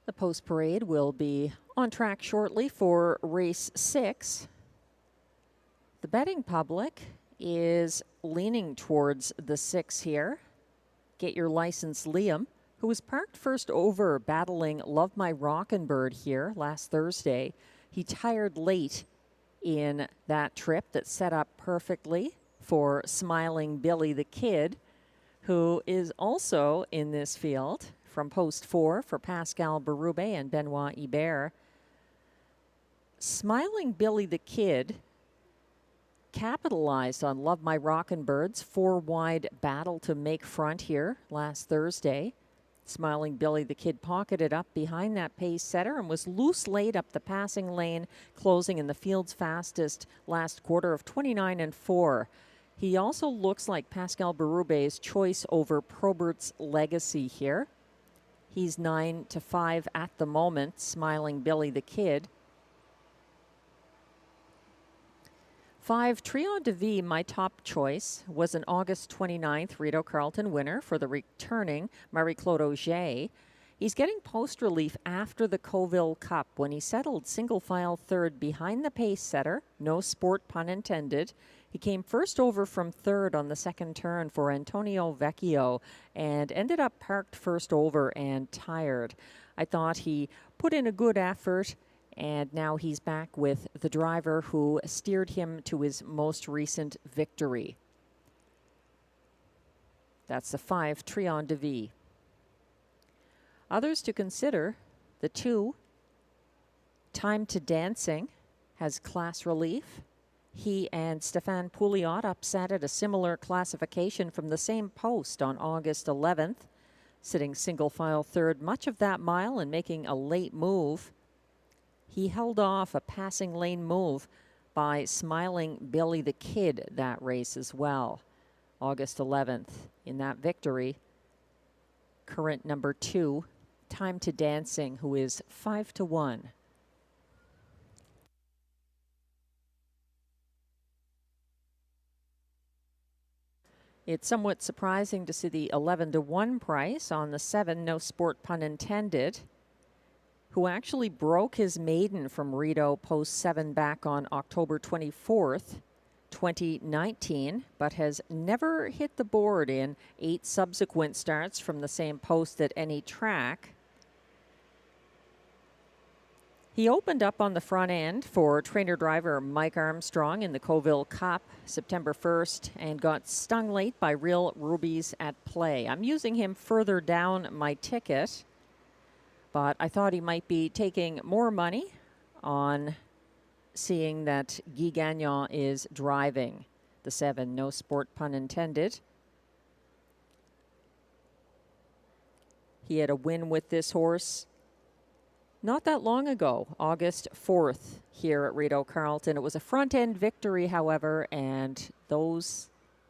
The post parade will be on track shortly for race 6. The betting public is leaning towards the 6 here. Get Your License Liam, who was parked first over battling Love My Rockin' Bird here last Thursday. He tired late in that trip that set up perfectly for Smiling Billy the Kid, who is also in this field from post 4 for Pascal Berube and Benoit Hebert. Smiling Billy the Kid capitalized on Love My Rockin' Bird's 4-wide battle to make front here last Thursday. Smiling Billy the Kid pocketed up behind that pace setter and was loose late up the passing lane, closing in the field's fastest last quarter of 29 and 4. He also looks like Pascal Berrube's choice over Probert's Legacy here. He's 9-5 at the moment, Smiling Billy the Kid. 5, Trion de Vie, my top choice, was an August 29th Rideau Carleton winner for the returning Marie-Claude Auger. He's getting post relief after the Coville Cup when he settled single file third behind the pace setter, no sport pun intended. He came first over from third on the second turn for Antonio Vecchio and ended up parked first over and tired. I thought he put in a good effort, and now he's back with the driver who steered him to his most recent victory. That's the 5, Trion de Vie. Others to consider, the 2, Time to Dancing, has class relief. He and Stéphane Pouliot upset at a similar classification from the same post on August 11th, sitting single file third much of that mile and making a late move. He held off a passing lane move by Smiling Billy the Kid that race as well. August 11th in that victory. Current number 2, Time to Dancing, who is 5-1. It's somewhat surprising to see the 11-1 price on the 7, no sport pun intended, who actually broke his maiden from Rideau post 7 back on October 24th, 2019, but has never hit the board in 8 subsequent starts from the same post at any track. He opened up on the front end for trainer-driver Mike Armstrong in the Coville Cup September 1st and got stung late by Real Rubies at Play. I'm using him further down my ticket, but I thought he might be taking more money on seeing that Guy Gagnon is driving the 7, no sport pun intended. He had a win with this horse not that long ago, August 4th, here at Rideau Carleton. It was a front-end victory, however, and those,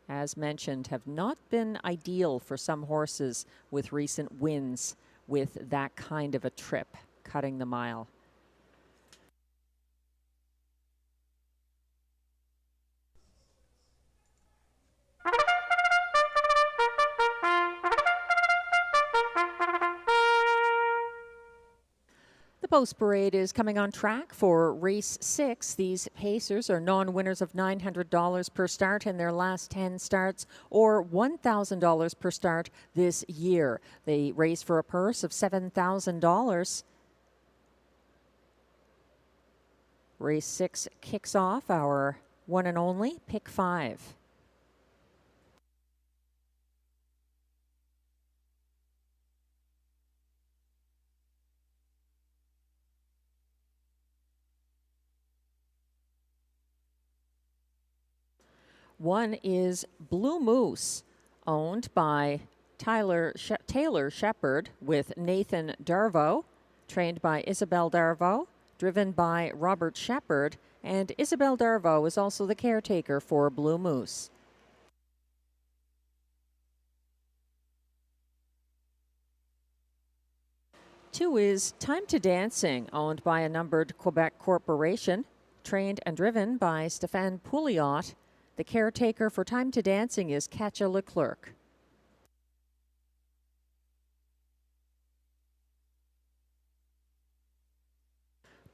as mentioned, have not been ideal for some horses with recent wins with that kind of a trip, cutting the mile. The post parade is coming on track for race 6. These pacers are non-winners of $900 per start in their last 10 starts, or $1,000 per start this year. They race for a purse of $7,000. Race 6 kicks off our one and only pick 5. One is Blue Moose, owned by Taylor Shepard with Nathan Darvo, trained by Isabelle Darvo, driven by Robert Shepard, and Isabelle Darvo is also the caretaker for Blue Moose. Two is Time to Dancing, owned by a numbered Quebec corporation, trained and driven by Stéphane Pouliot. The caretaker for Time to Dancing is Katja Leclerc.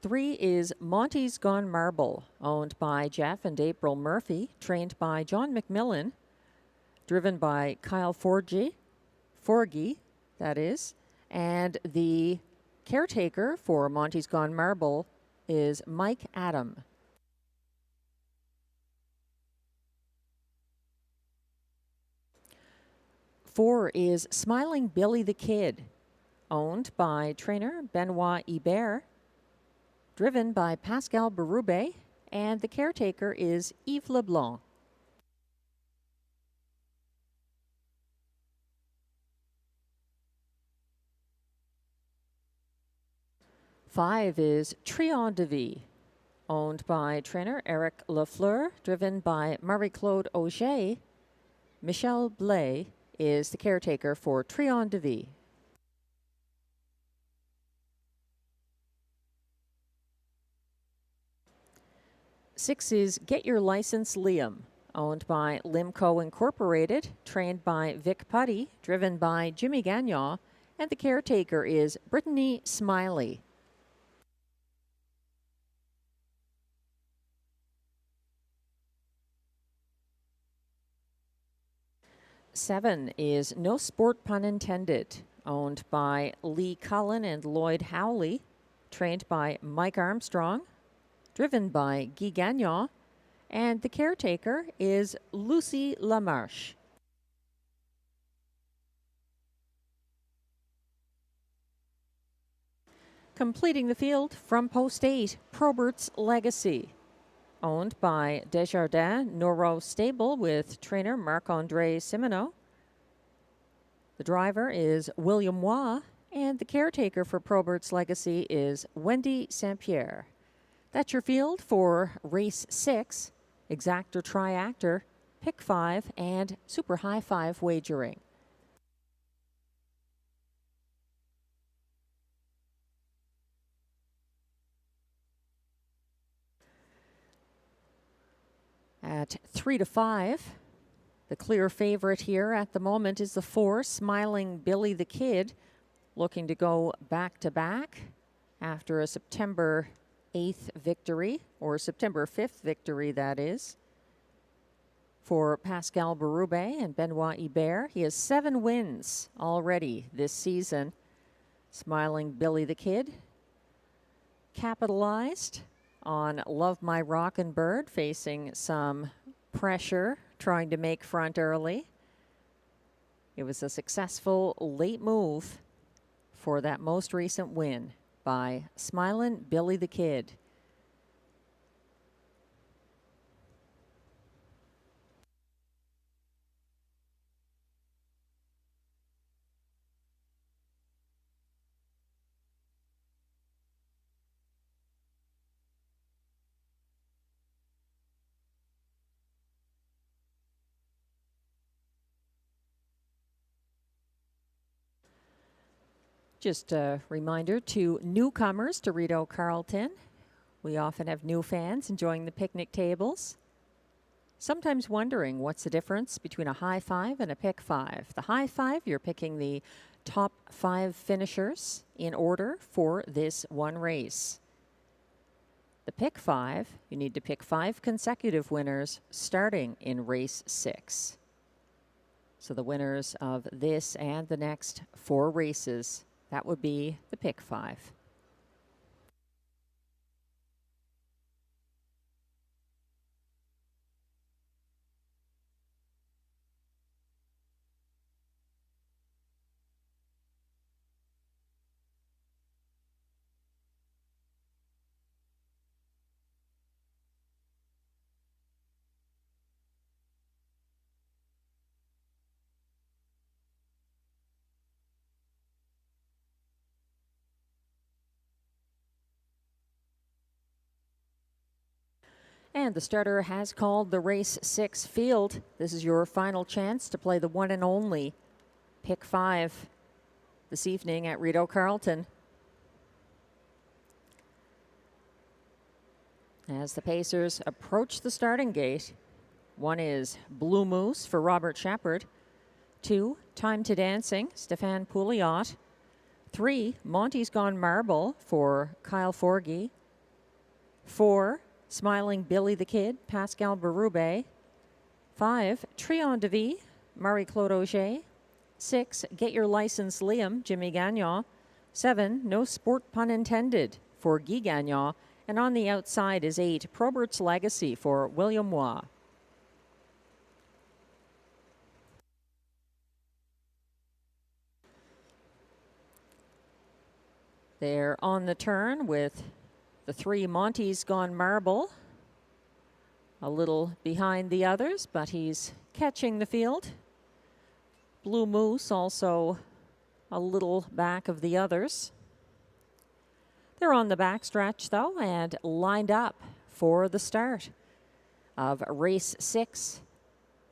Three is Monty's Gone Marble, owned by Jeff and April Murphy, trained by John McMillan, driven by Kyle Forgy, that is, and the caretaker for Monty's Gone Marble is Mike Adam. Four is Smiling Billy the Kid, owned by trainer Benoit Ibert, driven by Pascal Berube, and the caretaker is Yves Leblanc. Five is Trion de Vie, owned by trainer Eric Lafleur, driven by Marie-Claude Auger. Michel Blais is the caretaker for Trion de Vie. Six is Get Your License Liam, owned by Limco Incorporated, trained by Vic Putty, driven by Jimmy Gagnon, and the caretaker is Brittany Smiley. Seven is No Sport Pun Intended, owned by Lee Cullen and Lloyd Howley, trained by Mike Armstrong, driven by Guy Gagnon, and the caretaker is Lucy Lamarche. Completing the field from post 8, Probert's Legacy, owned by Desjardins Noro Stable with trainer Marc-André Simoneau. The driver is William Waugh, and the caretaker for Probert's Legacy is Wendy St. Pierre. That's your field for race 6, exact or triactor, pick 5, and super high 5 wagering. At 3 to 5, the clear favorite here at the moment is the 4, Smiling Billy the Kid, looking to go back-to-back after a September 8th victory, or September 5th victory, that is, for Pascal Berube and Benoit Hébert. He has 7 wins already this season. Smiling Billy the Kid capitalized on Love My Rockin' Bird, facing some pressure, trying to make front early. It was a successful late move for that most recent win by Smilin' Billy the Kid. Just a reminder to newcomers to Rideau Carleton. We often have new fans enjoying the picnic tables, sometimes wondering what's the difference between a high 5 and a pick 5. The high 5, you're picking the top 5 finishers in order for this one race. The pick 5, you need to pick 5 consecutive winners starting in race 6. So the winners of this and the next 4 races, that would be the pick 5. And the starter has called the race 6 field. This is your final chance to play the one and only pick 5 this evening at Rideau Carleton. As the Pacers approach the starting gate, 1 is Blue Moose for Robert Shepard. 2, Time to Dancing, Stéphane Pouliot. 3, Monty's Gone Marble for Kyle Forgy. 4, Smiling Billy the Kid, Pascal Berube. 5, Trion de Vie, Marie-Claude Auger. 6, Get Your License Liam, Jimmy Gagnon. 7, No Sport Pun Intended for Guy Gagnon. And on the outside is 8, Probert's Legacy for William Waugh. They're on the turn with the 3, Monty's Gone Marble, a little behind the others, but he's catching the field. Blue Moose also a little back of the others. They're on the backstretch, though, and lined up for the start of race 6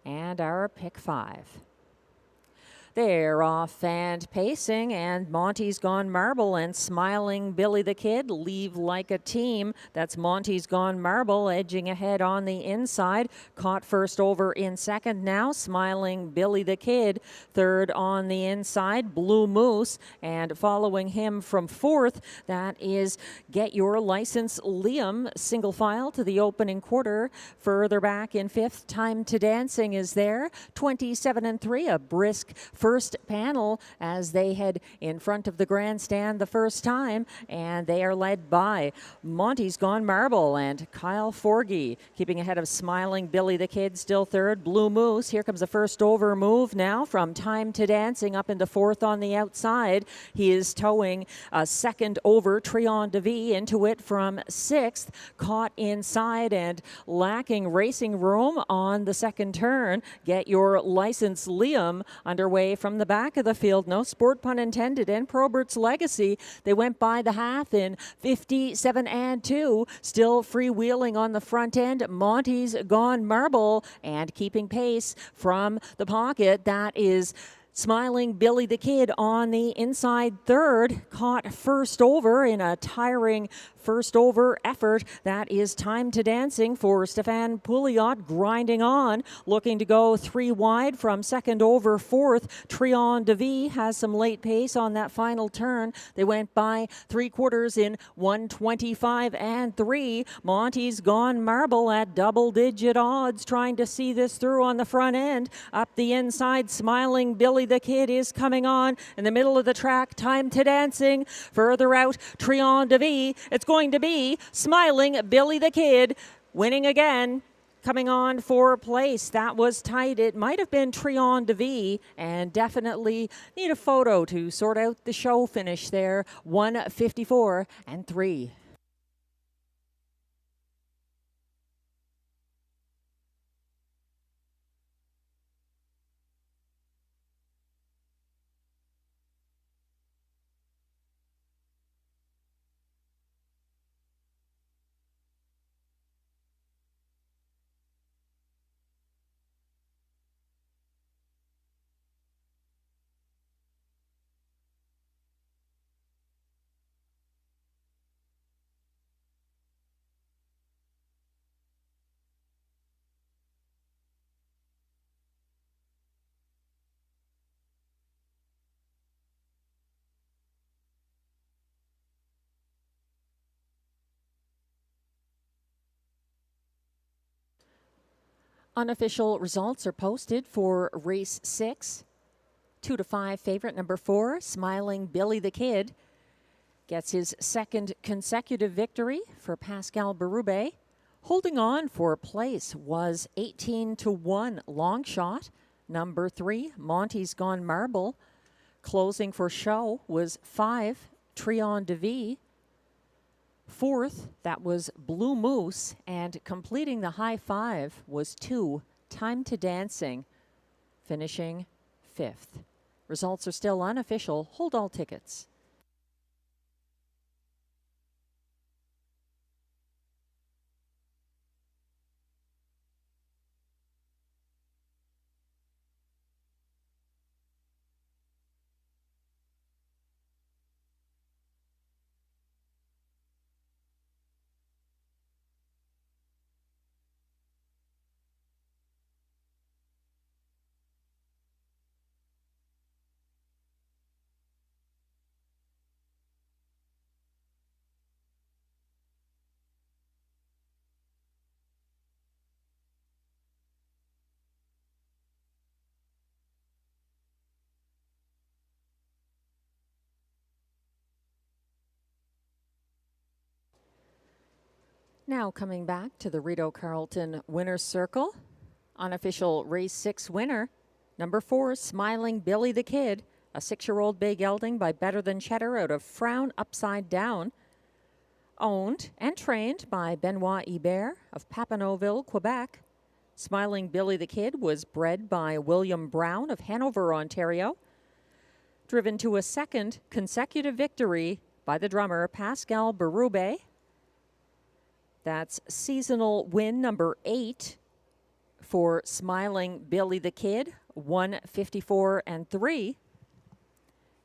and our pick 5. They're off and pacing, and Monty's Gone Marble and Smiling Billy the Kid leave like a team. That's Monty's Gone Marble edging ahead on the inside. Caught first over in second now. Smiling Billy the Kid third on the inside. Blue Moose, and following him from fourth, that is Get Your License Liam, single file to the opening quarter. Further back in fifth, Time to Dancing is there. 27-3, a brisk first panel as they head in front of the grandstand the first time, and they are led by Monty's Gone Marble and Kyle Forgy, keeping ahead of Smiling Billy the Kid, still third. Blue Moose, here comes a first over move now from Time to Dancing up into fourth on the outside. He is towing a second over Trion DeVie into it from sixth, caught inside and lacking racing room on the second turn. Get Your License Liam underway from the back of the field. No sport pun intended. And Probert's Legacy, they went by the half in 57-2, still freewheeling on the front end. Monty's Gone Marble, and keeping pace from the pocket, that is Smiling Billy the Kid on the inside third, caught first over in a tiring first over effort. That is Time to Dancing for Stefan Pouliot, grinding on, looking to go three wide from second over fourth. Trion DeVie has some late pace on that final turn. They went by three quarters in 1:25-3. Monty's Gone Marble at double-digit odds, trying to see this through on the front end. Up the inside, Smiling Billy the Kid is coming on. In the middle of the track, Time to Dancing. Further out, Trion DeVie. It's going to be Smiling Billy the Kid winning again, coming on for place. That was tight. It might have been Trion DeVie, and definitely need a photo to sort out the show finish there. 1:54-3. Unofficial results are posted for race 6. 2-5 favorite number 4, Smiling Billy the Kid, gets his second consecutive victory for Pascal Berube. Holding on for place was 18-1 Long Shot. Number 3, Monty's Gone Marble. Closing for show was 5, Trion DeVie. Fourth, that was Blue Moose, and completing the high five was 2, Time to Dancing, finishing 5th. Results are still unofficial. Hold all tickets. Now coming back to the Rideau Carleton winner's circle. Unofficial race 6 winner, number 4, Smiling Billy the Kid, a 6-year-old bay gelding by Better Than Cheddar out of Frown Upside Down. Owned and trained by Benoit Hebert of Papineauville, Quebec. Smiling Billy the Kid was bred by William Brown of Hanover, Ontario. Driven to a second consecutive victory by the drummer Pascal Berube. That's seasonal win number 8 for Smiling Billy the Kid, 154-3.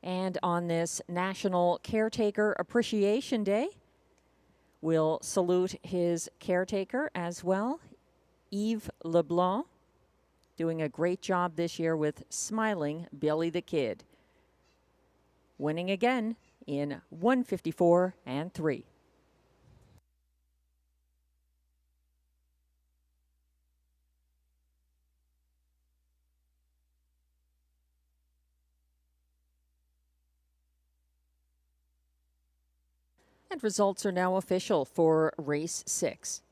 And on this National Caretaker Appreciation Day, we'll salute his caretaker as well, Yves LeBlanc, doing a great job this year with Smiling Billy the Kid, winning again in 154-3. And results are now official for race 6.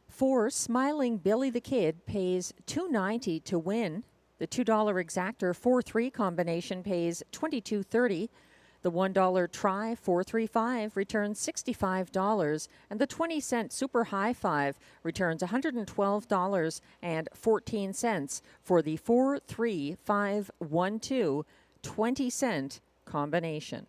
For Smiling Billy the Kid pays $2.90 to win. The $2 exactor 4-3 combination pays $22.30. The $1 try 4-3-5 returns $65, and the 20-cent super high five returns $112.14 for the 4-3-5-1-2 20-cent combination.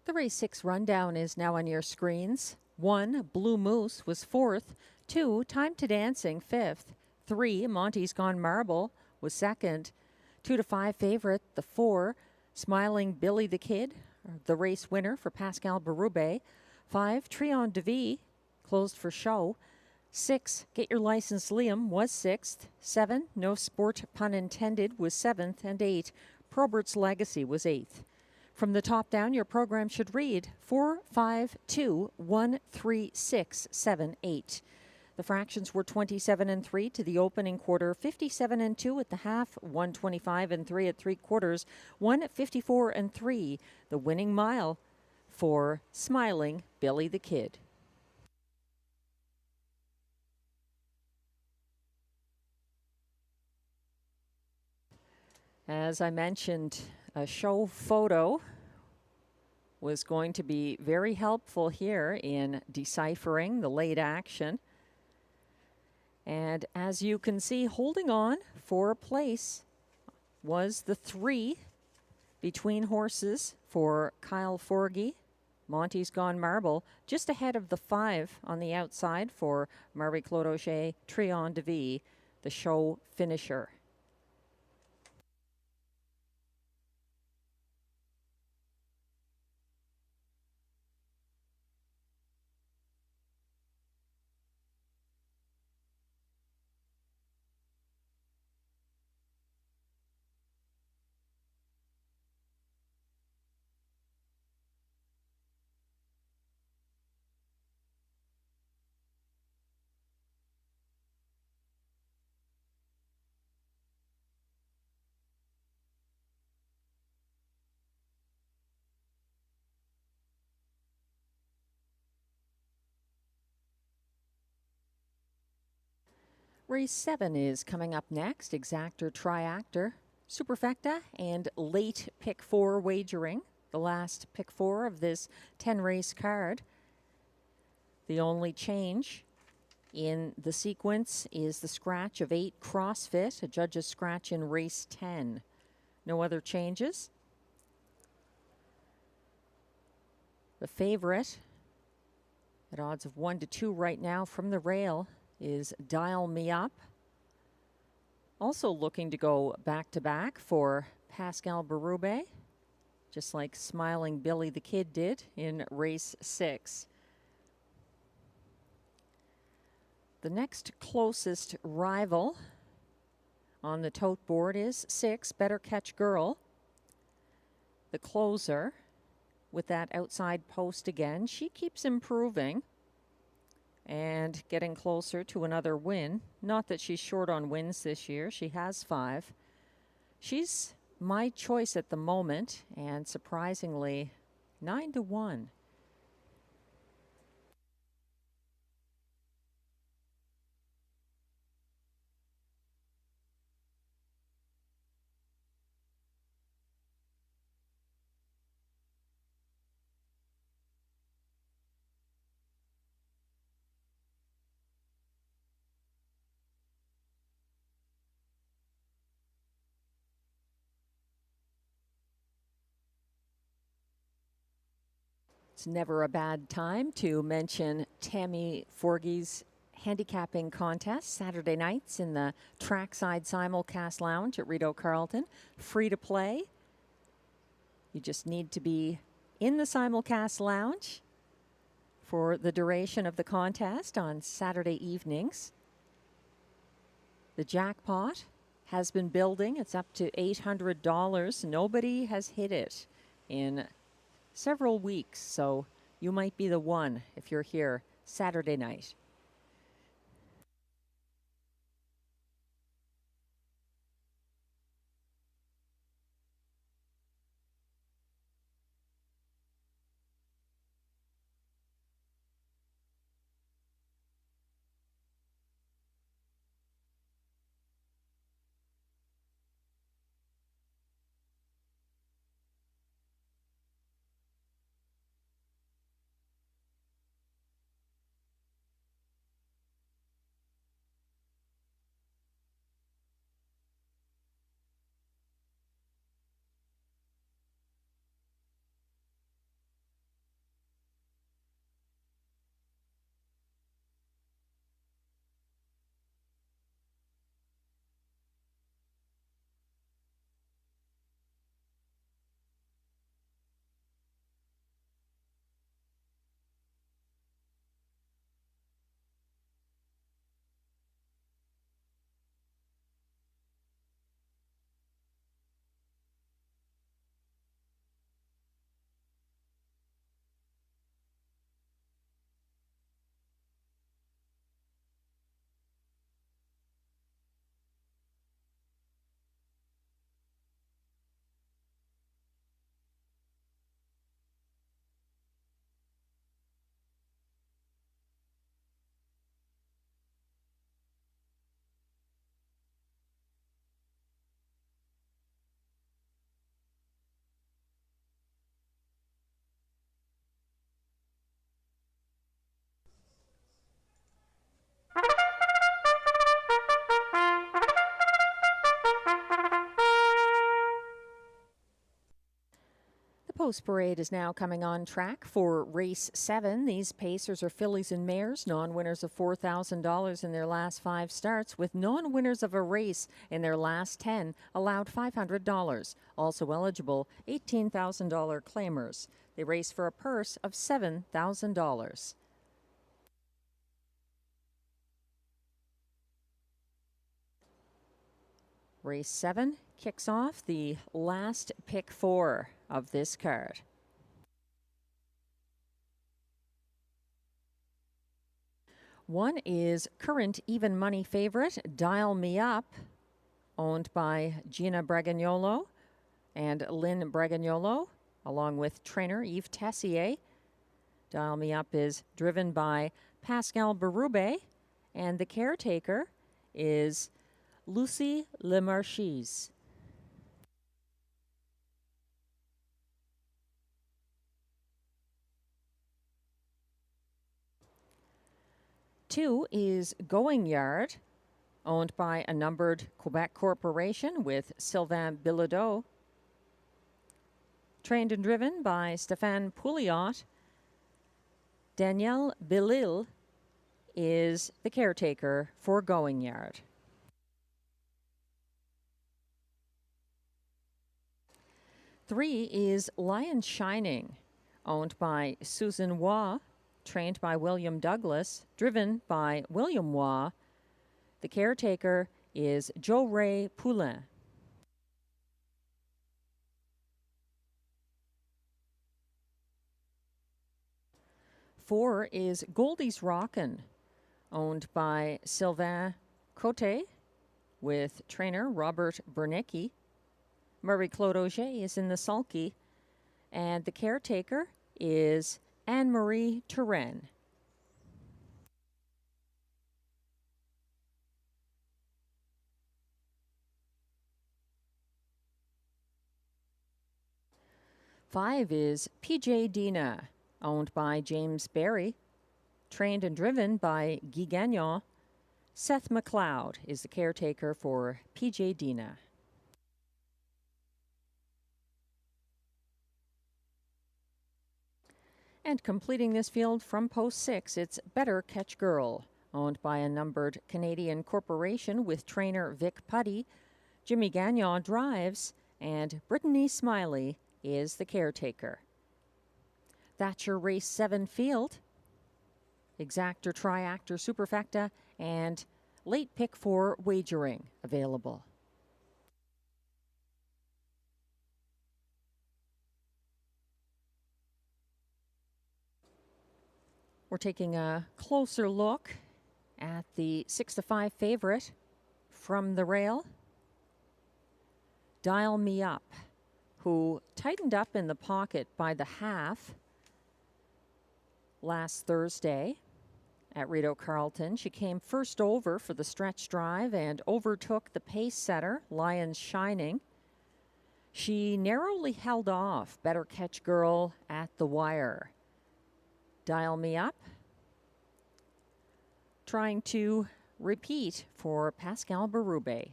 The race 6 rundown is now on your screens. 1, Blue Moose was 4th. 2, Time to Dancing 5th. 3, Monty's Gone Marble was 2nd. 2 to 5 favorite, the 4, Smiling Billy the Kid, the race winner for Pascal Berube. 5, Trion de Vie, closed for show. 6, Get Your License Liam was 6th. 7, No Sport Pun Intended was 7th. And 8, Probert's Legacy was 8th. From the top down, your program should read 4, 5, 2, 1, 3, 6, 7, 8. The fractions were 27-3 to the opening quarter, 57-2 at the half, 125-3 at 3/4, 154-3. The winning mile for Smiling Billy the Kid. As I mentioned, a show photo was going to be very helpful here in deciphering the late action. And as you can see, holding on for a place was the 3, Between horses for Kyle Forgy, Monty's Gone Marble, just ahead of the 5 on the outside for Marie-Claude Auger, Trion de Vie, the show finisher. Race 7 is coming up next. Exactor, Triactor, Superfecta, and late pick 4 wagering. The last pick 4 of this 10-race card. The only change in the sequence is the scratch of 8 CrossFit, a judge's scratch in race 10. No other changes. The favorite, at odds of 1 to 2 right now from the rail, is Dial Me Up. Also looking to go back-to-back for Pascal Berube, just like Smiling Billy the Kid did in race 6. The next closest rival on the tote board is 6, Better Catch Girl. The closer with that outside post again. She keeps improving and getting closer to another win. Not that she's short on wins this year. She has 5. She's my choice at the moment, and surprisingly, 9 to 1. It's never a bad time to mention Tammy Forgy's handicapping contest Saturday nights in the Trackside Simulcast Lounge at Rideau Carleton. Free to play. You just need to be in the Simulcast Lounge for the duration of the contest on Saturday evenings. The jackpot has been building. It's up to $800. Nobody has hit it in several weeks, so you might be the one if you're here Saturday night. Post Parade is now coming on track for race 7. These pacers are fillies and mares, non-winners of $4,000 in their last 5 starts, with non-winners of a race in their last 10 allowed $500. Also eligible, $18,000 claimers. They race for a purse of $7,000. Race 7 kicks off the last pick 4 of this card. One is current even money favorite, Dial Me Up, owned by Gina Bragagnolo and Lynn Bragagnolo, along with trainer Yves Tessier. Dial Me Up is driven by Pascal Berube, and the caretaker is Lucie Lemarchise. Two is Going Yard, owned by a numbered Quebec corporation with Sylvain Bilodeau. Trained and driven by Stéphane Pouliot. Danielle Belil is the caretaker for Going Yard. Three is Lion Shining, owned by Susan Waugh, trained by William Douglas, driven by William Waugh. The caretaker is Jo Ray Poulin. Four is Goldie's Rockin', owned by Sylvain Cote, with trainer Robert Bernicki. Marie-Claude Auger is in the sulky, and the caretaker is Anne-Marie Turenne. Five is PJ Dina, owned by James Barry, trained and driven by Guy Gagnon. Seth McLeod is the caretaker for PJ Dina. And completing this field from post 6, it's Better Catch Girl, owned by a numbered Canadian corporation with trainer Vic Putty. Jimmy Gagnon drives, and Brittany Smiley is the caretaker. That's your race 7 field. Exactor, Triactor, Superfecta, and late pick 4 wagering available. We're taking a closer look at the 6-5 favorite from the rail, Dial Me Up, who tightened up in the pocket by the half last Thursday at Rideau Carleton. She came first over for the stretch drive and overtook the pace setter, Lion Shining. She narrowly held off Better Catch Girl at the wire. Dial Me Up, trying to repeat for Pascal Berube.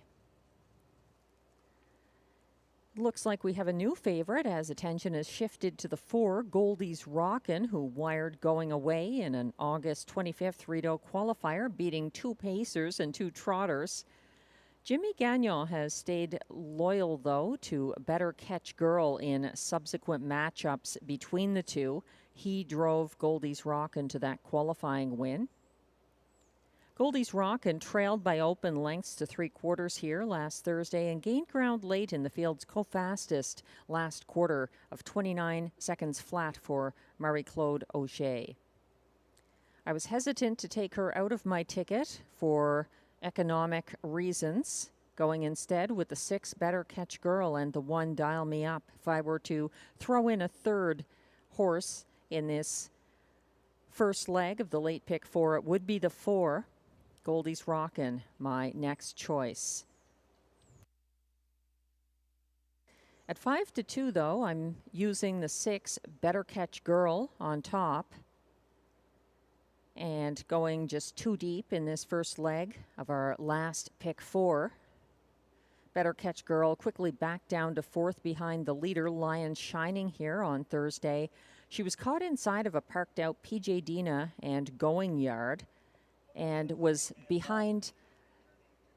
Looks like we have a new favorite as attention is shifted to the 4, Goldie's Rockin', who wired going away in an August 25th Rideau qualifier, beating 2 pacers and 2 trotters. Jimmy Gagnon has stayed loyal, though, to Better Catch Girl in subsequent matchups between the two. He drove Goldie's Rockin' to that qualifying win. Goldie's Rockin' trailed by open lengths to 3/4 here last Thursday and gained ground late in the field's co-fastest last quarter of 29 seconds flat for Marie-Claude Auger. I was hesitant to take her out of my ticket for economic reasons, going instead with the 6, Better Catch Girl, and the 1, Dial Me Up. If I were to throw in a third horse in this first leg of the late pick 4, it would be the 4, Goldie's Rockin', my next choice. At 5-2, though, I'm using the 6, Better Catch Girl on top, and going just 2 deep in this first leg of our last pick 4. Better Catch Girl quickly back down to fourth behind the leader, Lion Shining, here on Thursday. She was caught inside of a parked out PJ Dina and Going Yard and was behind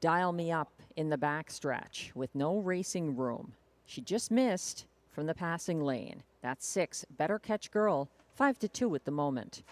Dial Me Up in the backstretch with no racing room. She just missed from the passing lane. That's 6. Better Catch Girl, 5-2 at the moment.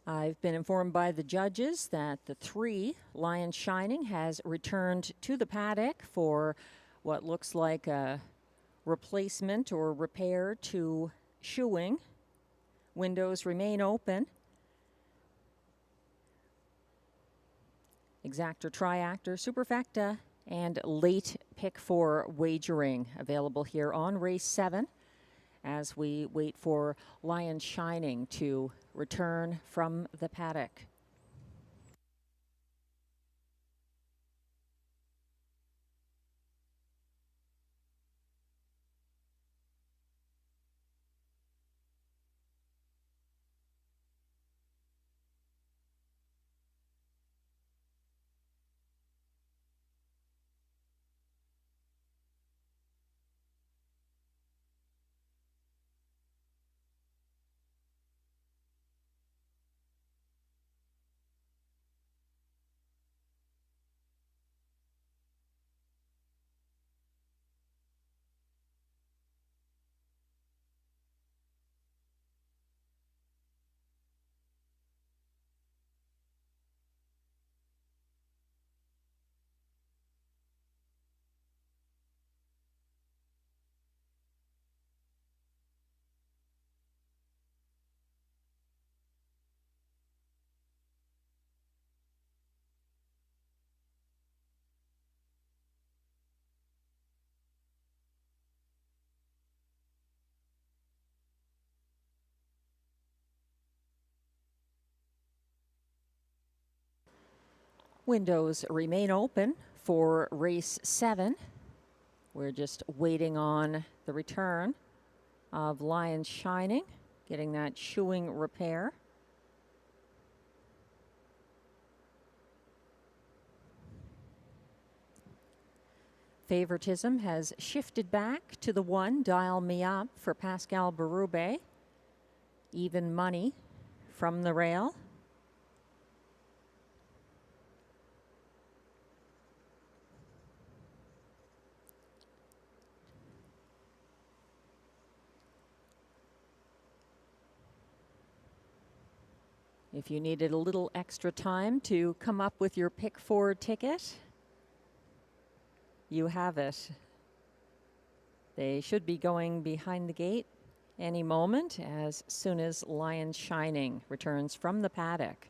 I've been informed by the judges that the 3, Lion Shining, has returned to the paddock for what looks like a replacement or repair to shoeing. Windows remain open. Exactor, Triactor, Superfecta, and late pick 4 wagering available here on race 7 as we wait for Lion Shining to return from the paddock. Windows remain open for race 7. We're just waiting on the return of Lion Shining, getting that shoeing repair. Favoritism has shifted back to the 1, Dial Me Up, for Pascal Berube. Even money from the rail. If you needed a little extra time to come up with your pick 4 ticket, you have it. They should be going behind the gate any moment as soon as Lion Shining returns from the paddock.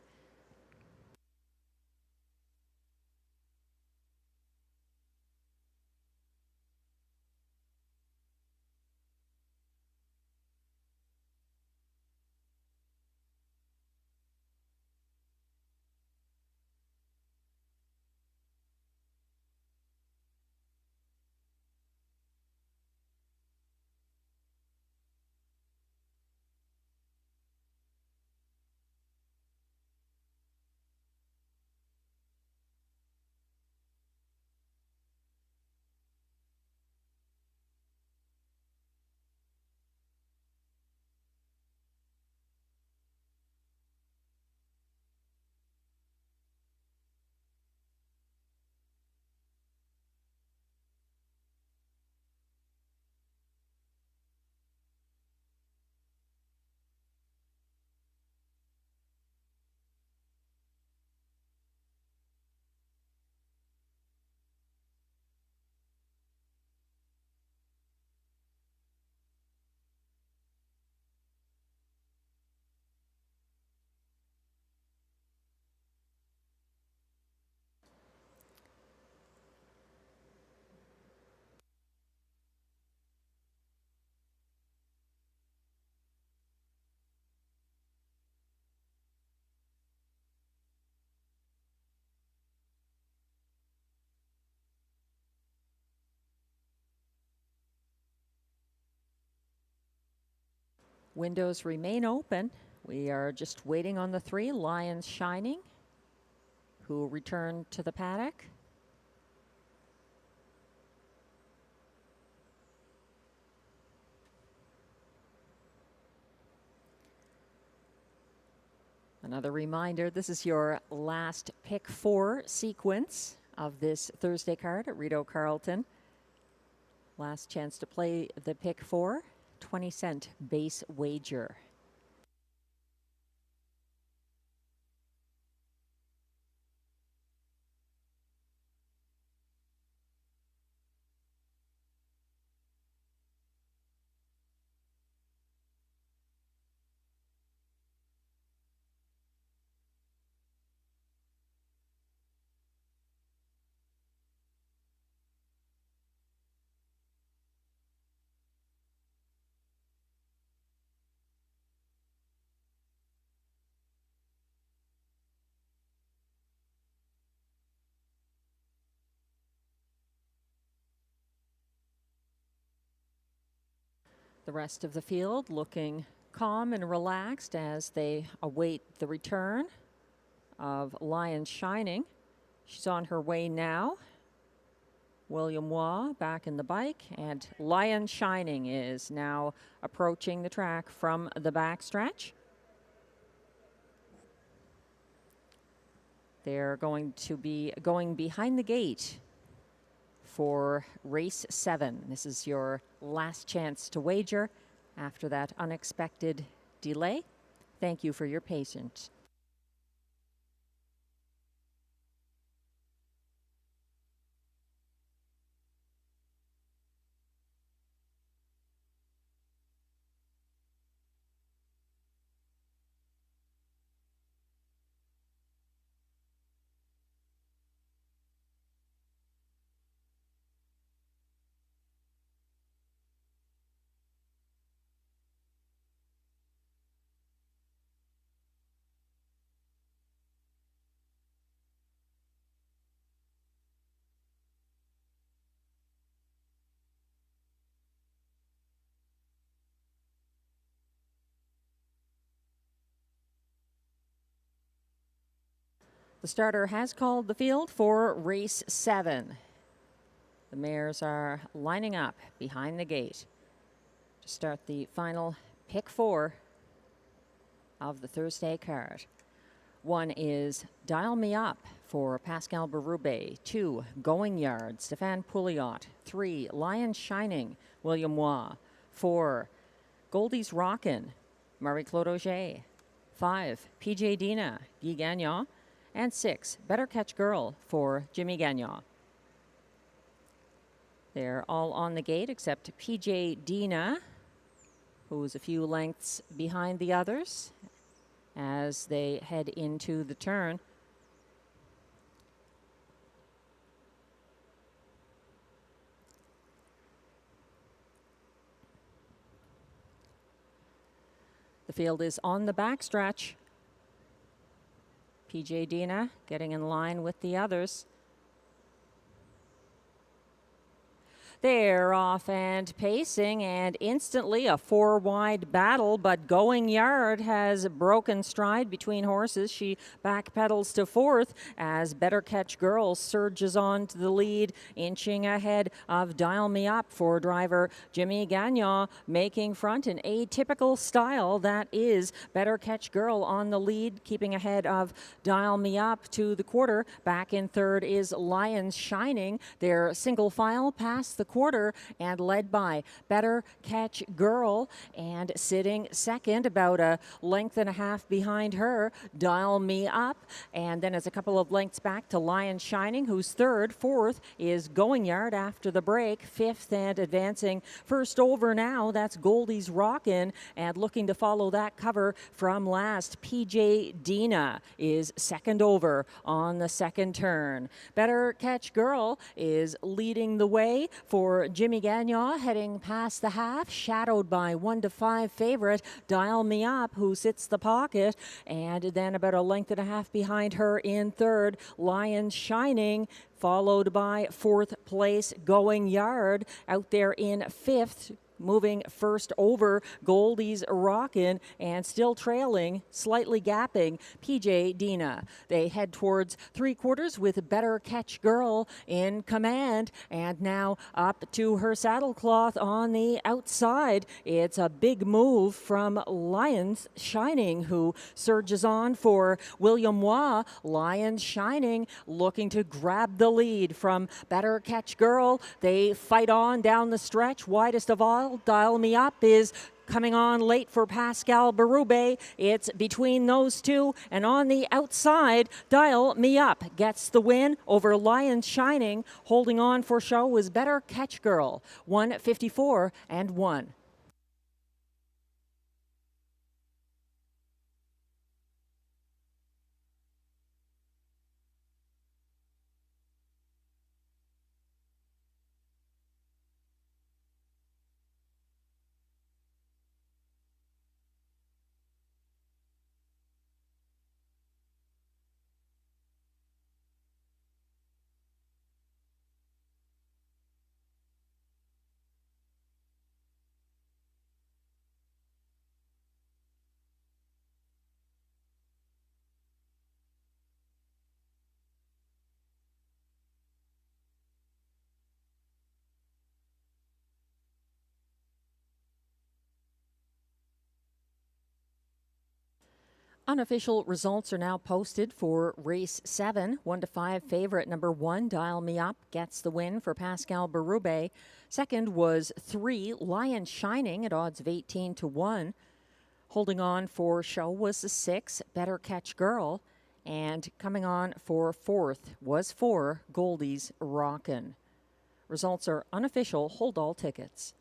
Windows remain open. We are just waiting on the 3, Lions Shining, who will return to the paddock. Another reminder, this is your last pick 4 sequence of this Thursday card at Rideau Carleton. Last chance to play the pick 4, 20-cent base wager. The rest of the field looking calm and relaxed as they await the return of Lions Shining. She's on her way now. William Waugh back in the bike, and Lions Shining is now approaching the track from the backstretch. They're going to be going behind the gate for race 7. This is your last chance to wager after that unexpected delay. Thank you for your patience. The starter has called the field for race 7. The mares are lining up behind the gate to start the final pick 4 of the Thursday card. 1 is Dial Me Up for Pascal Berube. 2, Going Yard, Stéphane Pouliot. 3, Lion Shining, William Waugh. 4, Goldie's Rockin', Marie-Claude Auger. 5, PJ Dina, Guy Gagnon. And 6, Better Catch Girl for Jimmy Gagnon. They're all on the gate except PJ Dina, who's a few lengths behind the others as they head into the turn. The field is on the backstretch. PJ Dina getting in line with the others. They're off and pacing, and instantly a 4-wide battle, but Going Yard has broken stride between horses. She backpedals to 4th as Better Catch Girl surges on to the lead, inching ahead of Dial Me Up for driver Jimmy Gagnon, making front in atypical style. That is Better Catch Girl on the lead, keeping ahead of Dial Me Up to the quarter. Back in 3rd is Lions Shining. They're single file past the quarter and led by Better Catch Girl, and sitting 2nd, about a length and a half behind her, Dial Me Up, and then it's a couple of lengths back to Lion Shining, who's 3rd. 4th is Going Yard after the break. 5th and advancing first over now, that's Goldie's Rockin', and looking to follow that cover from last, PJ Dina is 2nd over on the 2nd turn. Better Catch Girl is leading the way for Jimmy Gagnon, heading past the half, shadowed by 1-5 favorite Dial Me Up, who sits the pocket, and then about a length and a half behind her in 3rd, Lion Shining, followed by 4th place Going Yard. Out there in 5th, moving first over Goldie's Rockin' and still trailing, slightly gapping PJ Dina. They head towards three quarters with Better Catch Girl in command, and now up to her saddle cloth on the outside. It's a big move from Lions Shining, who surges on for William Waugh. Lions Shining looking to grab the lead from Better Catch Girl. They fight on down the stretch. Widest of all, Dial Me Up is coming on late for Pascal Berube. It's between those two, and on the outside, Dial Me Up gets the win over Lions Shining. Holding on for show was Better Catch Girl, 154 and 1. Unofficial results are now posted for race 7. 1-5 favorite number 1, Dial Me Up, gets the win for Pascal Berube. Second was 3, Lion Shining, at odds of 18 to 1. Holding on for show was the 6, Better Catch Girl. And coming on for fourth was 4, Goldie's Rockin'. Results are unofficial. Hold all tickets.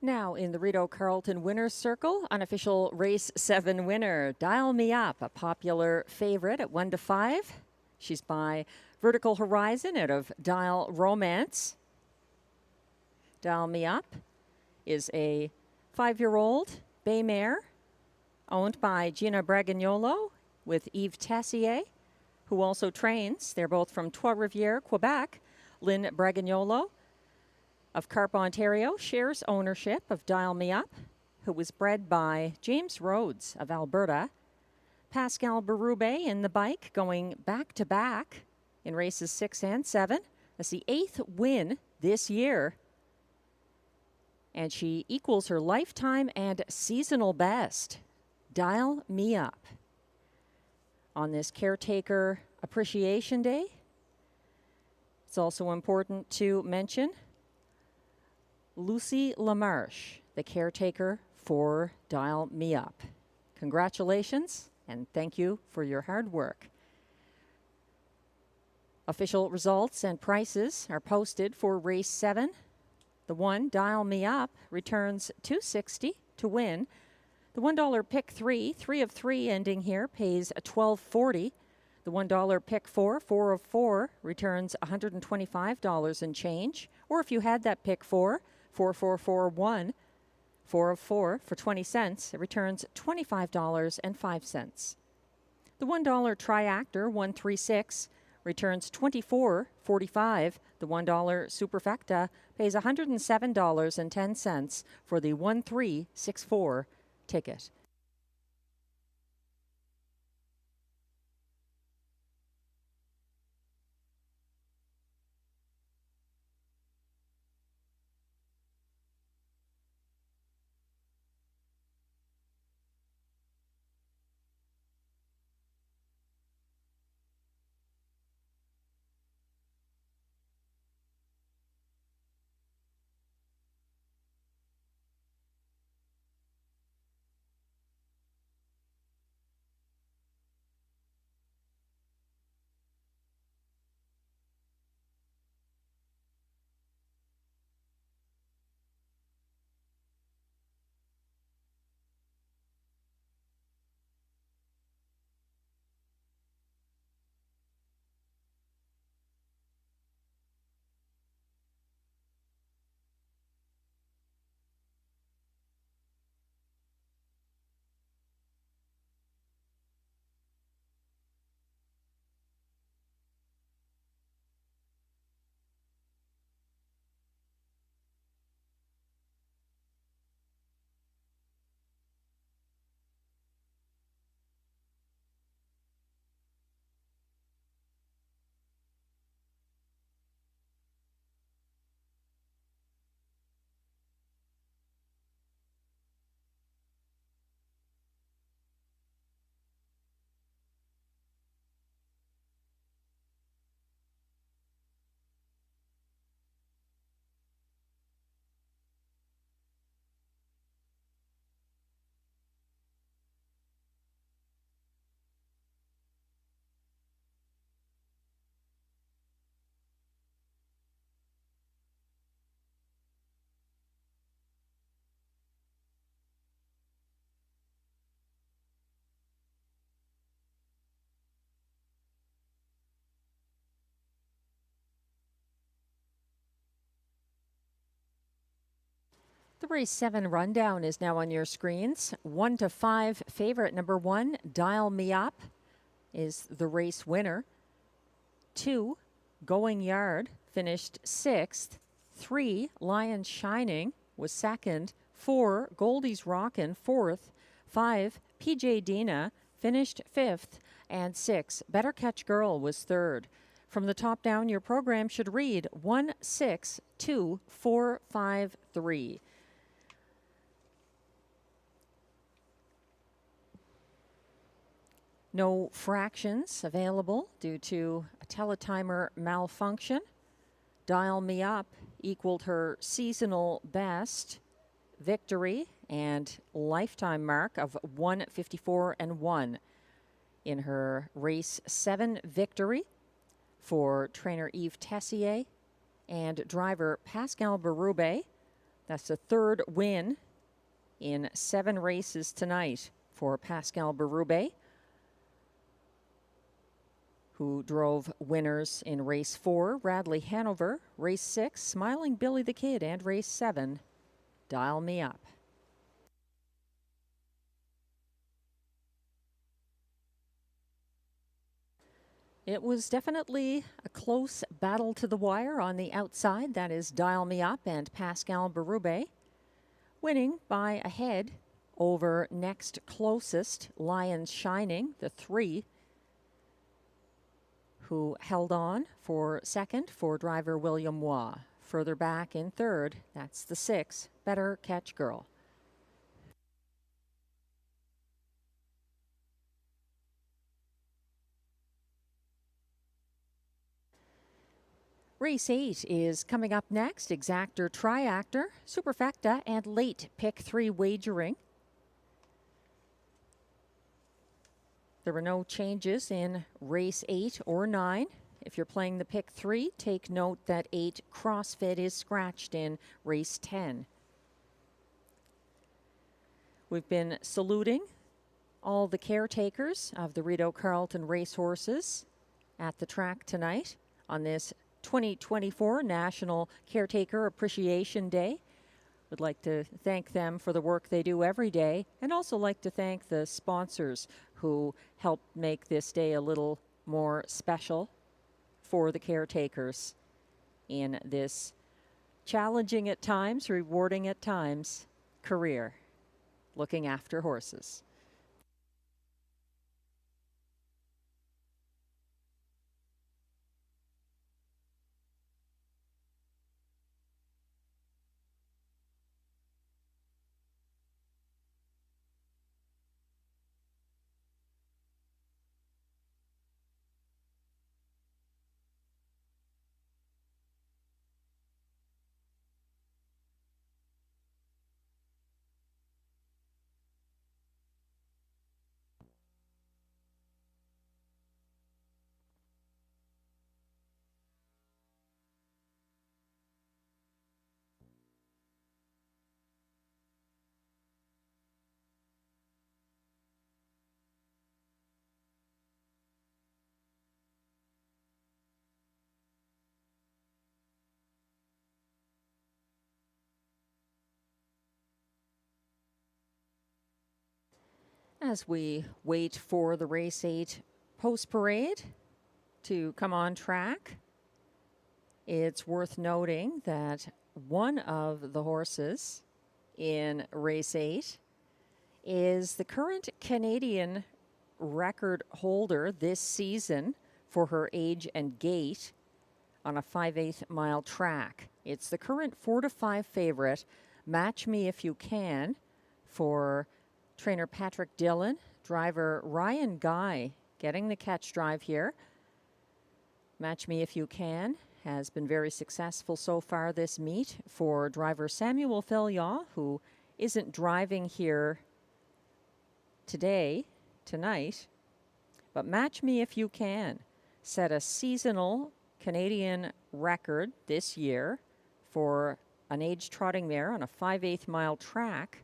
Now in the Rideau Carleton Winners Circle, unofficial race 7 winner, Dial Me Up, a popular favorite at 1-5. She's by Vertical Horizon out of Dial Romance. Dial Me Up is a 5-year-old bay mare owned by Gina Bragagnolo with Yves Tessier, who also trains. They're both from Trois-Rivières, Quebec. Lynn Bragagnolo of Carp, Ontario, shares ownership of Dial Me Up, who was bred by James Rhodes of Alberta. Pascal Berube in the bike, going back-to-back in races 6 and 7. That's the 8th win this year. And she equals her lifetime and seasonal best. Dial Me Up. On this Caretaker Appreciation Day, it's also important to mention Lucy LaMarche, the caretaker for Dial Me Up. Congratulations, and thank you for your hard work. Official results and prices are posted for race 7. The 1, Dial Me Up, returns $260 to win. The $1 pick 3, 3 of 3 ending here, pays $12.40. The $1 pick 4, 4 of 4, returns $125 and change. Or if you had that pick 4, 4, 4, 4, 1, 4 of 4 for 20 cents, it returns $25.05. The $1 Triactor 136 returns $24.45. The $1 Superfecta pays $107.10 for the 1364 ticket. The race 7 rundown is now on your screens. 1 to 5 favorite number 1, Dial Me Up, is the race winner. 2, Going Yard, finished 6th. 3, Lion Shining, was 2nd. 4, Goldie's Rockin', 4th. 5, PJ Dina, finished 5th. And 6, Better Catch Girl, was 3rd. From the top down, your program should read 1, 6, 2, 4, 5, 3. No fractions available due to a teletimer malfunction. Dial Me Up equaled her seasonal best victory and lifetime mark of 1:54 and 1 in her race 7 victory for trainer Yves Tessier and driver Pascal Berube. That's the 3rd win in 7 races tonight for Pascal Berube, who drove winners in race 4, Radley Hanover, race 6, Smiling Billy the Kid, and race 7, Dial Me Up. It was definitely a close battle to the wire on the outside. That is Dial Me Up and Pascal Berube, winning by a head over next closest, Lion Shining, the 3, who held on for 2nd for driver William Waugh. Further back in 3rd, that's the 6, Better Catch Girl. Race 8 is coming up next. Exactor, Triactor, Superfecta, and late pick 3 wagering. There were no changes in race 8 or 9. If you're playing the pick 3, take note that 8 CrossFit is scratched in race 10. We've been saluting all the caretakers of the Rideau Carleton racehorses at the track tonight on this 2024 National Caretaker Appreciation Day. Would like to thank them for the work they do every day, and also like to thank the sponsors who help make this day a little more special for the caretakers in this challenging at times, rewarding at times career looking after horses. As we wait for the Race 8 post-parade to come on track, it's worth noting that one of the horses in Race 8 is the current Canadian record holder this season for her age and gait on a 5/8 mile track. It's the current 4-5 favorite, Match Me If You Can, for trainer Patrick Dillon, driver Ryan Guy getting the catch drive here. Match Me If You Can has been very successful so far this meet for driver Samuel Fillion, who isn't driving here tonight. But Match Me If You Can set a seasonal Canadian record this year for an age trotting mare on a 5/8 mile track.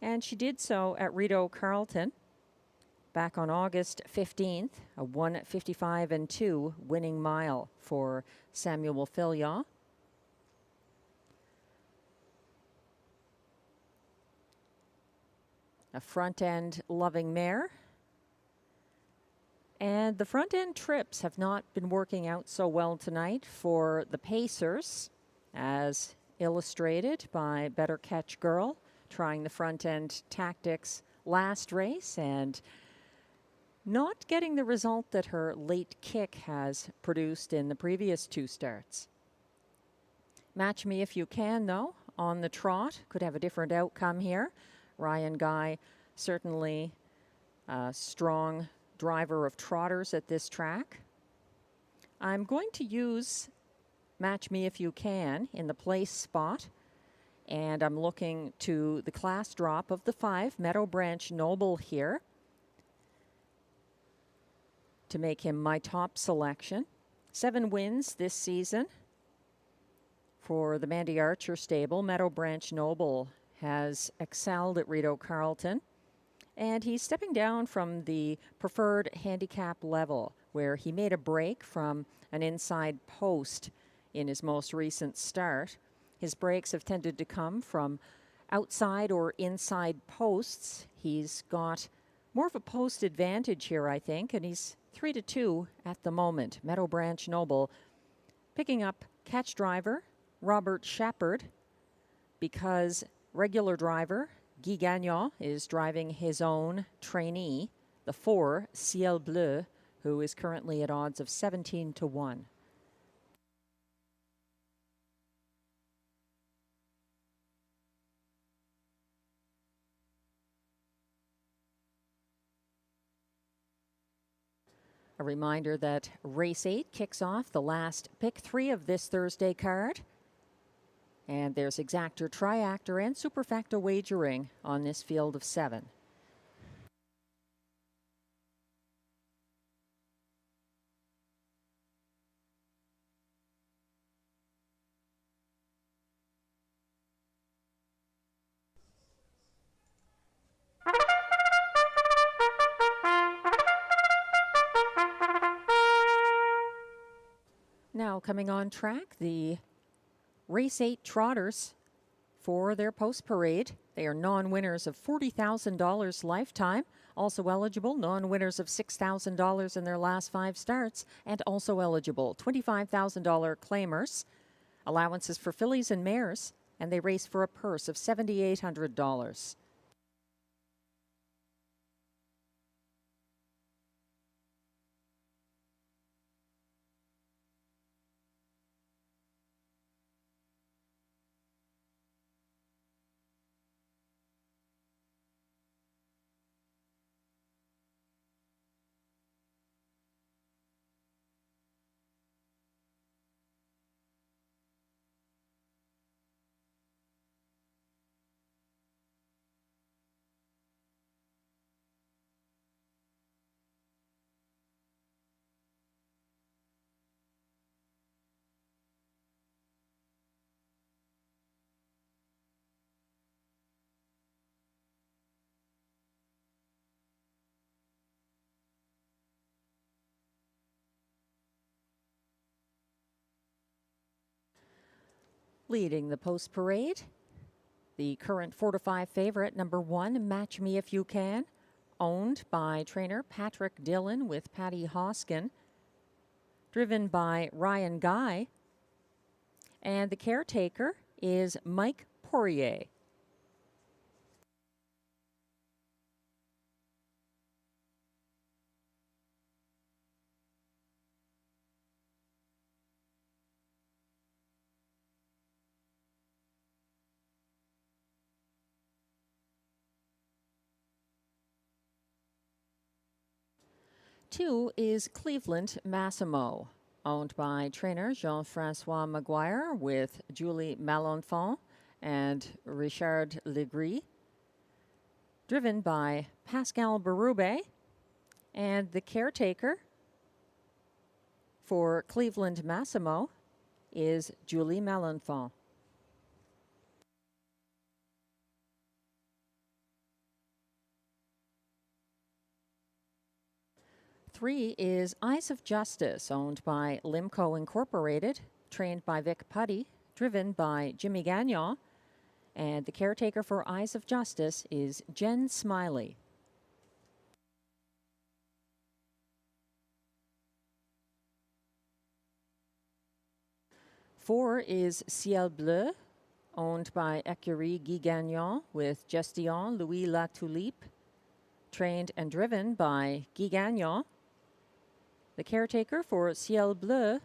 And she did so at Rideau Carleton back on August 15th, a 1:55.2 winning mile for Samuel Fillion. A front-end loving mare. And the front-end trips have not been working out so well tonight for the Pacers, as illustrated by Better Catch Girl, trying the front-end tactics last race and not getting the result that her late kick has produced in the previous two starts. Match Me If You Can, though, on the trot, could have a different outcome here. Ryan Guy, certainly a strong driver of trotters at this track. I'm going to use Match Me If You Can in the place spot, and I'm looking to the class drop of the 5, Meadow Branch Noble here, to make him my top selection. 7 wins this season for the Mandy Archer stable. Meadow Branch Noble has excelled at Rideau Carleton, and he's stepping down from the preferred handicap level, where he made a break from an inside post in his most recent start. His breaks have tended to come from outside or inside posts. He's got more of a post advantage here, I think, and he's 3-2 at the moment. Meadow Branch Noble picking up catch driver Robert Shepard, because regular driver Guy Gagnon is driving his own trainee, the 4, Ciel Bleu, who is currently at odds of 17-1. A reminder that Race 8 kicks off the last pick 3 of this Thursday card. And there's exactor, triactor, and superfecta wagering on this field of 7. Now coming on track, the Race 8 Trotters for their post parade. They are non-winners of $40,000 lifetime, also eligible non-winners of $6,000 in their last 5 starts, and also eligible $25,000 claimers. Allowances for fillies and mares, and they race for a purse of $7,800. Leading the post parade, the current 4-5 favorite, number 1, Match Me If You Can, owned by trainer Patrick Dillon with Patty Hoskin, driven by Ryan Guy, and the caretaker is Mike Poirier. Two is Cleveland Massimo, owned by trainer Jean-Francois Maguire with Julie Malenfant and Richard Legris, driven by Pascal Berube, and the caretaker for Cleveland Massimo is Julie Malenfant. Three is Eyes of Justice, owned by Limco Incorporated, trained by Vic Putty, driven by Jimmy Gagnon, and the caretaker for Eyes of Justice is Jen Smiley. Four is Ciel Bleu, owned by Écurie Guy Gagnon with Gestion Louis Latulippe, trained and driven by Guy Gagnon. The caretaker for Ciel Bleu,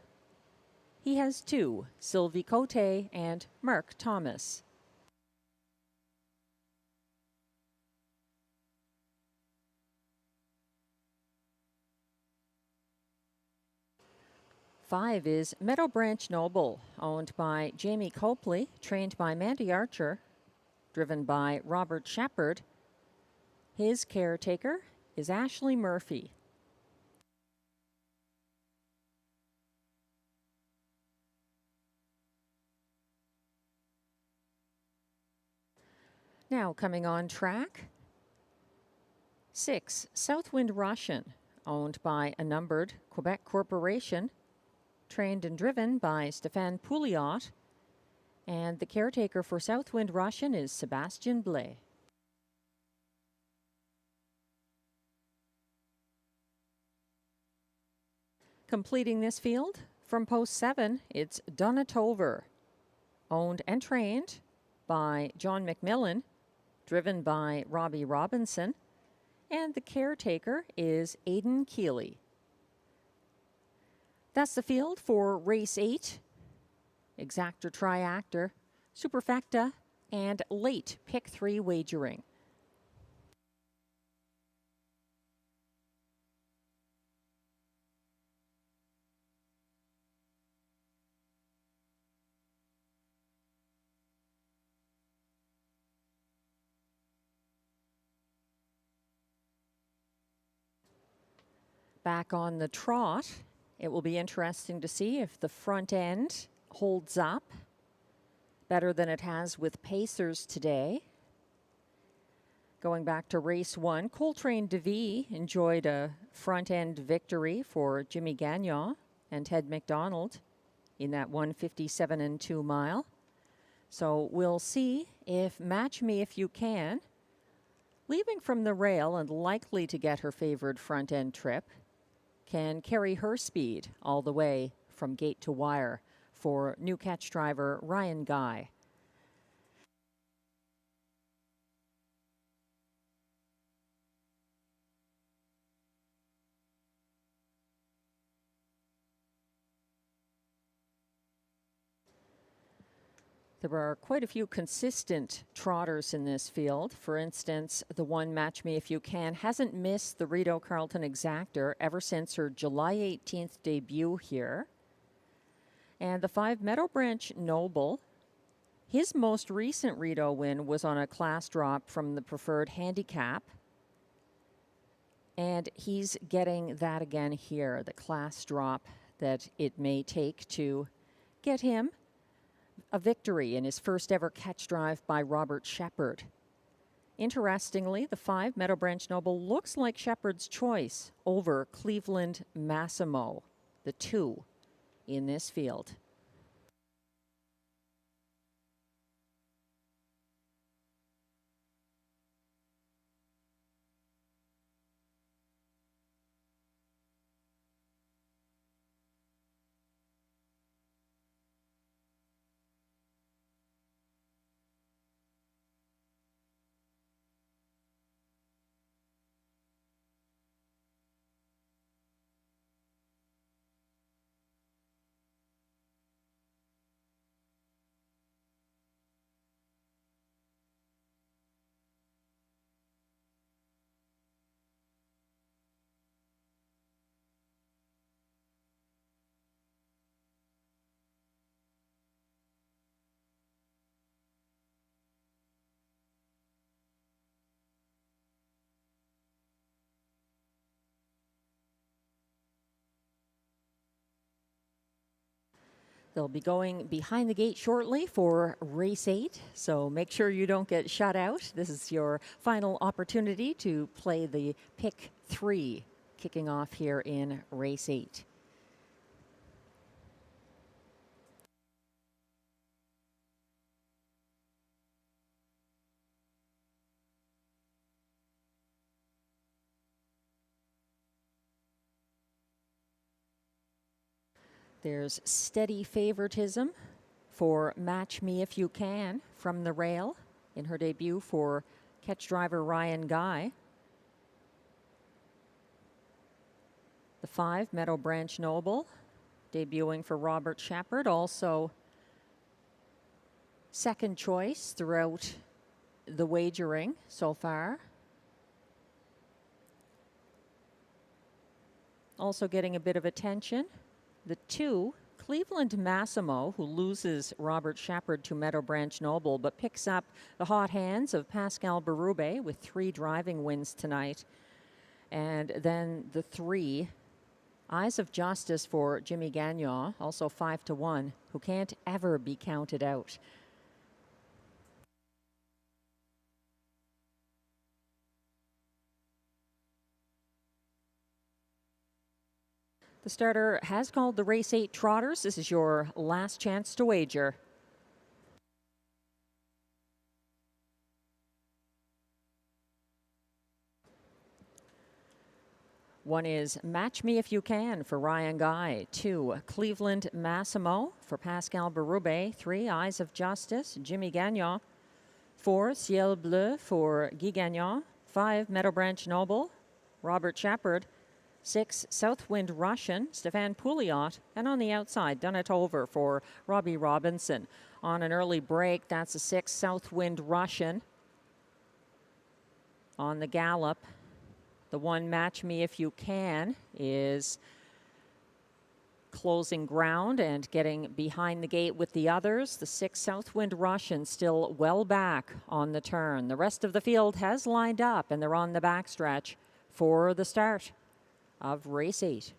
he has two, Sylvie Cote and Mark Thomas. Five is Meadow Branch Noble, owned by Jamie Copley, trained by Mandy Archer, driven by Robert Shepard. His caretaker is Ashley Murphy. Now coming on track, 6, Southwind Russian, owned by a numbered Quebec corporation, trained and driven by Stéphane Pouliot, and the caretaker for Southwind Russian is Sébastien Blais. Completing this field, from post 7, it's Donatover, owned and trained by John McMillan, driven by Robbie Robinson, and the caretaker is Aidan Keeley. That's the field for race 8, exactor, triactor, superfecta, and late pick 3 wagering. Back on the trot, it will be interesting to see if the front end holds up better than it has with Pacers today. Going back to race 1, Coltrane DeVee enjoyed a front end victory for Jimmy Gagnon and Ted McDonald in that 1:57 and 2 mile. So we'll see if Match Me If You Can, leaving from the rail and likely to get her favored front end trip, can carry her speed all the way from gate to wire for new catch driver Ryan Guy. There are quite a few consistent trotters in this field. For instance, the one Match Me If You Can hasn't missed the Rideau Carleton Exactor ever since her July 18th debut here. And the 5 Meadow Branch Noble, his most recent Rideau win was on a class drop from the preferred handicap. And he's getting that again here, the class drop that it may take to get him a victory in his first ever catch drive by Robert Shepard. Interestingly, the 5 Meadow Branch Noble looks like Shepard's choice over Cleveland Massimo, the 2 in this field. They'll be going behind the gate shortly for race 8, so make sure you don't get shut out. This is your final opportunity to play the pick 3, kicking off here in race 8. There's steady favoritism for Match Me If You Can from the rail in her debut for catch driver Ryan Guy. The 5 Meadow Branch Noble debuting for Robert Shepard, also second choice throughout the wagering so far. Also getting a bit of attention, the 2, Cleveland Massimo, who loses Robert Shepard to Meadow Branch Noble, but picks up the hot hands of Pascal Berube with 3 driving wins tonight. And then the 3, Eyes of Justice for Jimmy Gagnon, also 5-1, who can't ever be counted out. The starter has called the race 8 trotters. This is your last chance to wager. One is Match Me If You Can for Ryan Guy. 2, Cleveland Massimo for Pascal Berube. 3, Eyes of Justice, Jimmy Gagnon. 4, Ciel Bleu for Guy Gagnon. 5, Meadow Branch Noble, Robert Shepard. 6, Southwind Russian, Stefan Pouliot, and on the outside, Done It Over for Robbie Robinson. On an early break, that's a 6, Southwind Russian. On the gallop, the 1, Match Me If You Can, is closing ground and getting behind the gate with the others. The 6, Southwind Russian, still well back on the turn. The rest of the field has lined up, and they're on the backstretch for the start of race 8.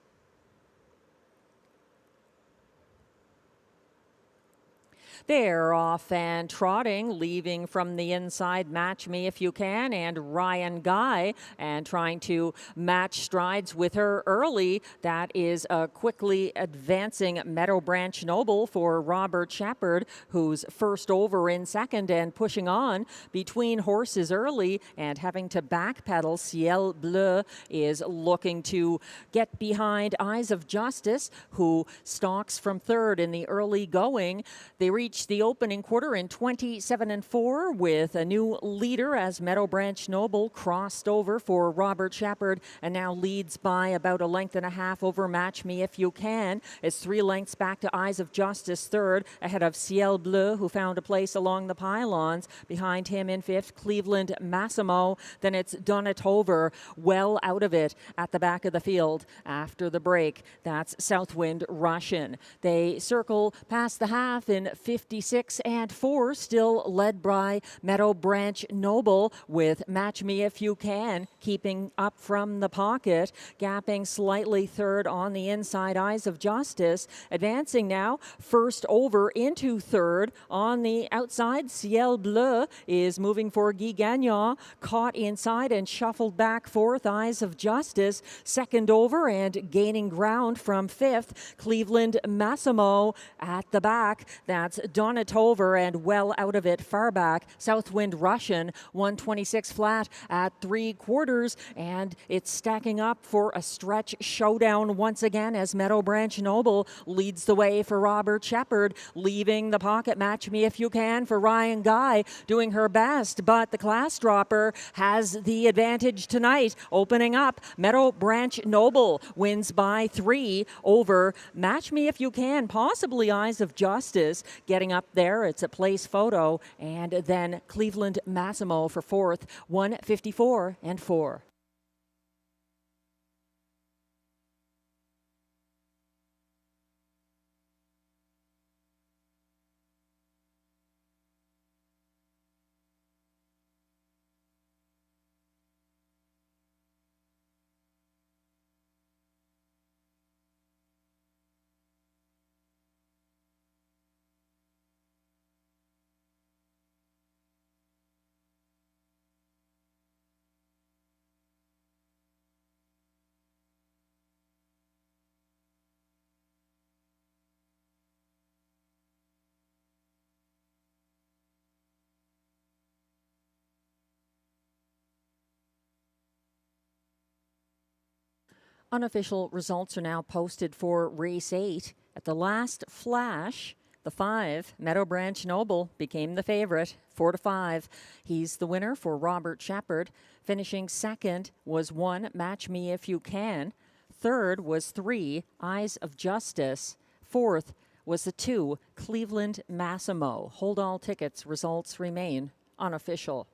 They're off and trotting, leaving from the inside Match Me If You Can and Ryan Guy, and trying to match strides with her early. That is a quickly advancing Meadow Branch Noble for Robert Shepard, who's first over in second and pushing on between horses early and having to backpedal. Ciel Bleu is looking to get behind Eyes of Justice, who stalks from third in the early going. They reached the opening quarter in 27-4 with a new leader as Meadow Branch Noble crossed over for Robert Shepard and now leads by about a length and a half over Match Me If You Can. It's 3 lengths back to Eyes of Justice third, ahead of Ciel Bleu, who found a place along the pylons. Behind him in fifth, Cleveland Massimo. Then it's Donatover, well out of it at the back of the field after the break. That's Southwind Russian. They circle past the half in 56-4, still led by Meadow Branch Noble, with Match Me If You Can keeping up from the pocket, gapping slightly third on the inside. Eyes of Justice advancing now first over into third. On the outside, Ciel Bleu is moving for Guy Gagnon, caught inside and shuffled back fourth. Eyes of Justice second over and gaining ground from fifth. Cleveland Massimo at the back. That's Donatover and well out of it far back. Southwind Russian 126 flat at 3/4, and it's stacking up for a stretch showdown once again as Meadow Branch Noble leads the way for Robert Shepard, leaving the pocket. Match Me If You Can for Ryan Guy, doing her best, but the class dropper has the advantage tonight. Opening up, Meadow Branch Noble wins by 3 over Match Me If You Can, possibly Eyes of Justice getting up there. It's a place photo, and then Cleveland Massimo for fourth, 154-4. Unofficial results are now posted for race 8. At the last flash, the 5, Meadow Branch Noble, became the favorite, 4-5. He's the winner for Robert Shepard. Finishing second was 1, Match Me If You Can. Third was 3, Eyes of Justice. Fourth was the 2, Cleveland Massimo. Hold all tickets. Results remain unofficial.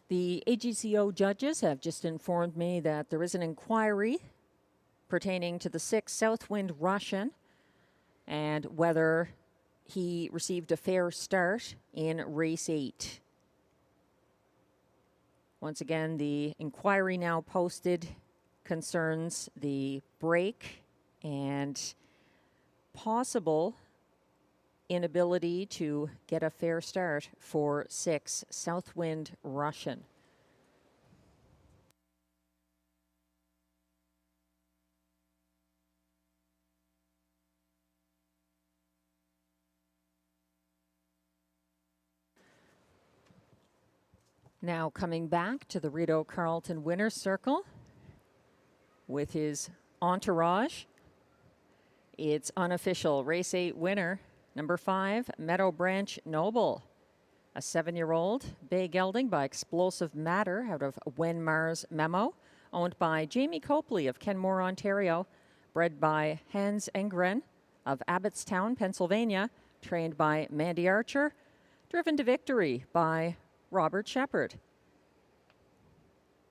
The AGCO judges have just informed me that there is an inquiry pertaining to the 6 Southwind Russian and whether he received a fair start in race 8. Once again, the inquiry now posted concerns the break and possible inability to get a fair start for 6 Southwind Russian. Now coming back to the Rideau Carleton winner's circle with his entourage. It's unofficial. Race 8 winner, number 5, Meadow Branch Noble. A 7-year-old, bay gelding by Explosive Matter out of Wenmar's Memo, owned by Jamie Copley of Kenmore, Ontario, bred by Hans Engren of Abbottstown, Pennsylvania, trained by Mandy Archer, driven to victory by Robert Shepard.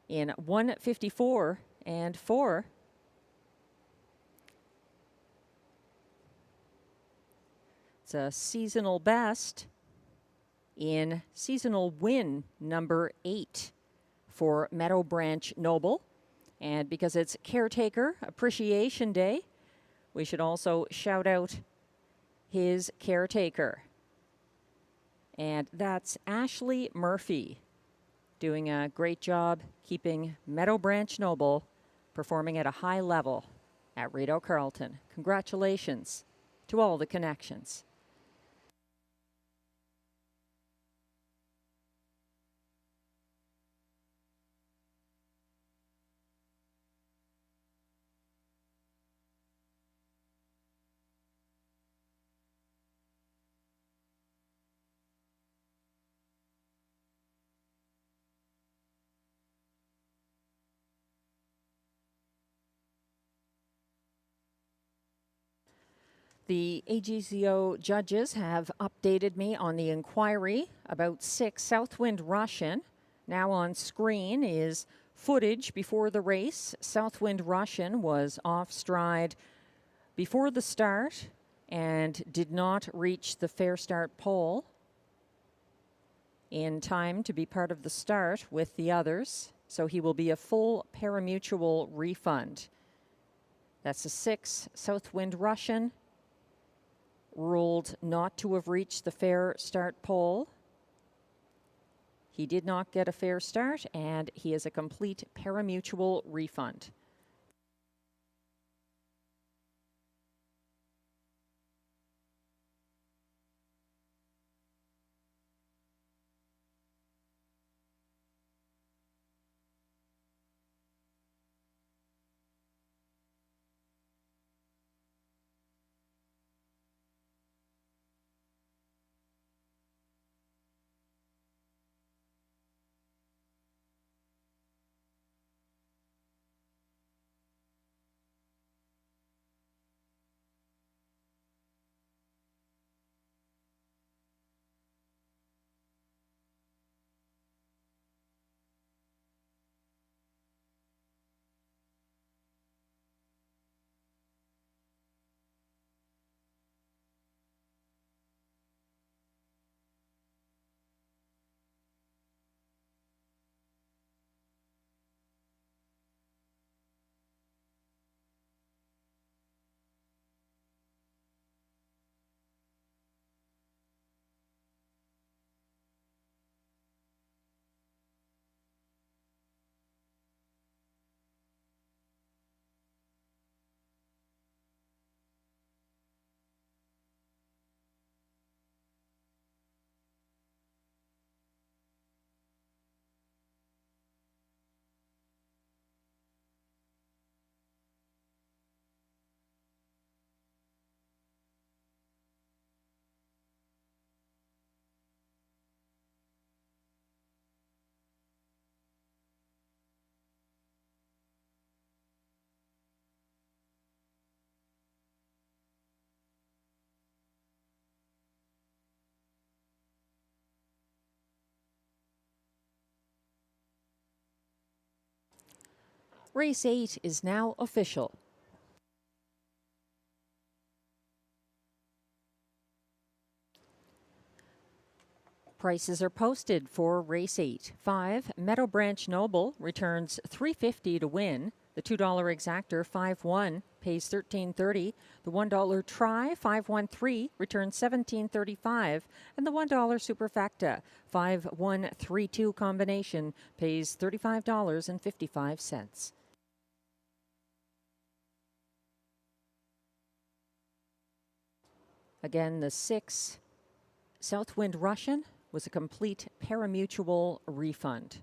In 154-4, It's a seasonal best in seasonal win number 8 for Meadow Branch Noble. And because it's Caretaker Appreciation Day, we should also shout out his caretaker. And that's Ashley Murphy, doing a great job keeping Meadow Branch Noble performing at a high level at Rideau Carleton. Congratulations to all the connections. The AGCO judges have updated me on the inquiry about 6 Southwind Russian. Now on screen is footage before the race. Southwind Russian was off stride before the start and did not reach the fair start pole in time to be part of the start with the others. So he will be a full parimutuel refund. That's a 6 Southwind Russian, ruled not to have reached the fair start pole. He did not get a fair start, and he is a complete parimutuel refund. Race 8 is now official. Prices are posted for race 8. 5 Meadow Branch Noble returns $3.50 to win. The $2 exactor 5-1 pays $13.30. The $1 try 5-1-3 returns $17.35, and the $1 superfecta 5-1-3-2 combination pays $35.55. Again, the 6 Southwind Russian was a complete parimutuel refund.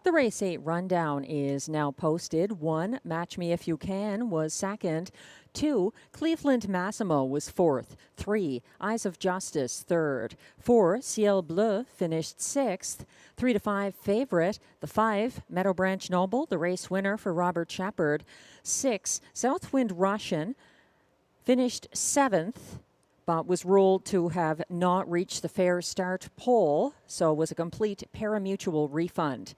The race 8 rundown is now posted. 1, Match Me If You Can, was second. 2, Cleveland Massimo was fourth. 3, Eyes of Justice, third. 4, Ciel Bleu finished sixth. 3 to 5 favorite. The 5, Meadow Branch Noble, the race winner for Robert Shepard. 6, Southwind Russian finished seventh, but was ruled to have not reached the fair start pole, so was a complete parimutuel refund.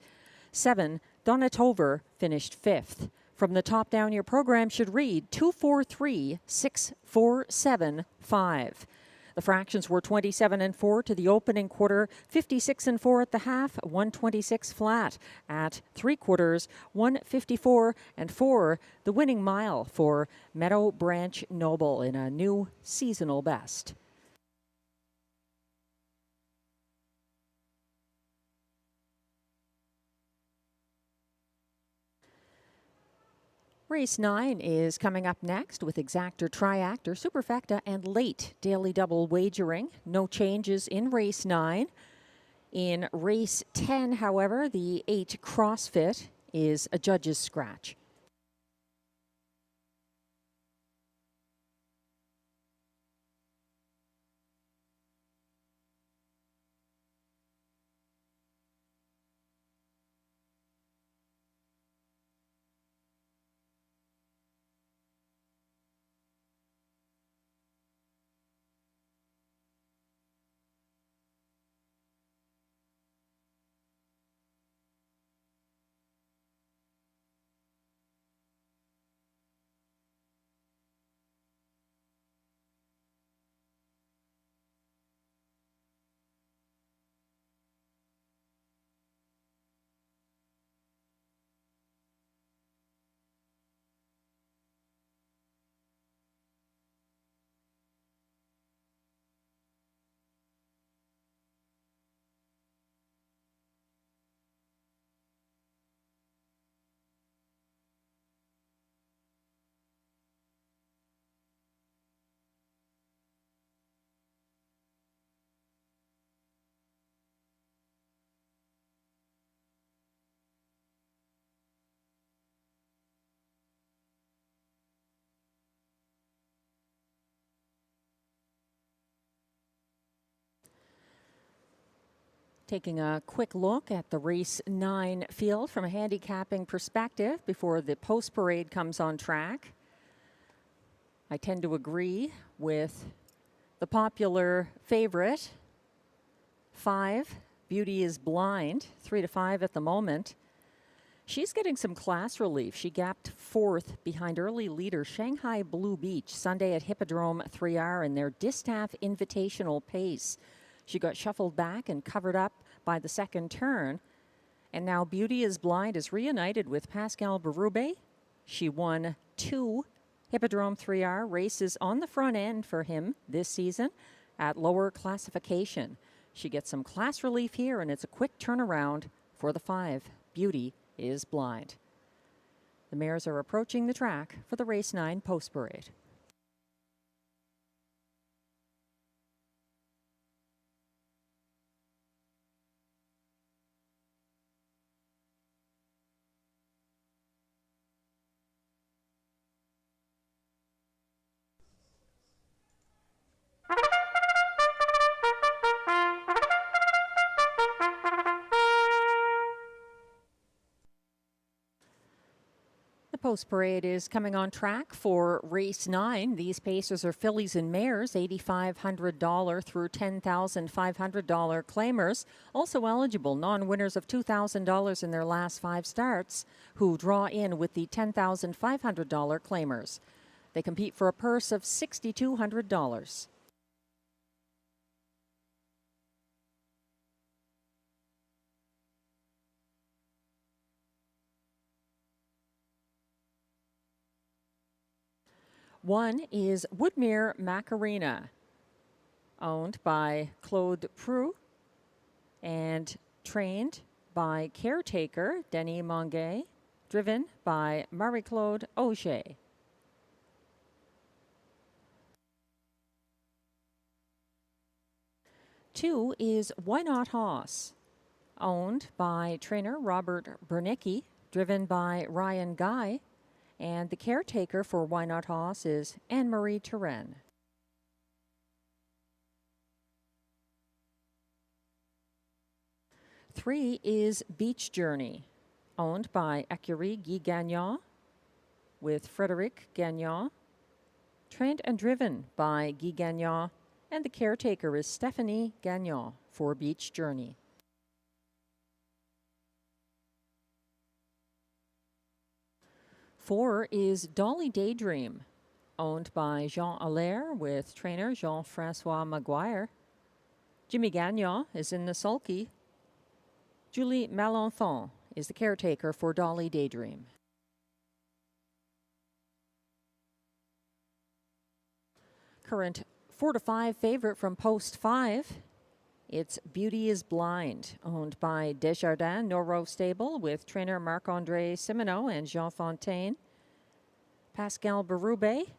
7, Donatover finished fifth. From the top down, your program should read 243-647-5. The fractions were 27-4 to the opening quarter, 56-4 at the half, 126 flat at 3/4, 154-4. The winning mile for Meadow Branch Noble in a new seasonal best. Race 9 is coming up next with Exactor, Triactor, Superfecta, and late daily double wagering. No changes in race 9. In race 10, however, the 8 CrossFit is a judge's scratch. Taking a quick look at the race 9 field from a handicapping perspective before the post parade comes on track. I tend to agree with the popular favorite, 5, Beauty is Blind, 3 to 5 at the moment. She's getting some class relief. She gapped fourth behind early leader Shanghai Blue Beach Sunday at Hippodrome 3R in their Distaff Invitational pace. She got shuffled back and covered up by the second turn. And now Beauty is Blind is reunited with Pascal Berube. She won 2 Hippodrome 3R races on the front end for him this season at lower classification. She gets some class relief here, and it's a quick turnaround for the 5, Beauty is Blind. The mares are approaching the track for the race 9 post parade. Post parade is coming on track for race 9. These paces are fillies and mares, $8,500 through $10,500 claimers. Also eligible non-winners of $2,000 in their last 5 starts who draw in with the $10,500 claimers. They compete for a purse of $6,200. One is Woodmere Macarena, owned by Claude Prou and trained by Caretaker, Denis Monguet, driven by Marie-Claude Auger. Two is Why Not Hoss, owned by trainer Robert Bernicki, driven by Ryan Guy, and the caretaker for Why Not Hoss is Anne-Marie Turenne. Three is Beach Journey, owned by Écurie Guy Gagnon, with Frédéric Gagnon, trained and driven by Guy Gagnon, and the caretaker is Stephanie Gagnon for Beach Journey. Four is Dolly Daydream, owned by Jean Allaire with trainer Jean-Francois Maguire. Jimmy Gagnon is in the sulky. Julie Malenfant is the caretaker for Dolly Daydream. Current 4 to 5 favorite from post 5. It's Beauty is Blind, owned by Desjardins Noro Stable with trainer Marc-André Simoneau and Jean Fontaine. Pascal Berube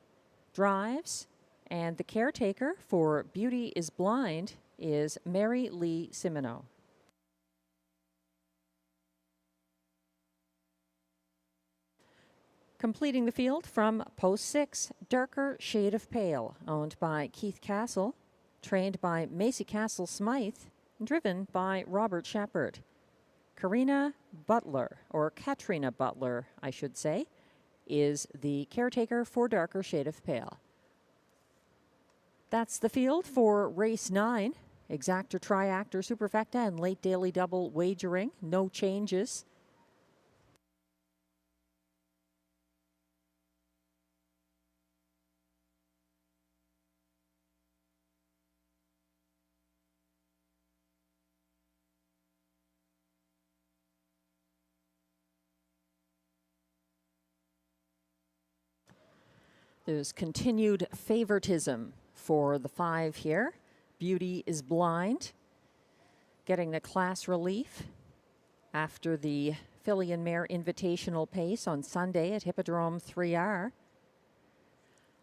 drives, and the caretaker for Beauty is Blind is Mary Lee Simoneau. Completing the field from post 6, Darker Shade of Pale, owned by Keith Castle, trained by Macy Castle Smythe, and driven by Robert Shepard. Katrina Butler, I should say, is the caretaker for Darker Shade of Pale. That's the field for race 9. Exactor, triactor, superfecta, and late daily double wagering. No changes. There's continued favoritism for the 5 here. Beauty is Blind, getting the class relief after the filly and mare invitational pace on Sunday at Hippodrome 3R.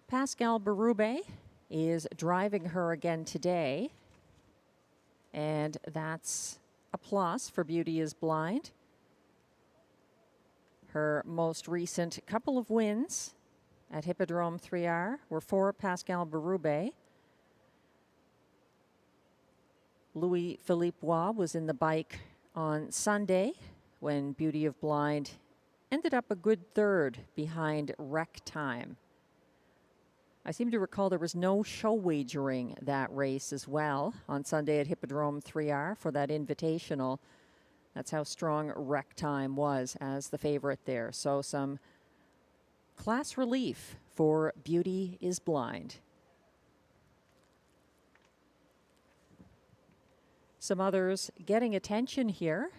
Pascal Berube is driving her again today, and that's a plus for Beauty is Blind. Her most recent couple of wins at Hippodrome 3R were for Pascal Berube. Louis-Philippe Bois was in the bike on Sunday when Beauty of Blind ended up a good third behind Wreck Time. I seem to recall there was no show wagering that race as well on Sunday at Hippodrome 3R for that invitational. That's how strong Wreck Time was as the favorite there. So some class relief for Beauty is Blind. Some others getting attention here.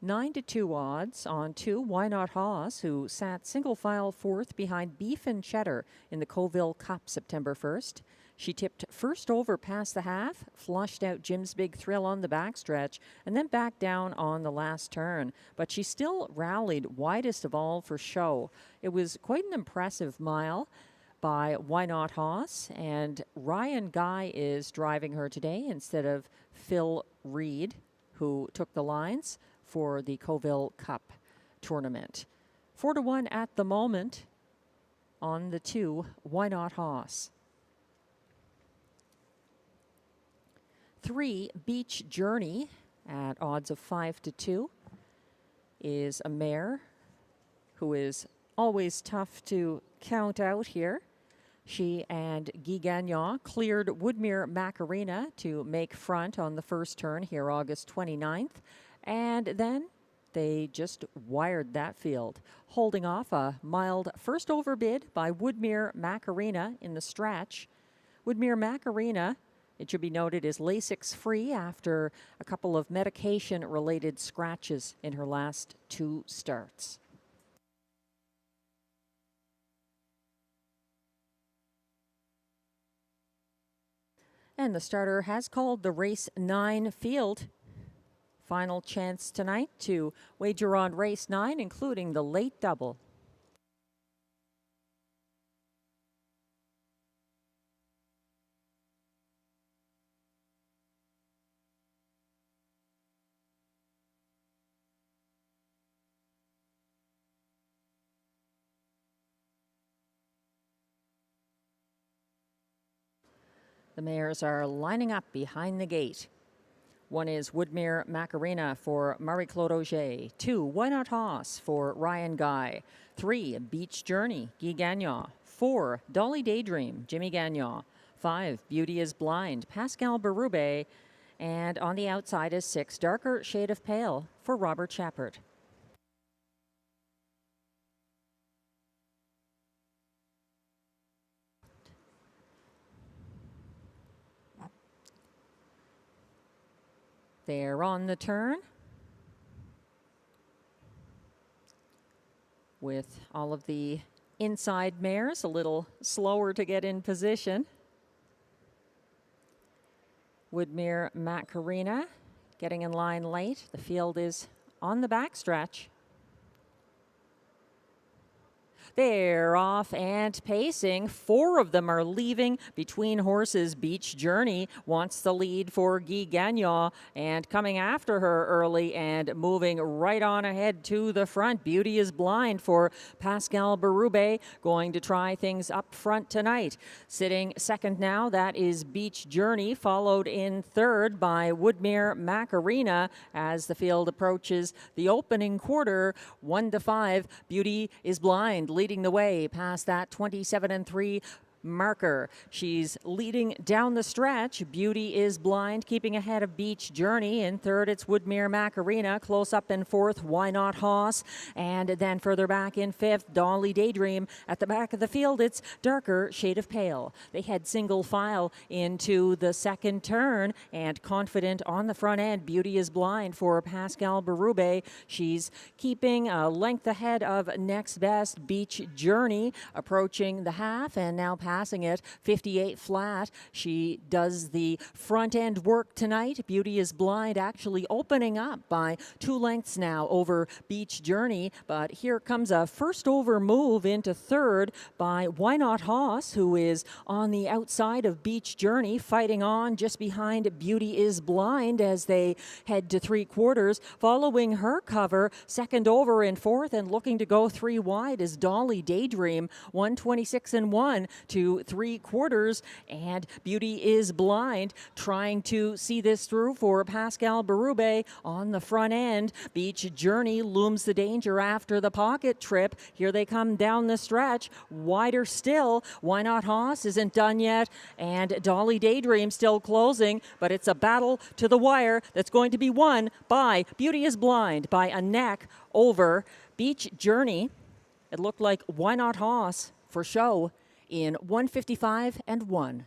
9-2 odds on 2 Why Not Hoss, who sat single file 4th behind Beef and Cheddar in the Coville Cup September 1st. She tipped first over past the half, flushed out Jim's Big Thrill on the backstretch, and then back down on the last turn. But she still rallied widest of all for show. It was quite an impressive mile by Why Not Hoss, and Ryan Guy is driving her today instead of Phil Reed, who took the lines for the Coville Cup tournament. 4-1 at the moment on the 2 Why Not Hoss. 3 Beach Journey at odds of 5-2 is a mare who is always tough to count out here. She and Guy Gagnon cleared Woodmere Macarena to make front on the first turn here August 29th. And then they just wired that field, holding off a mild first overbid by Woodmere Macarena in the stretch. Woodmere Macarena, it should be noted, is Lasix free after a couple of medication-related scratches in her last 2 starts. And the starter has called the race 9 field. Final chance tonight to wager on race 9, including the late double. The mares are lining up behind the gate. 1 is Woodmere Macarena for Marie-Claude Auger. 2, Why Not Hoss for Ryan Guy. 3, Beach Journey, Guy Gagnon. 4, Dolly Daydream, Jimmy Gagnon. 5, Beauty is Blind, Pascal Berube. And on the outside is 6, Darker Shade of Pale for Robert Shepard. They're on the turn with all of the inside mares a little slower to get in position. Woodmere Macarena getting in line late. The field is on the backstretch. They're off and pacing. 4 of them are leaving. Between horses, Beach Journey wants the lead for Guy Gagnon, and coming after her early and moving right on ahead to the front. Beauty is Blind for Pascal Berube, going to try things up front tonight. Sitting second now, that is Beach Journey, followed in third by Woodmere Macarena as the field approaches the opening quarter. 1-5, Beauty is Blind leading the way past that 27-3 marker. She's leading down the stretch. Beauty is Blind keeping ahead of Beach Journey. In third, it's Woodmere Macarena. Close up in fourth, Why Not Hoss. And then further back in fifth, Dolly Daydream. At the back of the field, it's Darker Shade of Pale. They head single file into the second turn, and confident on the front end. Beauty is Blind for Pascal Berube. She's keeping a length ahead of next best Beach Journey, approaching the half and now passing it 58 flat. She does the front end work tonight. Beauty is Blind actually opening up by 2 lengths now over Beach Journey, but here comes a first over move into third by Why Not Hoss, who is on the outside of Beach Journey, fighting on just behind Beauty is Blind as they head to 3/4. Following her cover, second over in fourth and looking to go 3 wide is Dolly Daydream, 126-1 to 3/4, and Beauty is Blind trying to see this through for Pascal Berube on the front end. Beach Journey looms the danger after the pocket trip. Here they come down the stretch, wider still. Why Not Hoss isn't done yet, and Dolly Daydream still closing, but it's a battle to the wire that's going to be won by Beauty is Blind by a neck over Beach Journey. It looked like Why Not Hoss for show in 155-1.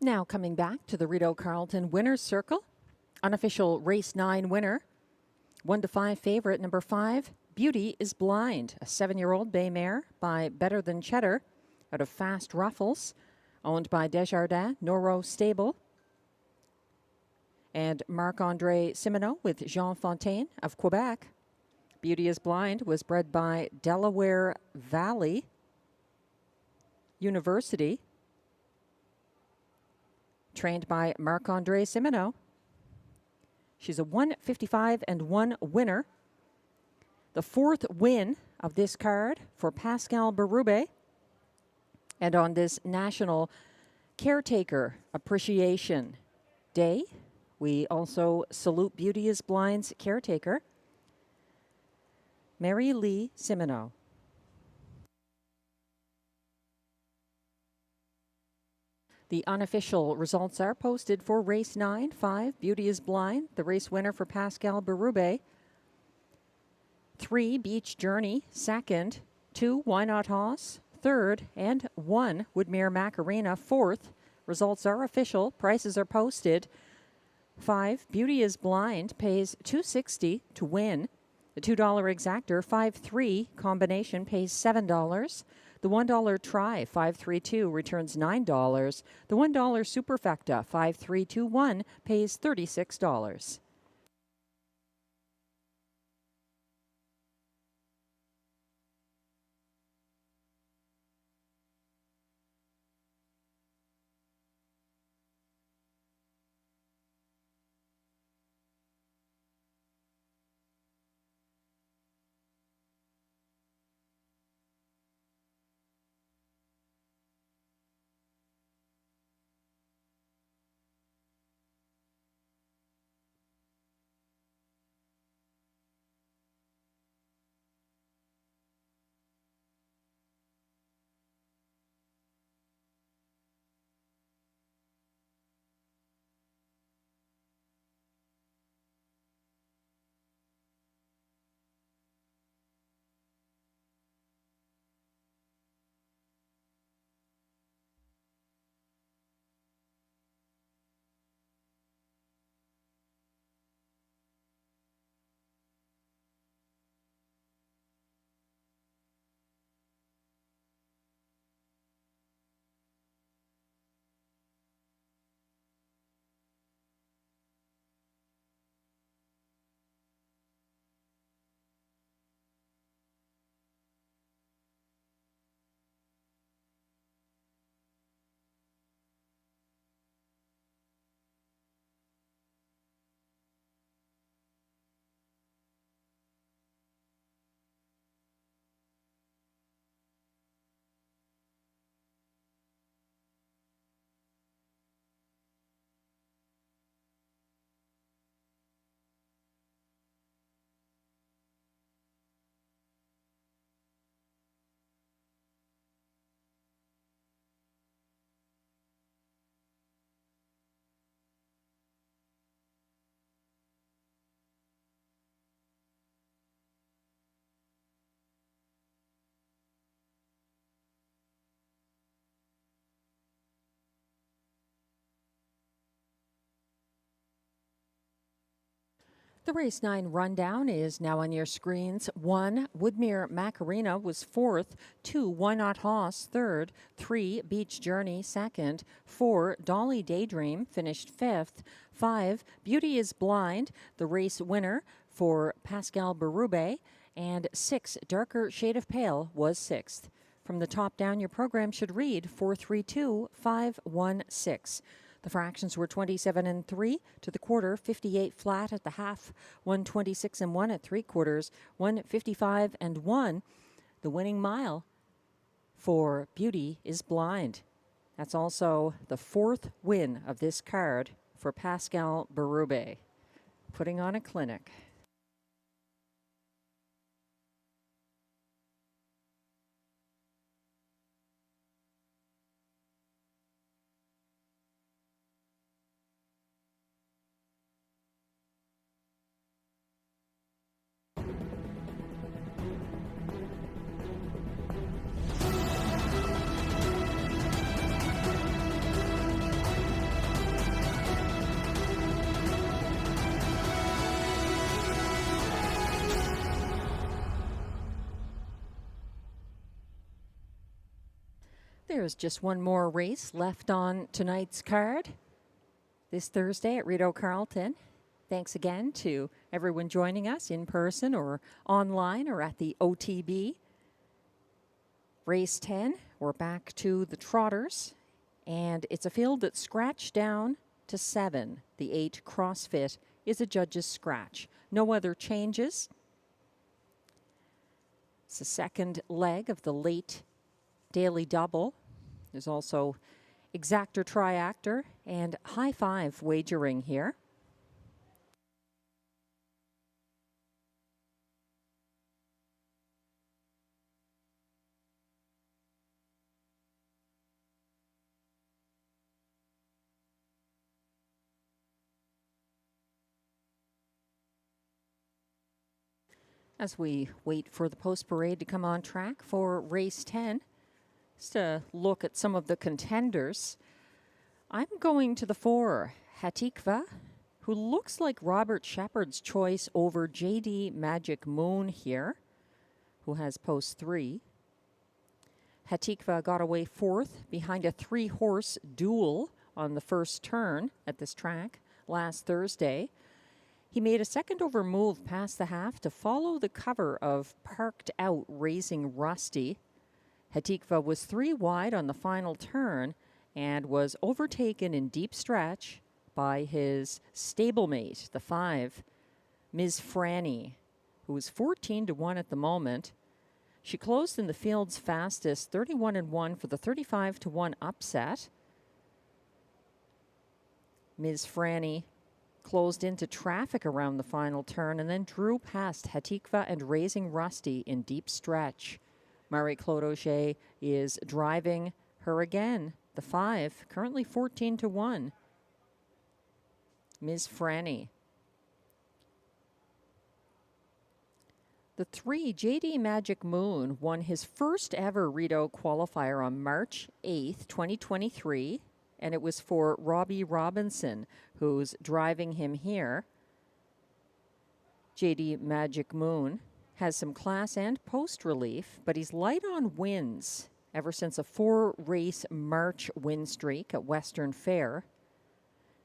Now coming back to the Rideau Carleton Winner's Circle. Unofficial Race 9 winner. 1-5 favorite, number 5, Beauty is Blind. A 7-year-old bay mare by Better Than Cheddar out of Fast Ruffles, owned by Desjardins Noro Stable. And Marc-André Simoneau with Jean Fontaine of Quebec. Beauty is Blind was bred by Delaware Valley University, trained by Marc-André Simoneau. She's a 155-1 winner. The 4th win of this card for Pascal Berube. And on this National Caretaker Appreciation Day, we also salute Beauty is Blind's caretaker, Mary Lee Simoneau. The unofficial results are posted for race 9, 5, Beauty is Blind, the race winner for Pascal Berube. 3, Beach Journey, 2nd. 2, Why Not Hoss, 3rd. And 1, Woodmere Macarena, 4th. Results are official. Prices are posted. 5, Beauty is Blind pays $2.60 to win. The $2 exactor, 5-3 combination pays $7. The $1 try, 532, returns $9. The $1 superfecta, 5321, pays $36. The race 9 rundown is now on your screens. 1, Woodmere Macarena was 4th. 2, Why Not Hoss, 3rd. 3, Beach Journey, 2nd. 4, Dolly Daydream finished 5th. 5, Beauty is Blind, the race winner for Pascal Berube. And 6, Darker Shade of Pale was 6th. From the top down, your program should read 432-516. The fractions were 27-3 to the quarter, 58 flat at the half, 126-1 at 3/4, 155-1. The winning mile for Beauty is Blind. That's also the 4th win of this card for Pascal Berube, putting on a clinic. there's just one more race left on tonight's card this Thursday at Rideau Carleton. Thanks again to everyone joining us in person or online or at the OTB. Race 10, we're back to the Trotters, and it's a field that's scratched down to 7. The 8 CrossFit is a judge's scratch. No other changes. It's the second leg of the late daily double. There's also exactor, triactor, and high five wagering here. As we wait for the post parade to come on track for race 10, just a look at some of the contenders. I'm going to the 4, Hatikva, who looks like Robert Shepard's choice over JD Magic Moon here, who has post 3. Hatikva got away 4th behind a 3-horse duel on the first turn at this track last Thursday. He made a second over move past the half to follow the cover of Parked Out Raising Rusty. Hatikva was 3 wide on the final turn and was overtaken in deep stretch by his stablemate, the 5, Ms. Franny, who was 14-1 at the moment. She closed in the field's fastest, 31-1 for the 35-1 upset. Ms. Franny closed into traffic around the final turn and then drew past Hatikva and Raising Rusty in deep stretch. Marie-Claude Auger is driving her again. The 5, currently 14-1. Ms. Franny. The 3, JD Magic Moon, won his first ever Rideau qualifier on March 8th, 2023. And it was for Robbie Robinson, who's driving him here. JD Magic Moon has some class and post relief, but he's light on wins ever since a 4-race March win streak at Western Fair.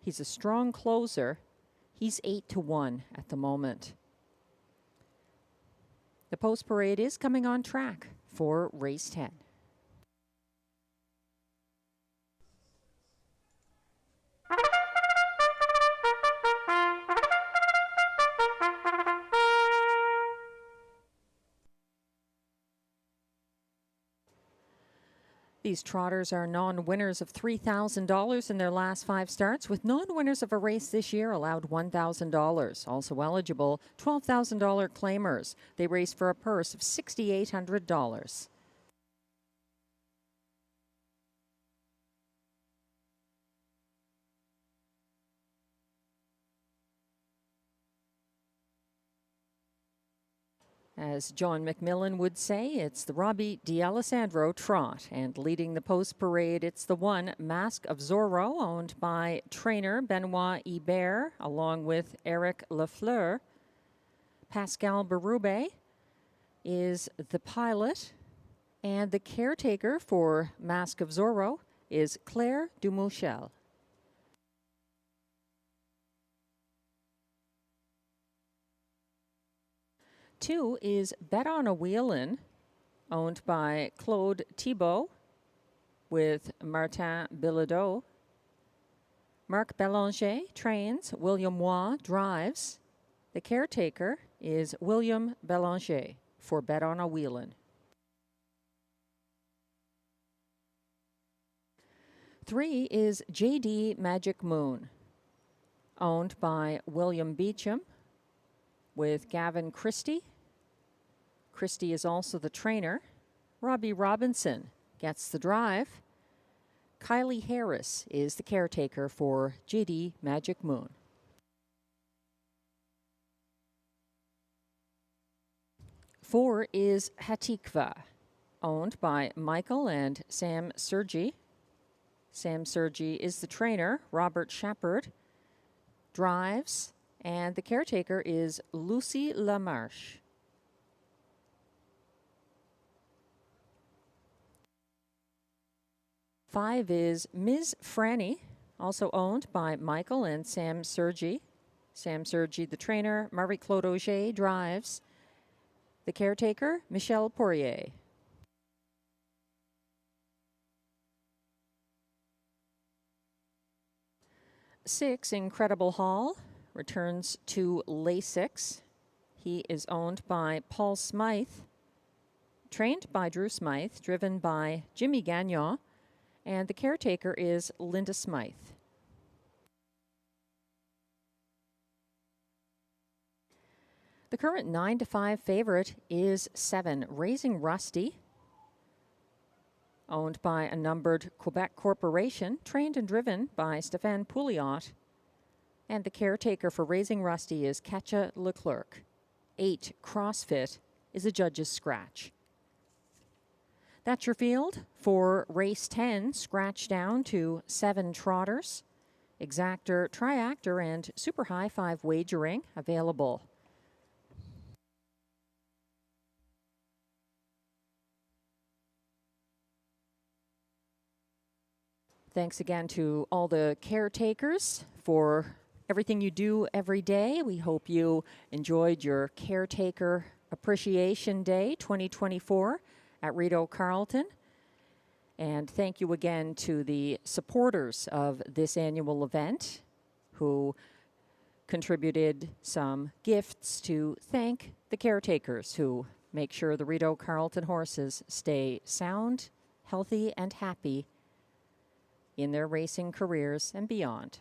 He's a strong closer. He's 8-1 at the moment. The post parade is coming on track for race 10. These trotters are non-winners of $3,000 in their last 5 starts, with non-winners of a race this year allowed $1,000. Also eligible, $12,000 claimers. They race for a purse of $6,800. As John McMillan would say, it's the Robbie D'Alessandro trot. And leading the post parade, it's the 1, Mask of Zorro, owned by trainer Benoit Hebert, along with Eric Lafleur. Pascal Berube is the pilot. And the caretaker for Mask of Zorro is Claire Dumouchel. Two is Bet on a Wheelin', owned by Claude Thibault with Martin Bilodeau. Marc Belanger trains, William Waugh drives. The caretaker is William Belanger for Bet on a Wheelin'. 3 is JD Magic Moon, owned by William Beecham with Gavin Christie. Christie is also the trainer. Robbie Robinson gets the drive. Kylie Harris is the caretaker for JD Magic Moon. 4 is Hatikva, owned by Michael and Sam Sergi. Sam Sergi is the trainer. Robert Shepard drives. And the caretaker is Lucy Lamarche. 5 is Ms. Franny, also owned by Michael and Sam Sergi. Sam Sergi, the trainer. Marie-Claude Auger drives. The caretaker, Michelle Poirier. Six, Incredible Hall, returns to Lasix. He is owned by Paul Smythe, trained by Drew Smythe, driven by Jimmy Gagnon, and the caretaker is Linda Smythe. The current 9-5 favorite is 7, Raising Rusty, owned by a numbered Quebec corporation, trained and driven by Stéphane Pouliot. And the caretaker for Raising Rusty is Katja Leclerc. 8, CrossFit, is a judge's scratch. That's your field for race 10, scratch down to 7 trotters. Exactor, Triactor, and Super High 5 wagering available. Thanks again to all the caretakers for everything you do every day. We hope you enjoyed your Caretaker Appreciation Day 2024 at Rideau Carleton. And thank you again to the supporters of this annual event who contributed some gifts to thank the caretakers who make sure the Rideau Carleton horses stay sound, healthy, and happy in their racing careers and beyond.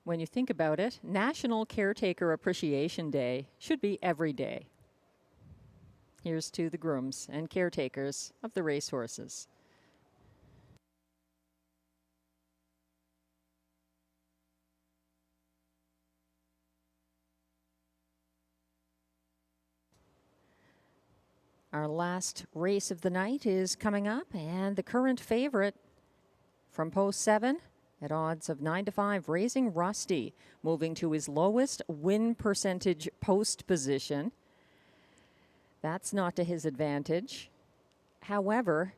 When you think about it, National Caretaker Appreciation Day should be every day. Here's to the grooms and caretakers of the racehorses. Our last race of the night is coming up, and the current favorite from post 7 at odds of 9-5, Raising Rusty, moving to his lowest win percentage post position. That's not to his advantage. However,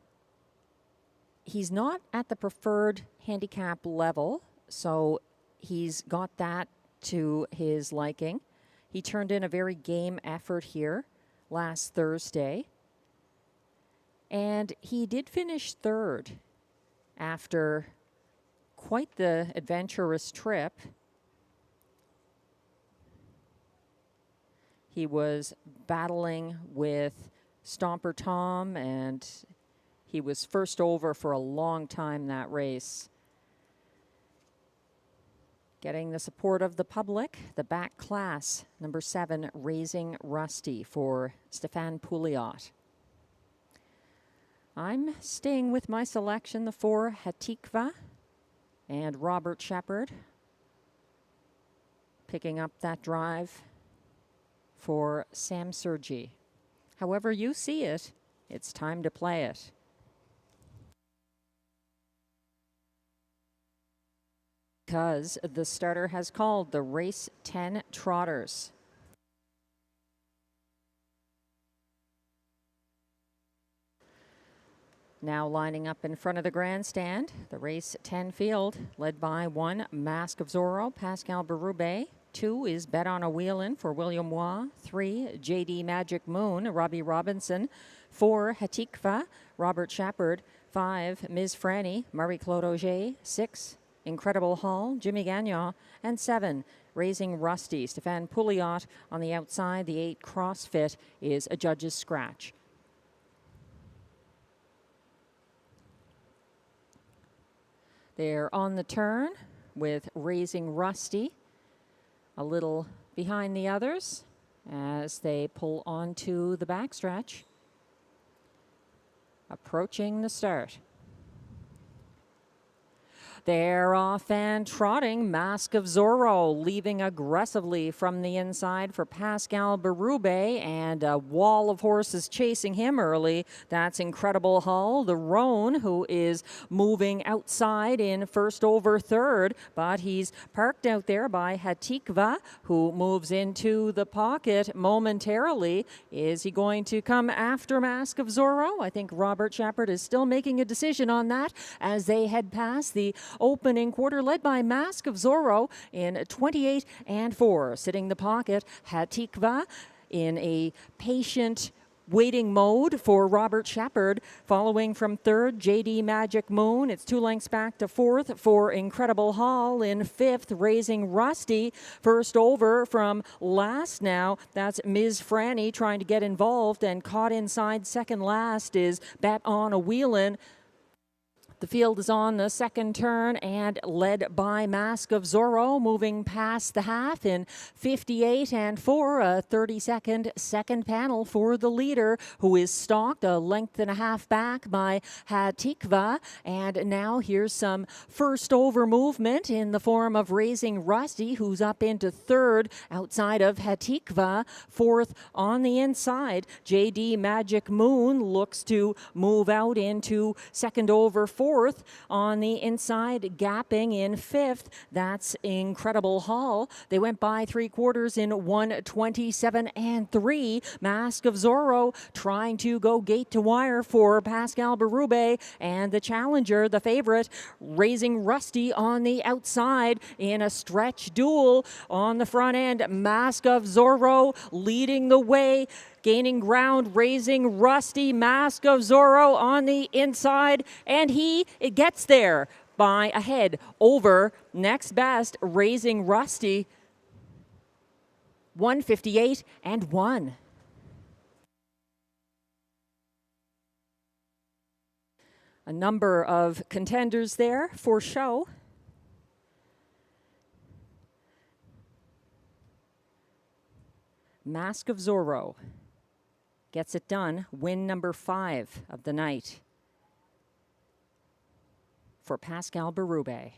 he's not at the preferred handicap level, so he's got that to his liking. He turned in a very game effort here last Thursday, and he did finish third after quite the adventurous trip. He was battling with Stomper Tom, and he was first over for a long time that race. Getting the support of the public, the back class, number 7, Raising Rusty for Stéphane Pouliot. I'm staying with my selection, the 4, Hatikva, and Robert Shepard, picking up that drive for Sam Sergi. However you see it, it's time to play it. Because the starter has called the race 10 trotters. Now lining up in front of the grandstand, the race 10 field, led by 1, Mask of Zorro, Pascal Berube. 2 is Bet on a Wheelin' for William Waugh. 3, JD Magic Moon, Robbie Robinson. 4, Hatikva, Robert Shepard. 5, Ms. Franny, Marie-Claude Auger. 6, Incredible Hall, Jimmy Gagnon. And 7, Raising Rusty, Stéphane Pouliot on the outside. The 8, CrossFit, is a judge's scratch. They're on the turn with Raising Rusty a little behind the others as they pull onto the backstretch. Approaching the start. They're off and trotting. Mask of Zorro leaving aggressively from the inside for Pascal Berube, and a wall of horses chasing him early. That's Incredible Hull, the roan, who is moving outside in first over third, but he's parked out there by Hatikva, who moves into the pocket momentarily. Is he going to come after Mask of Zorro? I think Robert Shepard is still making a decision on that as they head past the opening quarter, led by Mask of Zorro in 28 and 4. Sitting the pocket, Hatikva in a patient waiting mode for Robert Shepard. Following from third, JD Magic Moon. It's 2 lengths back to fourth for Incredible Hall. In fifth, Raising Rusty. First over from last now. That's Ms. Franny trying to get involved, and caught inside second last is Bet on a Wheelin'. The field is on the second turn and led by Mask of Zorro, moving past the half in 58 and 4, a 30-second second panel for the leader, who is stalked a length and a half back by Hatikva. And now here's some first over movement in the form of Raising Rusty, who's up into third outside of Hatikva. Fourth on the inside, JD Magic Moon looks to move out into second over fourth. On the inside, gapping in fifth, that's Incredible Hall. They went by 3/4 in 1:27 and 3. Mask of Zorro trying to go gate to wire for Pascal Berube, and the challenger, the favorite, Raising Rusty on the outside in a stretch duel on the front end. Mask of Zorro leading the way, gaining ground, Raising Rusty, Mask of Zorro on the inside, and it gets there by a head over next best, Raising Rusty, 1:58 and 1. A number of contenders there for show. Mask of Zorro gets it done. Win number 5 of the night for Pascal Berube.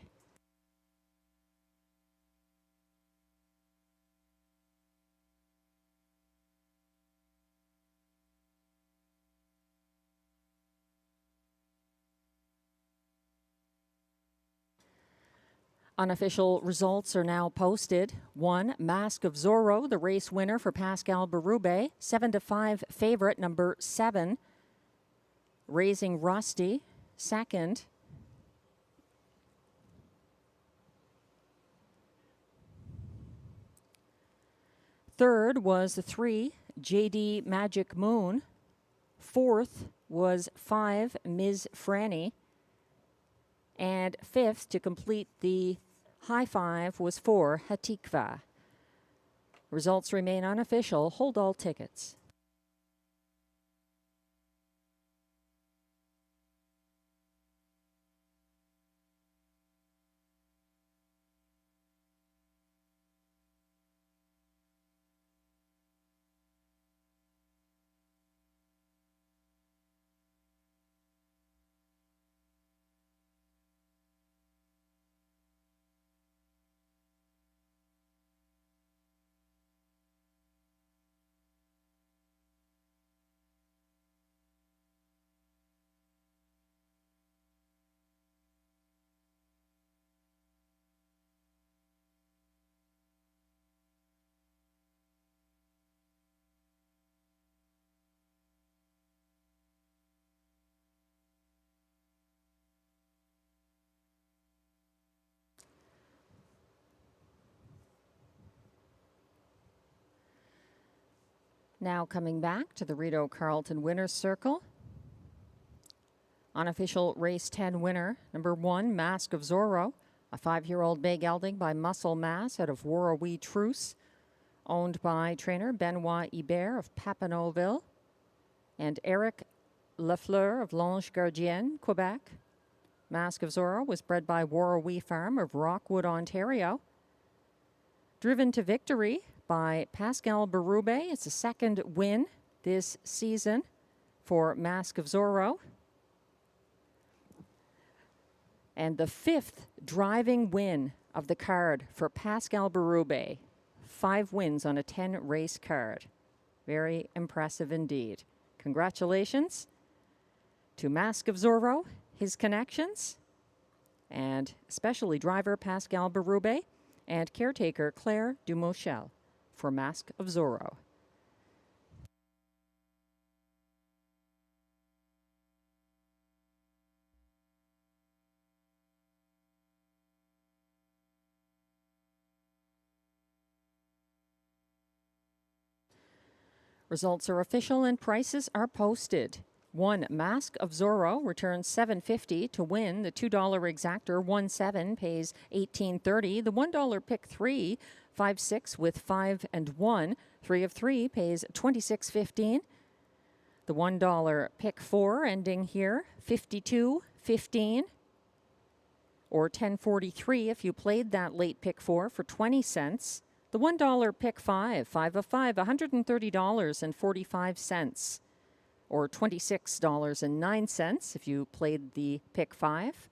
Unofficial results are now posted. 1, Mask of Zorro, the race winner for Pascal Berube. 7-5 favorite, number 7. Raising Rusty, second. Third was the 3, JD Magic Moon. Fourth was 5, Ms. Franny. And fifth, to complete the high 5, was 4, Hatikva. Results remain unofficial. Hold all tickets. Now coming back to the Rideau Carleton Winners Circle. Unofficial race 10 winner, number 1, Mask of Zorro, a 5-year-old bay gelding by Muscle Mass out of Warrawee Truce, owned by trainer Benoit Ibert of Papineauville and Eric Lafleur of Lange Gardienne, Quebec. Mask of Zorro was bred by Warrawee Farm of Rockwood, Ontario. Driven to victory by Pascal Berube. It's a second win this season for Mask of Zorro. And the 5th driving win of the card for Pascal Berube. 5 wins on a 10-race card. Very impressive indeed. Congratulations to Mask of Zorro, his connections, and especially driver Pascal Berube and caretaker Claire Dumochel for Mask of Zorro. Results are official and prices are posted. 1 Mask of Zorro returns $7.50 to win. The $2 exactor 1-7 pays $18.30. The $1 pick 3, 5-6 with 5 and 1. 3 of 3 pays $26.15. The $1 pick 4 ending here $52.15 or $10.43 if you played that late pick 4 for 20 cents. The $1 pick 5, 5 of 5, $130.45, or $26.09 if you played the pick 5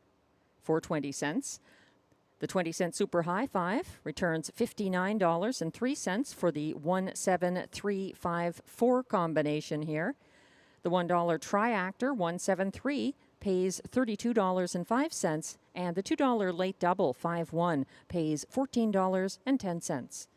for 20 cents. The 20-cent super high 5 returns $59.03 for the 1-7-3-5-4 combination here. The $1 triactor 173 pays $32.05, and the $2 late double 5-1 pays $14.10.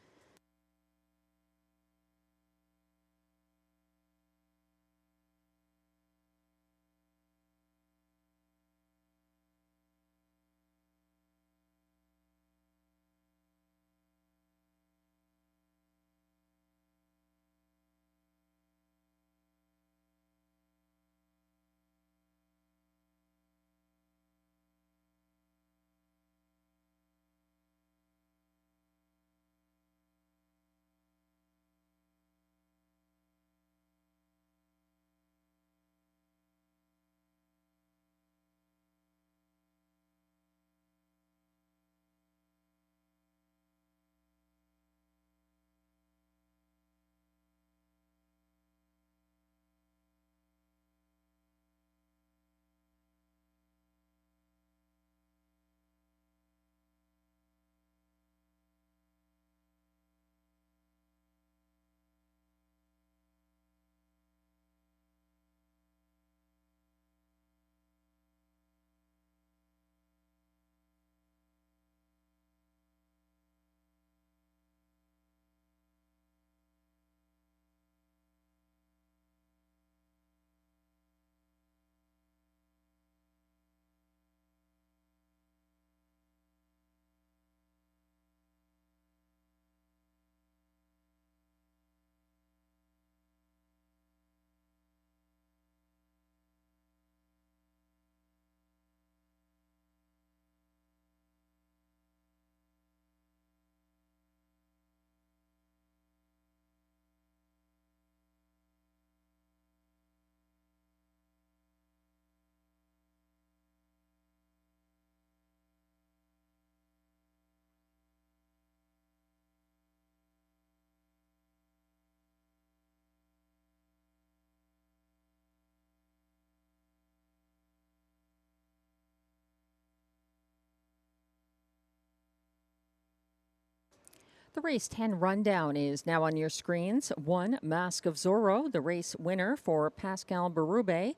The race 10 rundown is now on your screens. 1, Mask of Zorro, the race winner for Pascal Berube.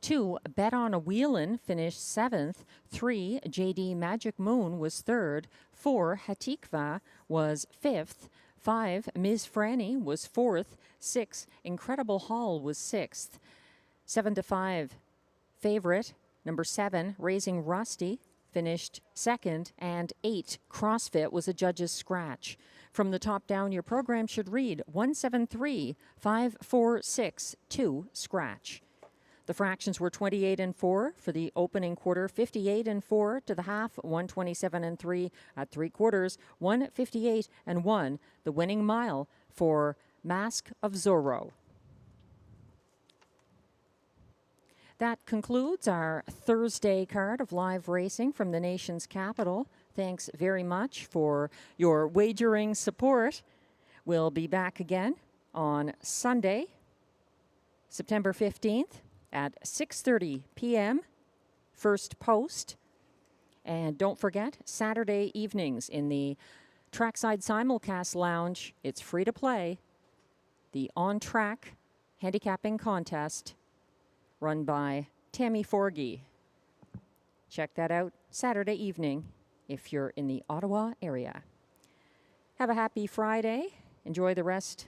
2, Bet on a Wheelin', finished 7th. 3, JD Magic Moon was 3rd. 4, Hatikva was 5th. 5, Ms. Franny was 4th. 6, Incredible Hall was 6th. 7 to 5, favorite, number 7, Raising Rusty, finished 2nd. And 8, CrossFit was a judge's scratch. From the top down, your program should read 173, 546, 2, scratch. The fractions were 28 and 4 for the opening quarter, 58 and 4 to the half, 127 and 3 at 3 quarters, 158 and 1, the winning mile for Mask of Zorro. That concludes our Thursday card of live racing from the nation's capital. Thanks very much for your wagering support. We'll be back again on Sunday, September 15th at 6:30 p.m. First post. And don't forget, Saturday evenings in the Trackside Simulcast Lounge, it's free to play. The on-track handicapping contest run by Tammy Forgy. Check that out Saturday evening if you're in the Ottawa area. Have a happy Friday. Enjoy the rest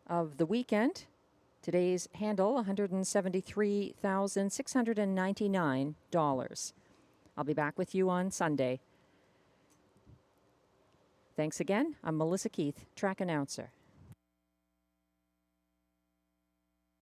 of the weekend. Today's handle, $173,699. I'll be back with you on Sunday. Thanks again. I'm Melissa Keith, track announcer.